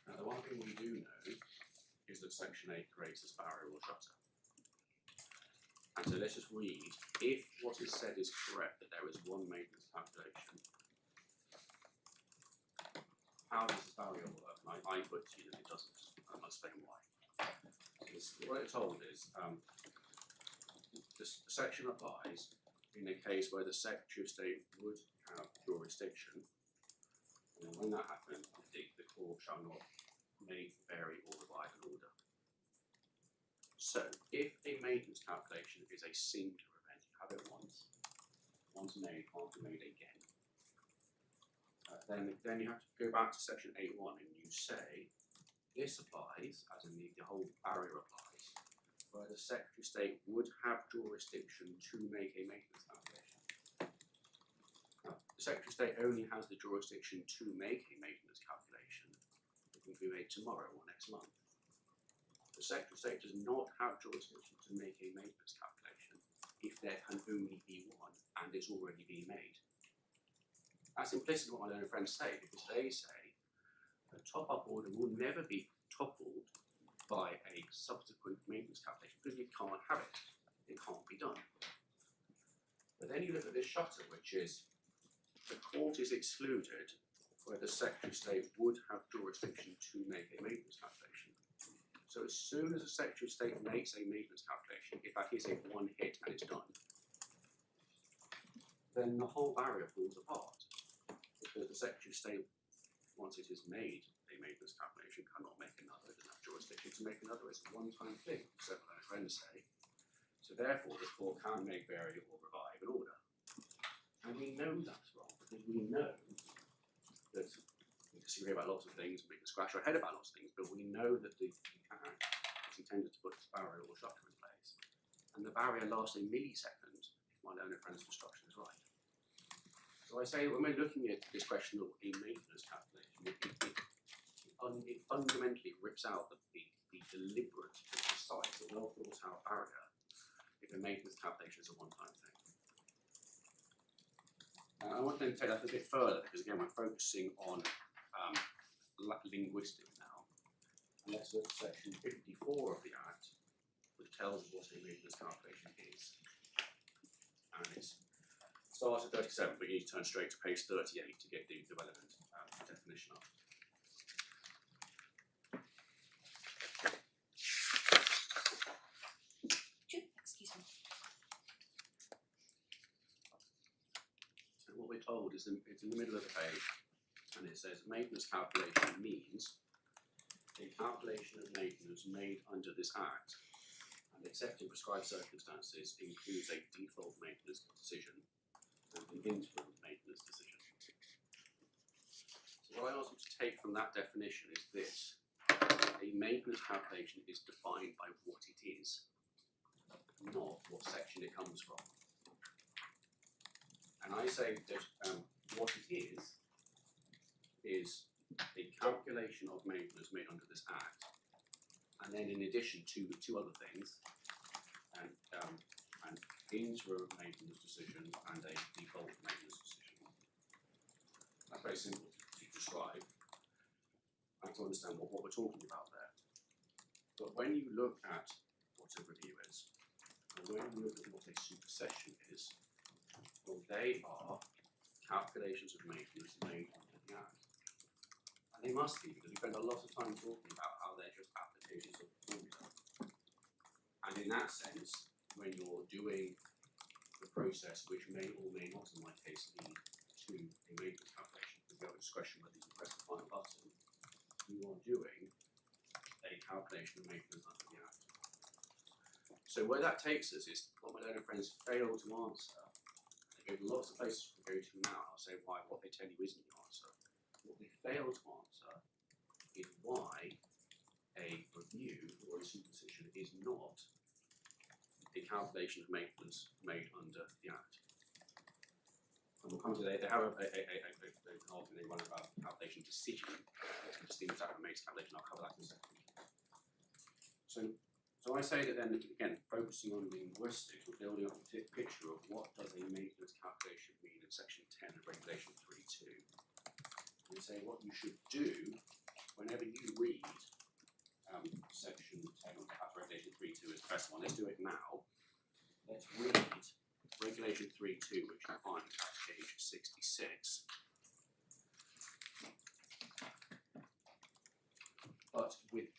Speaker 3: Now the one thing we do know is that section 8 creates this barrier or shutter. And so let's just read, if what is said is correct, that there is one maintenance calculation, how does this barrier work? And I put to you that it doesn't, and I'll explain why. What it's told is, this section applies in a case where the Secretary of State would have jurisdiction, and when that happens, the court shall not make, vary, or revise an order. So, if a maintenance calculation is a singular event, you have it once made, can't be made again, then you have to go back to section 8.1 and you say, this applies, as in the whole barrier applies, where the Secretary of State would have jurisdiction to make a maintenance calculation. Now, the Secretary of State only has the jurisdiction to make a maintenance calculation that can be made tomorrow or next month. The Secretary of State does not have jurisdiction to make a maintenance calculation if there can only be one and it's already been made. That's implicit in what my learned friends say, because they say a top-up order will never be toppled by a subsequent maintenance calculation because you can't have it. It can't be done. But then you look at this shutter, which is the court is excluded where the Secretary of State would have jurisdiction to make a maintenance calculation. So as soon as the Secretary of State makes a maintenance calculation, if that is a one hit and it's done, then the whole barrier falls apart. Because the Secretary of State, once it is made a maintenance calculation, cannot make another, doesn't have jurisdiction to make another. It's a one-time thing, so what my friends say. So therefore, the court can make, vary, or revive an order. And we know that's wrong, because we know that we disagree about lots of things, we can scratch our head about lots of things, but we know that the act is intended to put this barrier or shutter in place. And the barrier lasts a millisecond if my learned friend's instruction is right. So I say when we're looking at this question of a maintenance calculation, it fundamentally rips out the deliberate, the precise, the well thought out barrier if a maintenance calculation is a one-time thing. I want to take that a bit further because again we're focusing on linguistics now. And let's look at section 54 of the Act, which tells us what a maintenance calculation is. And it's starts at 37, but you need to turn straight to page 38 to get the relevant definition up.
Speaker 6: Excuse me.
Speaker 3: So what we're told is it's in the middle of the page, and it says maintenance calculation means a calculation of maintenance made under this Act, and except in prescribed circumstances, includes a default maintenance decision and an interim maintenance decision. So what I ask you to take from that definition is this. A maintenance calculation is defined by what it is, not what section it comes from. And I say that what it is a calculation of maintenance made under this Act, and then in addition to the two other things, an interim maintenance decision and a default maintenance decision. That's very simple to describe and to understand what we're talking about there. But when you look at what a review is, and when you look at what a supersession is, well, they are calculations of maintenance made under the Act. And they must be, because we spend a lot of time talking about how they're just applications of the formula. And in that sense, when you're doing the process, which may or may not, in my case, lead to a maintenance calculation, because you have a discretion whether you press the final button, you are doing a calculation of maintenance under the Act. So where that takes us is what my learned friends fail to answer. They give lots of places to go to now. I'll say why what they tell you isn't the answer. What they fail to answer is why a review or a supersession is not a calculation of maintenance made under the Act. And we'll come to that. They have an argument they run about calculation decision. And just the exact makes calculation. I'll cover that in a second. So I say that then again, focusing on linguistics, we're building up a picture of what does a maintenance calculation mean in section 10 of regulation 3.2. We say what you should do whenever you read section 10 of regulation 3.2 as the first one. Let's do it now. Let's read regulation 3.2, which you find at page 66. But with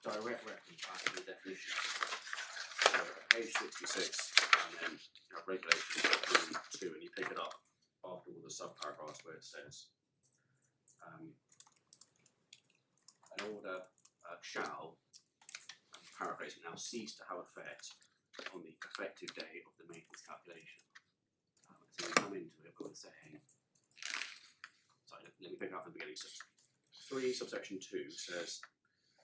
Speaker 3: direct reference back to the definition. So page 66, and then you have regulation 3.2, and you pick it up after all the subparagraphs where it says an order shall, paraphrasing now, cease to have effect on the effective day of the maintenance calculation. So we come into it, we're saying, sorry, let me pick it up at the beginning. So 3 subsection 2 says,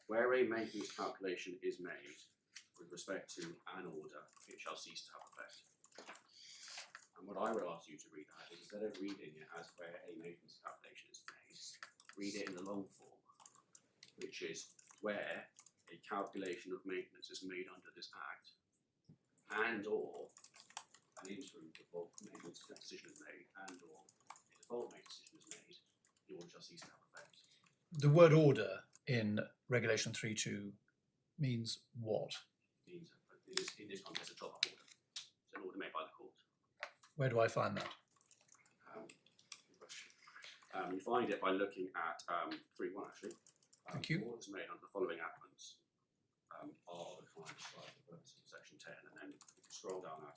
Speaker 3: where a maintenance calculation is made with respect to an order, it shall cease to have effect. And what I would ask you to read that is, instead of reading it as where a maintenance calculation is made, read it in the long form, which is where a calculation of maintenance is made under this Act, and or an interim default maintenance decision is made, and or a default maintenance decision is made, the order shall cease to have effect.
Speaker 2: The word order in regulation 3.2 means what?
Speaker 3: Means in this context a top-up order. It's an order made by the court.
Speaker 2: Where do I find that?
Speaker 3: Good question. You find it by looking at 3.1 actually.
Speaker 2: Thank you.
Speaker 3: Orders made under the following actments are defined by the purpose of section 10, and then if you scroll down that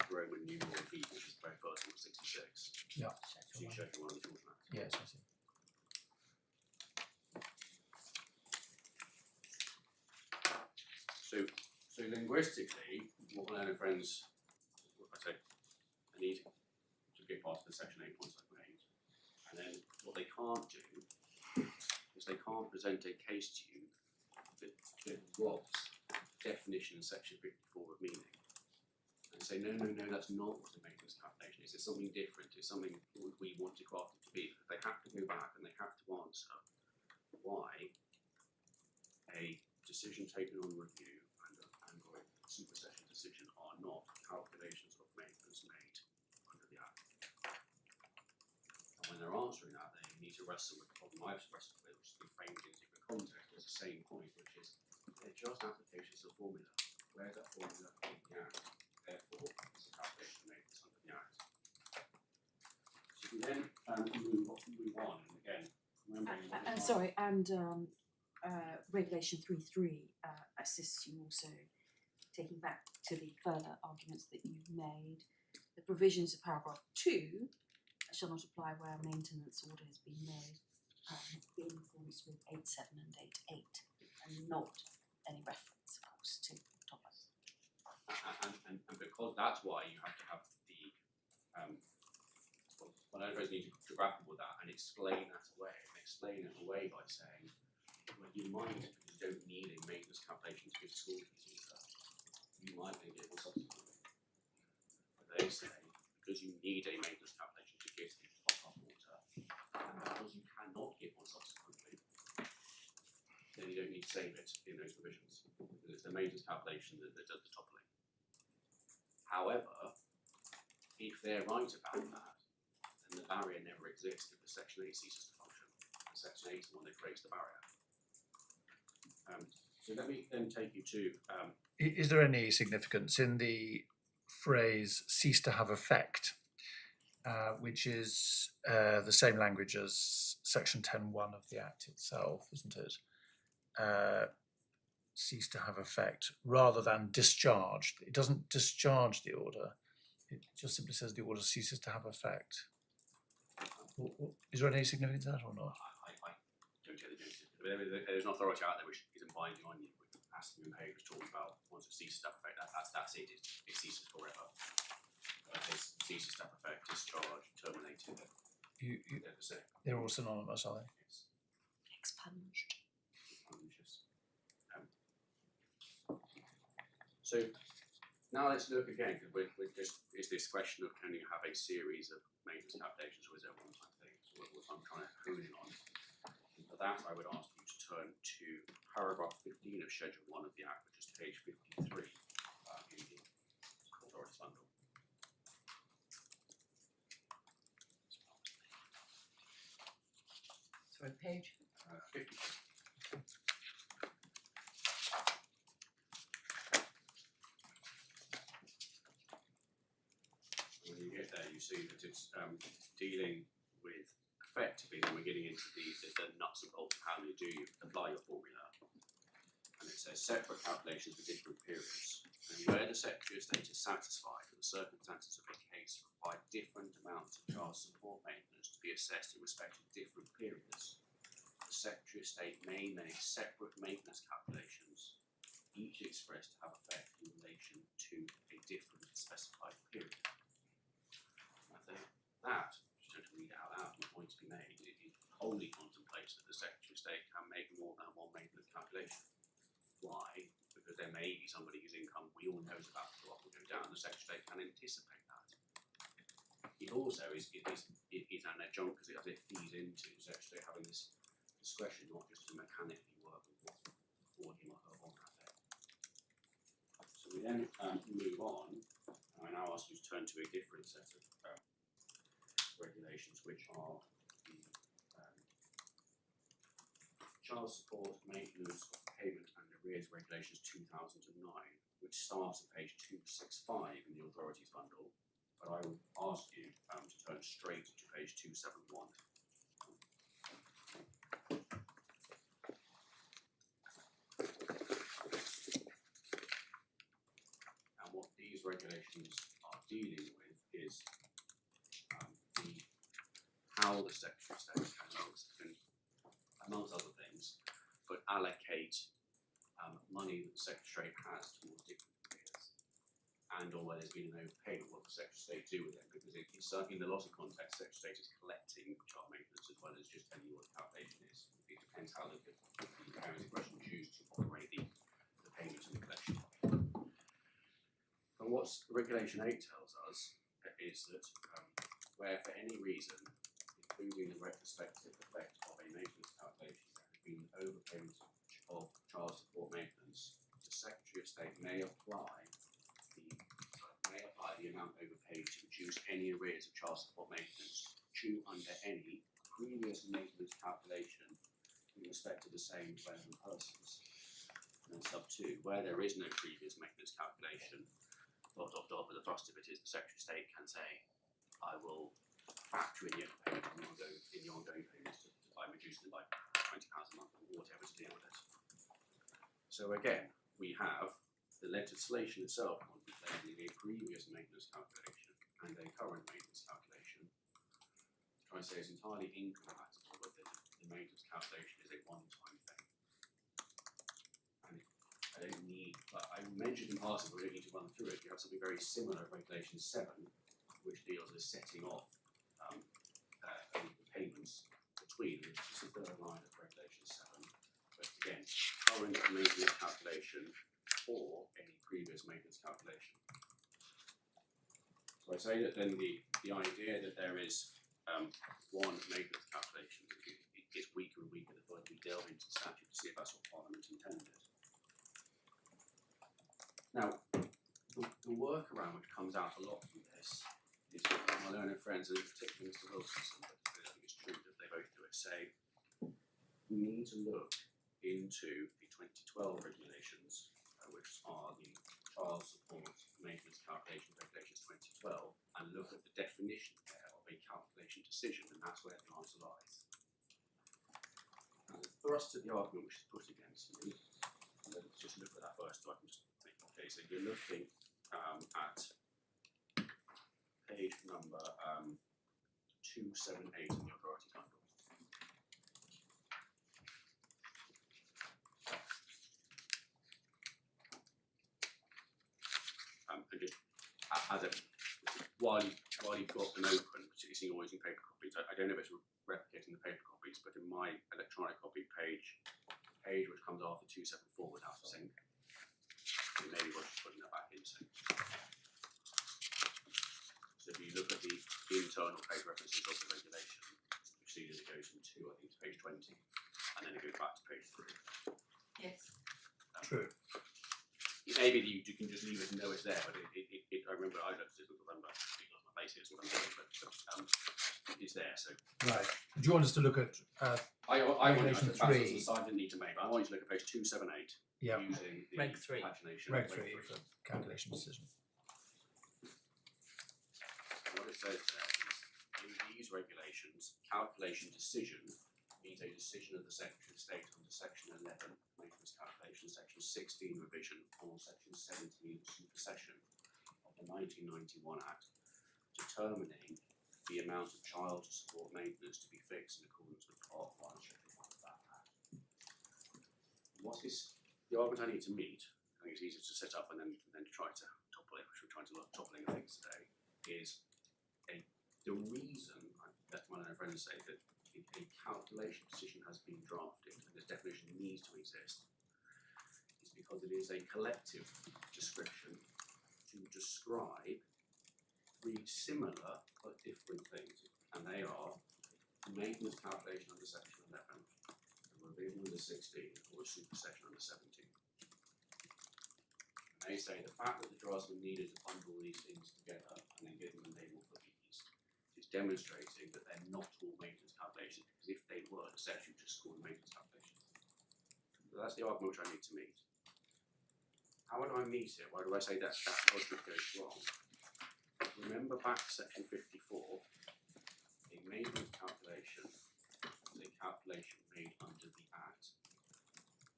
Speaker 3: Roman numeral B, which is the very first one, 66.
Speaker 2: Yeah.
Speaker 3: So you show you one of the children acts.
Speaker 2: Yes, I see.
Speaker 3: So linguistically, what my learned friends, what I say, they need to get past the section 8 points I've made, and then what they can't do is they can't present a case to you that robs definition in section 54 of meaning, and say no, that's not what a maintenance calculation is. It's something different. It's something we want to craft it to be. They have to go back and they have to answer why a decision taken on review and or a supersession decision are not calculations of maintenance made under the Act. And when they're answering that, they need to wrestle with the problem I've wrestled with, which is being framed in a different context. It's the same point, which is they're just applications of formula. Where's that formula in the Act? Therefore, it's a calculation of maintenance under the Act. So we then move on, and again, remembering what
Speaker 6: And
Speaker 3: the
Speaker 6: sorry, and regulation 3.3 assists you also taking back to the further arguments that you've made. The provisions of paragraph 2 shall not apply where a maintenance order has been made in accordance with 8.7 and 8.8, and not any reference, of course, to top-ups.
Speaker 3: and because that's why you have to have the well, I need to grapple with that and explain that away, and explain it away by saying, well, you might, because you don't need a maintenance calculation to give school fees either. You might need it subsequently. But they say, because you need a maintenance calculation to give the top-up water, and because you cannot give one subsequently, then you don't need to save it in those provisions. Because it's the maintenance calculation that does the toppling. However, if they're right about that, then the barrier never exists if the section 8 ceases to function. And section 8 is the one that creates the barrier. So let me then take you to
Speaker 2: Is there any significance in the phrase cease to have effect, which is the same language as section 10.1 of the Act itself, isn't it? Cease to have effect rather than discharged. It doesn't discharge the order. It just simply says the order ceases to have effect. Is there any significance to that or not?
Speaker 3: I don't get the There's an authority out there which isn't binding on you. Asplin and Page was talking about once it ceases to have effect, that's it. It ceases forever. It ceases to have effect, discharge, terminated. They're the same.
Speaker 2: They're all synonymous, are they?
Speaker 3: Yes.
Speaker 6: Expunged.
Speaker 3: Unconscious. So now let's look again, because it's this question of can you have a series of maintenance calculations or is there one time thing? So what I'm trying to hone in on. For that, I would ask you to turn to paragraph 15 of Schedule 1 of the Act, which is page 53 in the authorities bundle.
Speaker 5: Sorry, page.
Speaker 3: 53. When you get there, you see that it's dealing with effectively, when we're getting into the nuts and bolts of how you apply your formula. And it says separate calculations for different periods. And where the Secretary of State is satisfied that the circumstances of a case require different amounts of child support maintenance to be assessed in respect of different periods, the Secretary of State may make separate maintenance calculations, each expressed to have effect in relation to a different specified period. I think that, just to read it out loud, the point to be made, it wholly contemplates that the Secretary of State can make more than one maintenance calculation. Why? Because there may be somebody whose income we all know is about to go up or go down. The Secretary of State can anticipate that. It also is an adjunct because it feeds into the Secretary of State having this discretion not just to mechanically work with what's for him or her on that day. So we then move on, and I now ask you to turn to a different set of regulations, which are the Child Support, Maintenance of Payment and Arrears Regulations 2009, which starts at page 265 in the authorities bundle, but I will ask you to turn straight to page 271. And what these regulations are dealing with is how the Secretary of State can, amongst other things, but allocate money that the Secretary of State has towards different areas, and or where there's been an overpayment, what the Secretary of State do with it, because it's certainly in a lot of contexts, the Secretary of State is collecting child maintenance as well as just telling you what the calculation is. It depends how the parents in question choose to operate the payment and the collection. And what Regulation 8 tells us is that where for any reason, including the retrospective effect of a maintenance calculation, there has been overpayment of child support maintenance, the Secretary of State may apply the amount overpaid to reduce any arrears of child support maintenance due under any previous maintenance calculation in respect to the same relevant persons. And then sub 2, where there is no previous maintenance calculation, but the thrust of it is the Secretary of State can say, I will factor in the payment in the ongoing payments by reducing it by £20 a month or whatever to deal with it. So again, we have the legislation itself contemplating a previous maintenance calculation and a current maintenance calculation. Try and say it's entirely incompatible with the maintenance calculation is a one-time thing. And I don't need, but I mentioned in passing, but we don't need to run through it. You have something very similar, Regulation 7, which deals with setting off payments between, which is the third line of Regulation 7. But again, current maintenance calculation or any previous maintenance calculation. So I say that then the idea that there is one maintenance calculation it gets weaker and weaker the further we delve into the statute to see if that's what Parliament intended. Now, the workaround which comes out a lot from this is my learned friends, and in particular Mr. Wilson, but I think it's true that they both do it, say we need to look into the 2012 regulations, which are the Child Support Maintenance Calculation Regulations 2012, and look at the definition there of a calculation decision, and that's where the answer lies. And the thrust of the argument which is put against me, let's just look at that first so I can just make it clear. So you're looking at page number 278 in the authority bundle. as a while you've got them open, particularly always in paper copies. I don't know if it's replicating the paper copies, but in my electronic copy page which comes after 274 without a sync, it may be worth just putting that back in sync. So if you look at the internal page references of the regulation, you see that it goes from 2, I think it's page 20, and then it goes back to page 3.
Speaker 6: Yes.
Speaker 2: True.
Speaker 3: It may be that you can just leave it and know it's there, but I remember I looked at it in November, because my base is what I'm doing, but it's there. So
Speaker 2: Right. Do you want us to look at?
Speaker 3: I want
Speaker 2: Regulation
Speaker 3: to that's
Speaker 2: 3.
Speaker 3: the side I didn't need to make, but I want you to look at page 278
Speaker 2: Yeah.
Speaker 3: using the
Speaker 5: Reg 3.
Speaker 3: pagination.
Speaker 2: Reg 3 for calculation decision.
Speaker 3: And what it says there is, in these regulations, calculation decision means a decision of the Secretary of State under section 11, maintenance calculation, section 16 revision, or section 17 supersession of the 1991 Act, determining the amount of child support maintenance to be fixed in accordance with Part 1, Schedule 1 of that Act. What is the argument I need to meet? I think it's easier to set up and then to try to topple it, which we're trying to look toppling things today, is the reason that one of my friends say that a calculation decision has been drafted and this definition needs to exist is because it is a collective description to describe three similar but different things, and they are the maintenance calculation under section 11, the revision under 16, or a supersession under 17. And they say the fact that the draftsman needed to bundle these things together and then give them a label for these is demonstrating that they're not all maintenance calculations, because if they were, the section would just call them maintenance calculations. So that's the argument which I need to meet. How do I meet it? Why do I say that logic goes wrong? Remember back to section 54, a maintenance calculation is a calculation made under the Act,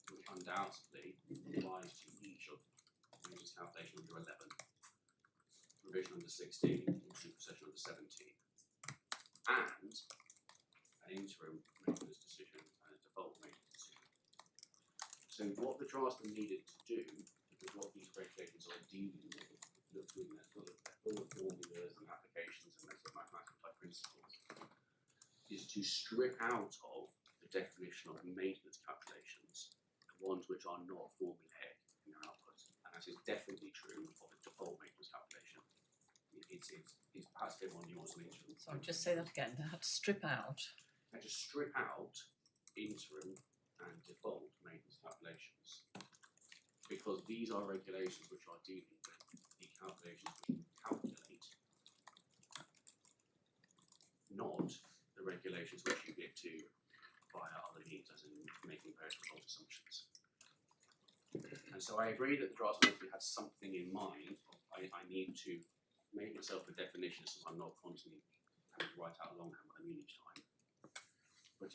Speaker 3: which undoubtedly applies to each of maintenance calculation under 11, revision under 16, or supersession under 17, and an interim maintenance decision and a default maintenance decision. So what the draftsman needed to do, because what these regulations are dealing with, looking at full of formulas and applications and sort of mathematical type principles, is to strip out of the definition of maintenance calculations the ones which are not formulaic in their output. And that is definitely true of a default maintenance calculation. It's perhaps a bit more nuanced than interim.
Speaker 5: So just say that again. They had to strip out.
Speaker 3: And to strip out interim and default maintenance calculations, because these are regulations which are dealing with the calculations which you calculate, not the regulations which you get to via other means, as in making various result assumptions. And so I agree that the draftsman had something in mind. I need to make myself a definition so I'm not constantly having to write out longhand what I mean each time. But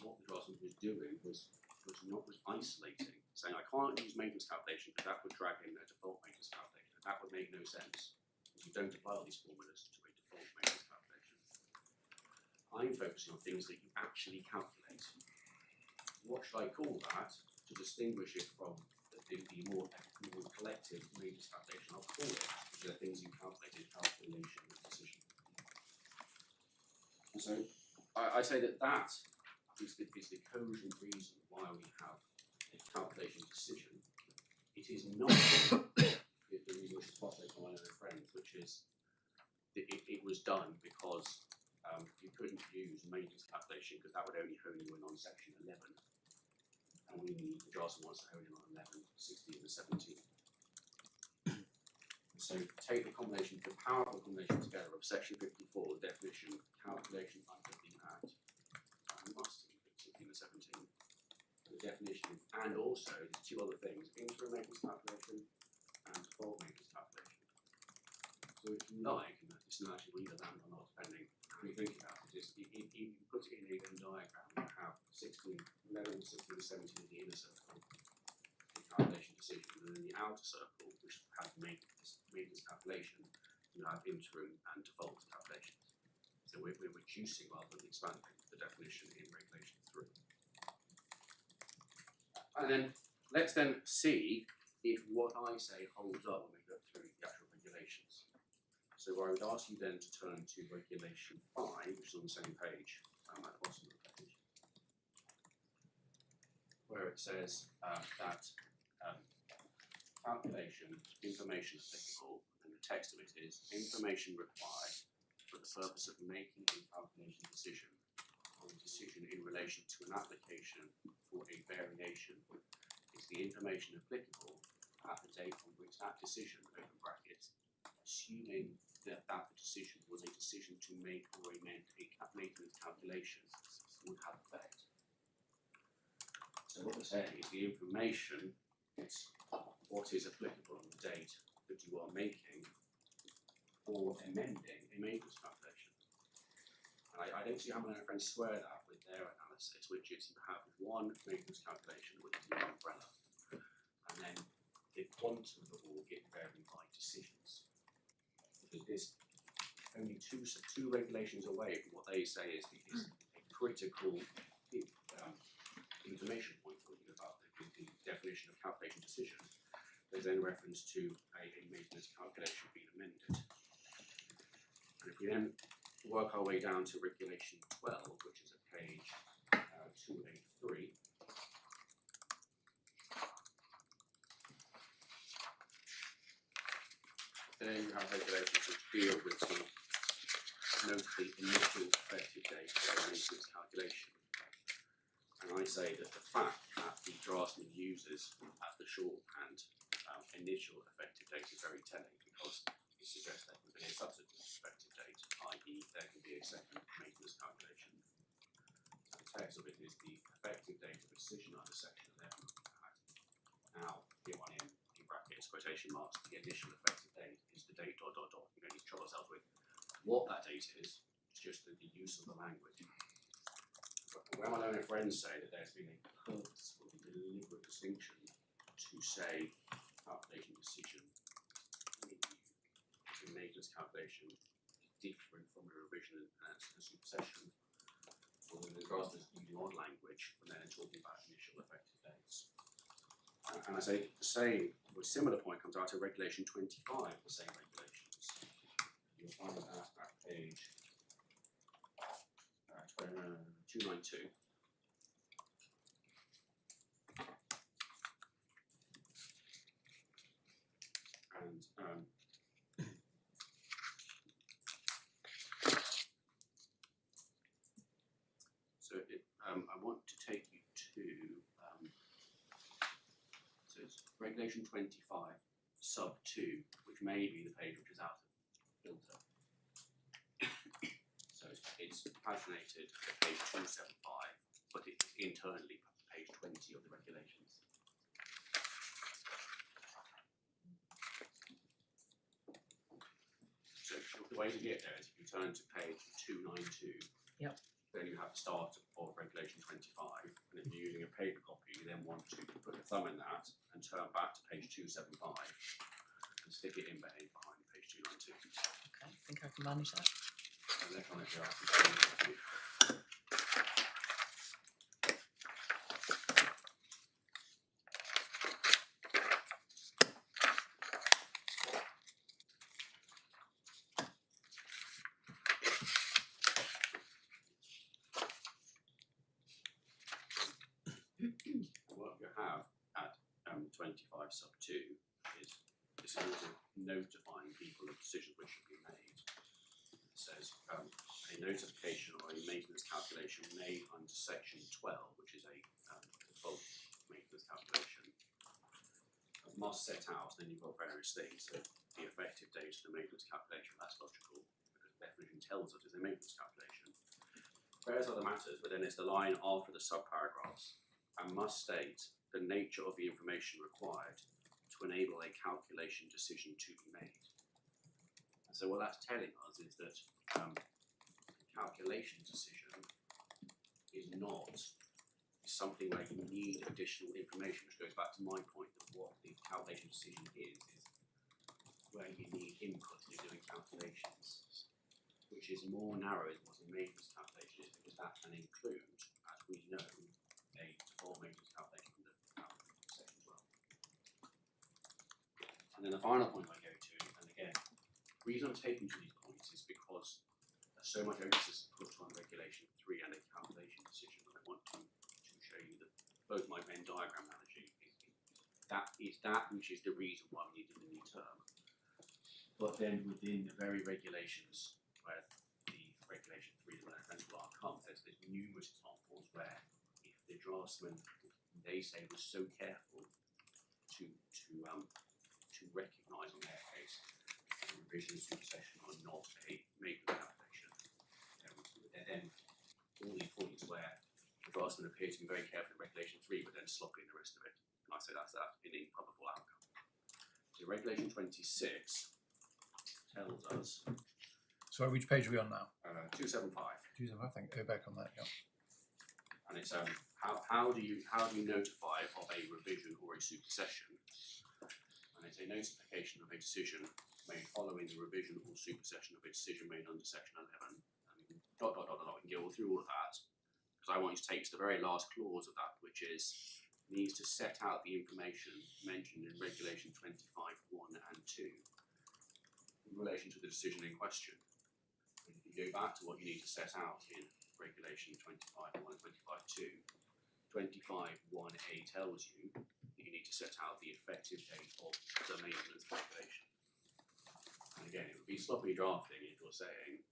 Speaker 3: what the draftsman was doing was isolating, saying I can't use maintenance calculation because that would drag in a default maintenance calculation. That would make no sense because you don't apply all these formulas to a default maintenance calculation. I'm focusing on things that you actually calculate. What should I call that to distinguish it from the more collective maintenance calculation? I'll call it, which are the things you calculate in calculation and decision. And so I say that is the cogent reason why we have a calculation decision. It is not the reason which is postulated by one of my friends, which is it was done because you couldn't use maintenance calculation because that would only hone you in on section 11. And the draftsman wants to hone in on 11, 16 and 17. So take the combination, the powerful combination together of section 54, the definition, calculation under the Act, and must include 16 and 17. The definition, and also there's two other things, interim maintenance calculation and default maintenance calculation. So if you like, and this is actually will either land or not, depending how you think about it, is you put it in a Venn diagram, you have 16, 11, 16 and 17 in the inner circle, the calculation decision, and then the outer circle, which has maintenance calculation, you have interim and default calculations. So we're reducing rather than expanding the definition in regulation 3. And then let's then see if what I say holds up when we go through the actual regulations. So I would ask you then to turn to regulation 5, which is on the same page, at the bottom of the page, where it says that calculation, information applicable, and the text of it is information required for the purpose of making a calculation decision or a decision in relation to an application for a variation is the information applicable at the date on which that decision, open brackets, assuming that that decision was a decision to make or amend a maintenance calculation, would have effect. So what we're saying is the information, it's what is applicable on the date that you are making or amending a maintenance calculation. And I don't see how my friends square that with their analysis, which is you have one maintenance calculation with an umbrella, and then the quantum of all get varied by decisions. Because there's only two regulations away from what they say is a critical information point talking about the definition of calculation decision. There's then reference to a maintenance calculation being amended. And if we then work our way down to regulation 12, which is at page 283, then you have regulations which deal with the initial effective date of a maintenance calculation. And I say that the fact that the draftsman uses as the shorthand initial effective date is very telling, because it suggests there can be a subsequent effective date, i.e. there can be a second maintenance calculation. And the text of it is the effective date of a decision under section 11. Now, here one in brackets, quotation marks, the initial effective date is the date ... You don't need to trouble ourselves with what that date is, it's just the use of the language. When my learned friends say that there's been a purposeful, deliberate distinction to say calculation decision to maintenance calculation is different from a revision and a supersession, or when the draftsman is using odd language when they're talking about initial effective dates. And I say the same, or a similar point comes out of regulation 25, the same regulations. You'll find that at page 292. And so I want to take you to so it's regulation 25 sub 2, which may be the page which is out of filter. So it's paginated at page 275, but it's internally page 20 of the regulations. So the way to get there is if you turn to page 292, then you have the start of regulation 25, and if you're using a paper copy, you then want to put a thumb in that and turn back to page 275 and stick it in behind page 292.
Speaker 5: Okay, I think I can manage that.
Speaker 3: Electronic draft. What you have at 25 sub 2 is this is notifying people of decisions which should be made. It says a notification or a maintenance calculation made under section 12, which is a default maintenance calculation, must set out, then you've got various things. So the effective date of the maintenance calculation, that's logical, because the definition tells us it's a maintenance calculation. Various other matters, but then it's the line after the subparagraphs, and must state the nature of the information required to enable a calculation decision to be made. And so what that's telling us is that calculation decision is not something where you need additional information, which goes back to my point of what the calculation decision is where you need input to doing calculations, which is more narrow than what a maintenance calculation is, because that can include, as we know, a default maintenance calculation from the section 12. And then the final point I go to, and again, The reason I'm taking to these points is because there's so much emphasis put on regulation 3 and a calculation decision. I want to show you that both my Venn diagram analogy is that which is the reason why we needed a new term. But then within the very regulations where the regulation 3 and the principal outcome, there's numerous examples where if the draftsman, they say, was so careful to recognise on their case the revision and supersession are not a make calculation. Then all these points where the draftsman appear to be very careful in regulation 3 but then sloppy in the rest of it. And I say that's an improbable outcome. So regulation 26 tells us
Speaker 2: So which page are we on now?
Speaker 3: 275.
Speaker 2: I think go back on that. Yeah.
Speaker 3: And it's how do you notify of a revision or a supersession? And it's a notification of a decision made following the revision or supersession of a decision made under section 11. And dot. We can go through all of that because I want you to take to the very last clause of that, which is needs to set out the information mentioned in regulation 25(1) and 2 in relation to the decision in question. And if you go back to what you need to set out in regulation 25(1) and 25(2), 25(1)(a) tells you that you need to set out the effective date of the maintenance calculation. And again, it would be sloppy drafting if you're saying,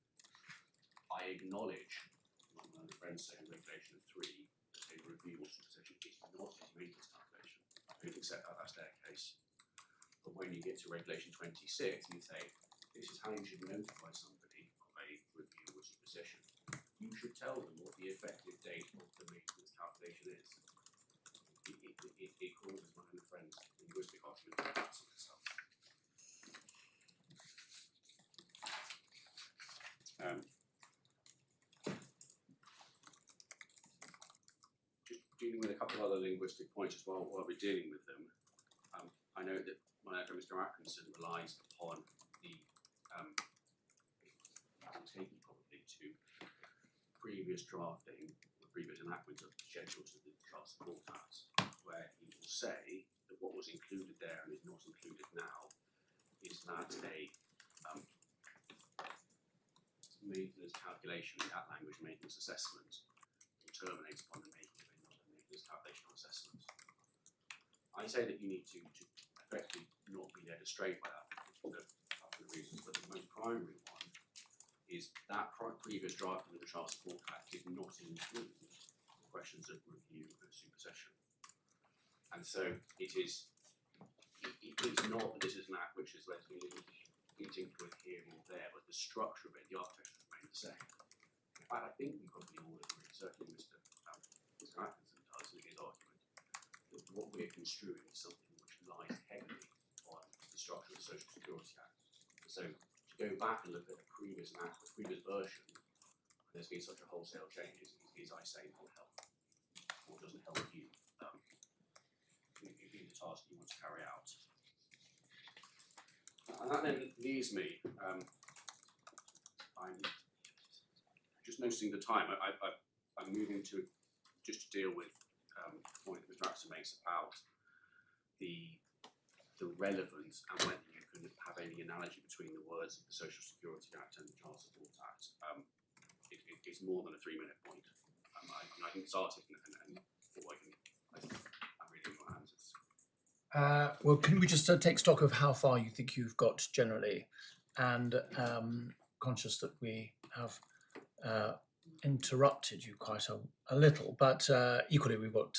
Speaker 3: I acknowledge, like my other friends say in regulation 3, that a review or supersession is not a maintenance calculation. I don't accept that that's their case. But when you get to regulation 26, you say, this is how you should notify somebody of a review or supersession. You should tell them what the effective date of the maintenance calculation is. It causes my own friends linguistic argument about that sort of stuff. Just dealing with a couple of other linguistic points as well while we're dealing with them. I know that my friend Mr. Atkinson relies upon the that'll take you probably to previous drafting, the previous enactment of the schedule to the Child Support Act, where he will say that what was included there and is not included now is that a maintenance calculation, in that language, maintenance assessment, will terminate upon the making of another maintenance calculation or assessment. I say that you need to effectively not be led astray by that for a couple of reasons, but the most primary one is that previous drafting of the Child Support Act did not include the questions of review and supersession. And so it's not that this is an act which is letting you eating with here or there, but the structure of it, the architecture remains the same. In fact, I think we probably all agree, certainly Mr. Atkinson does in his argument, that what we're construing is something which lies heavily on the structure of the Social Security Act. So to go back and look at the previous act, the previous version, there's been such a wholesale change, is I say, not helpful, or doesn't help you in the task you want to carry out. And that then leaves me, I'm just noticing the time, I'm moving to just to deal with the point that Mr. Atkinson makes about the relevance and whether you can have any analogy between the words of the Social Security Act and the Child Support Act. It's more than a 3-minute point. I can start it and I'm reading my answers.
Speaker 2: Well, can we just take stock of how far you think you've got generally, and conscious that we have interrupted you quite a little, but equally we've got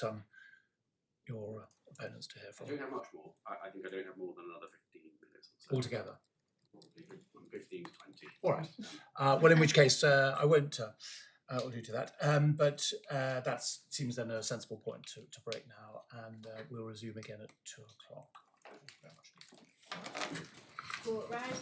Speaker 2: your opponents to hear
Speaker 3: I
Speaker 2: from
Speaker 3: don't have much more. I think I don't have more than another 15 minutes or so.
Speaker 2: altogether.
Speaker 3: Probably from 15 to 20.
Speaker 2: All right. Well, in which case I won't allude to that. But that seems then a sensible point to break now, and we'll resume again at 2 o'clock. Thank you very much.
Speaker 1: Court rise.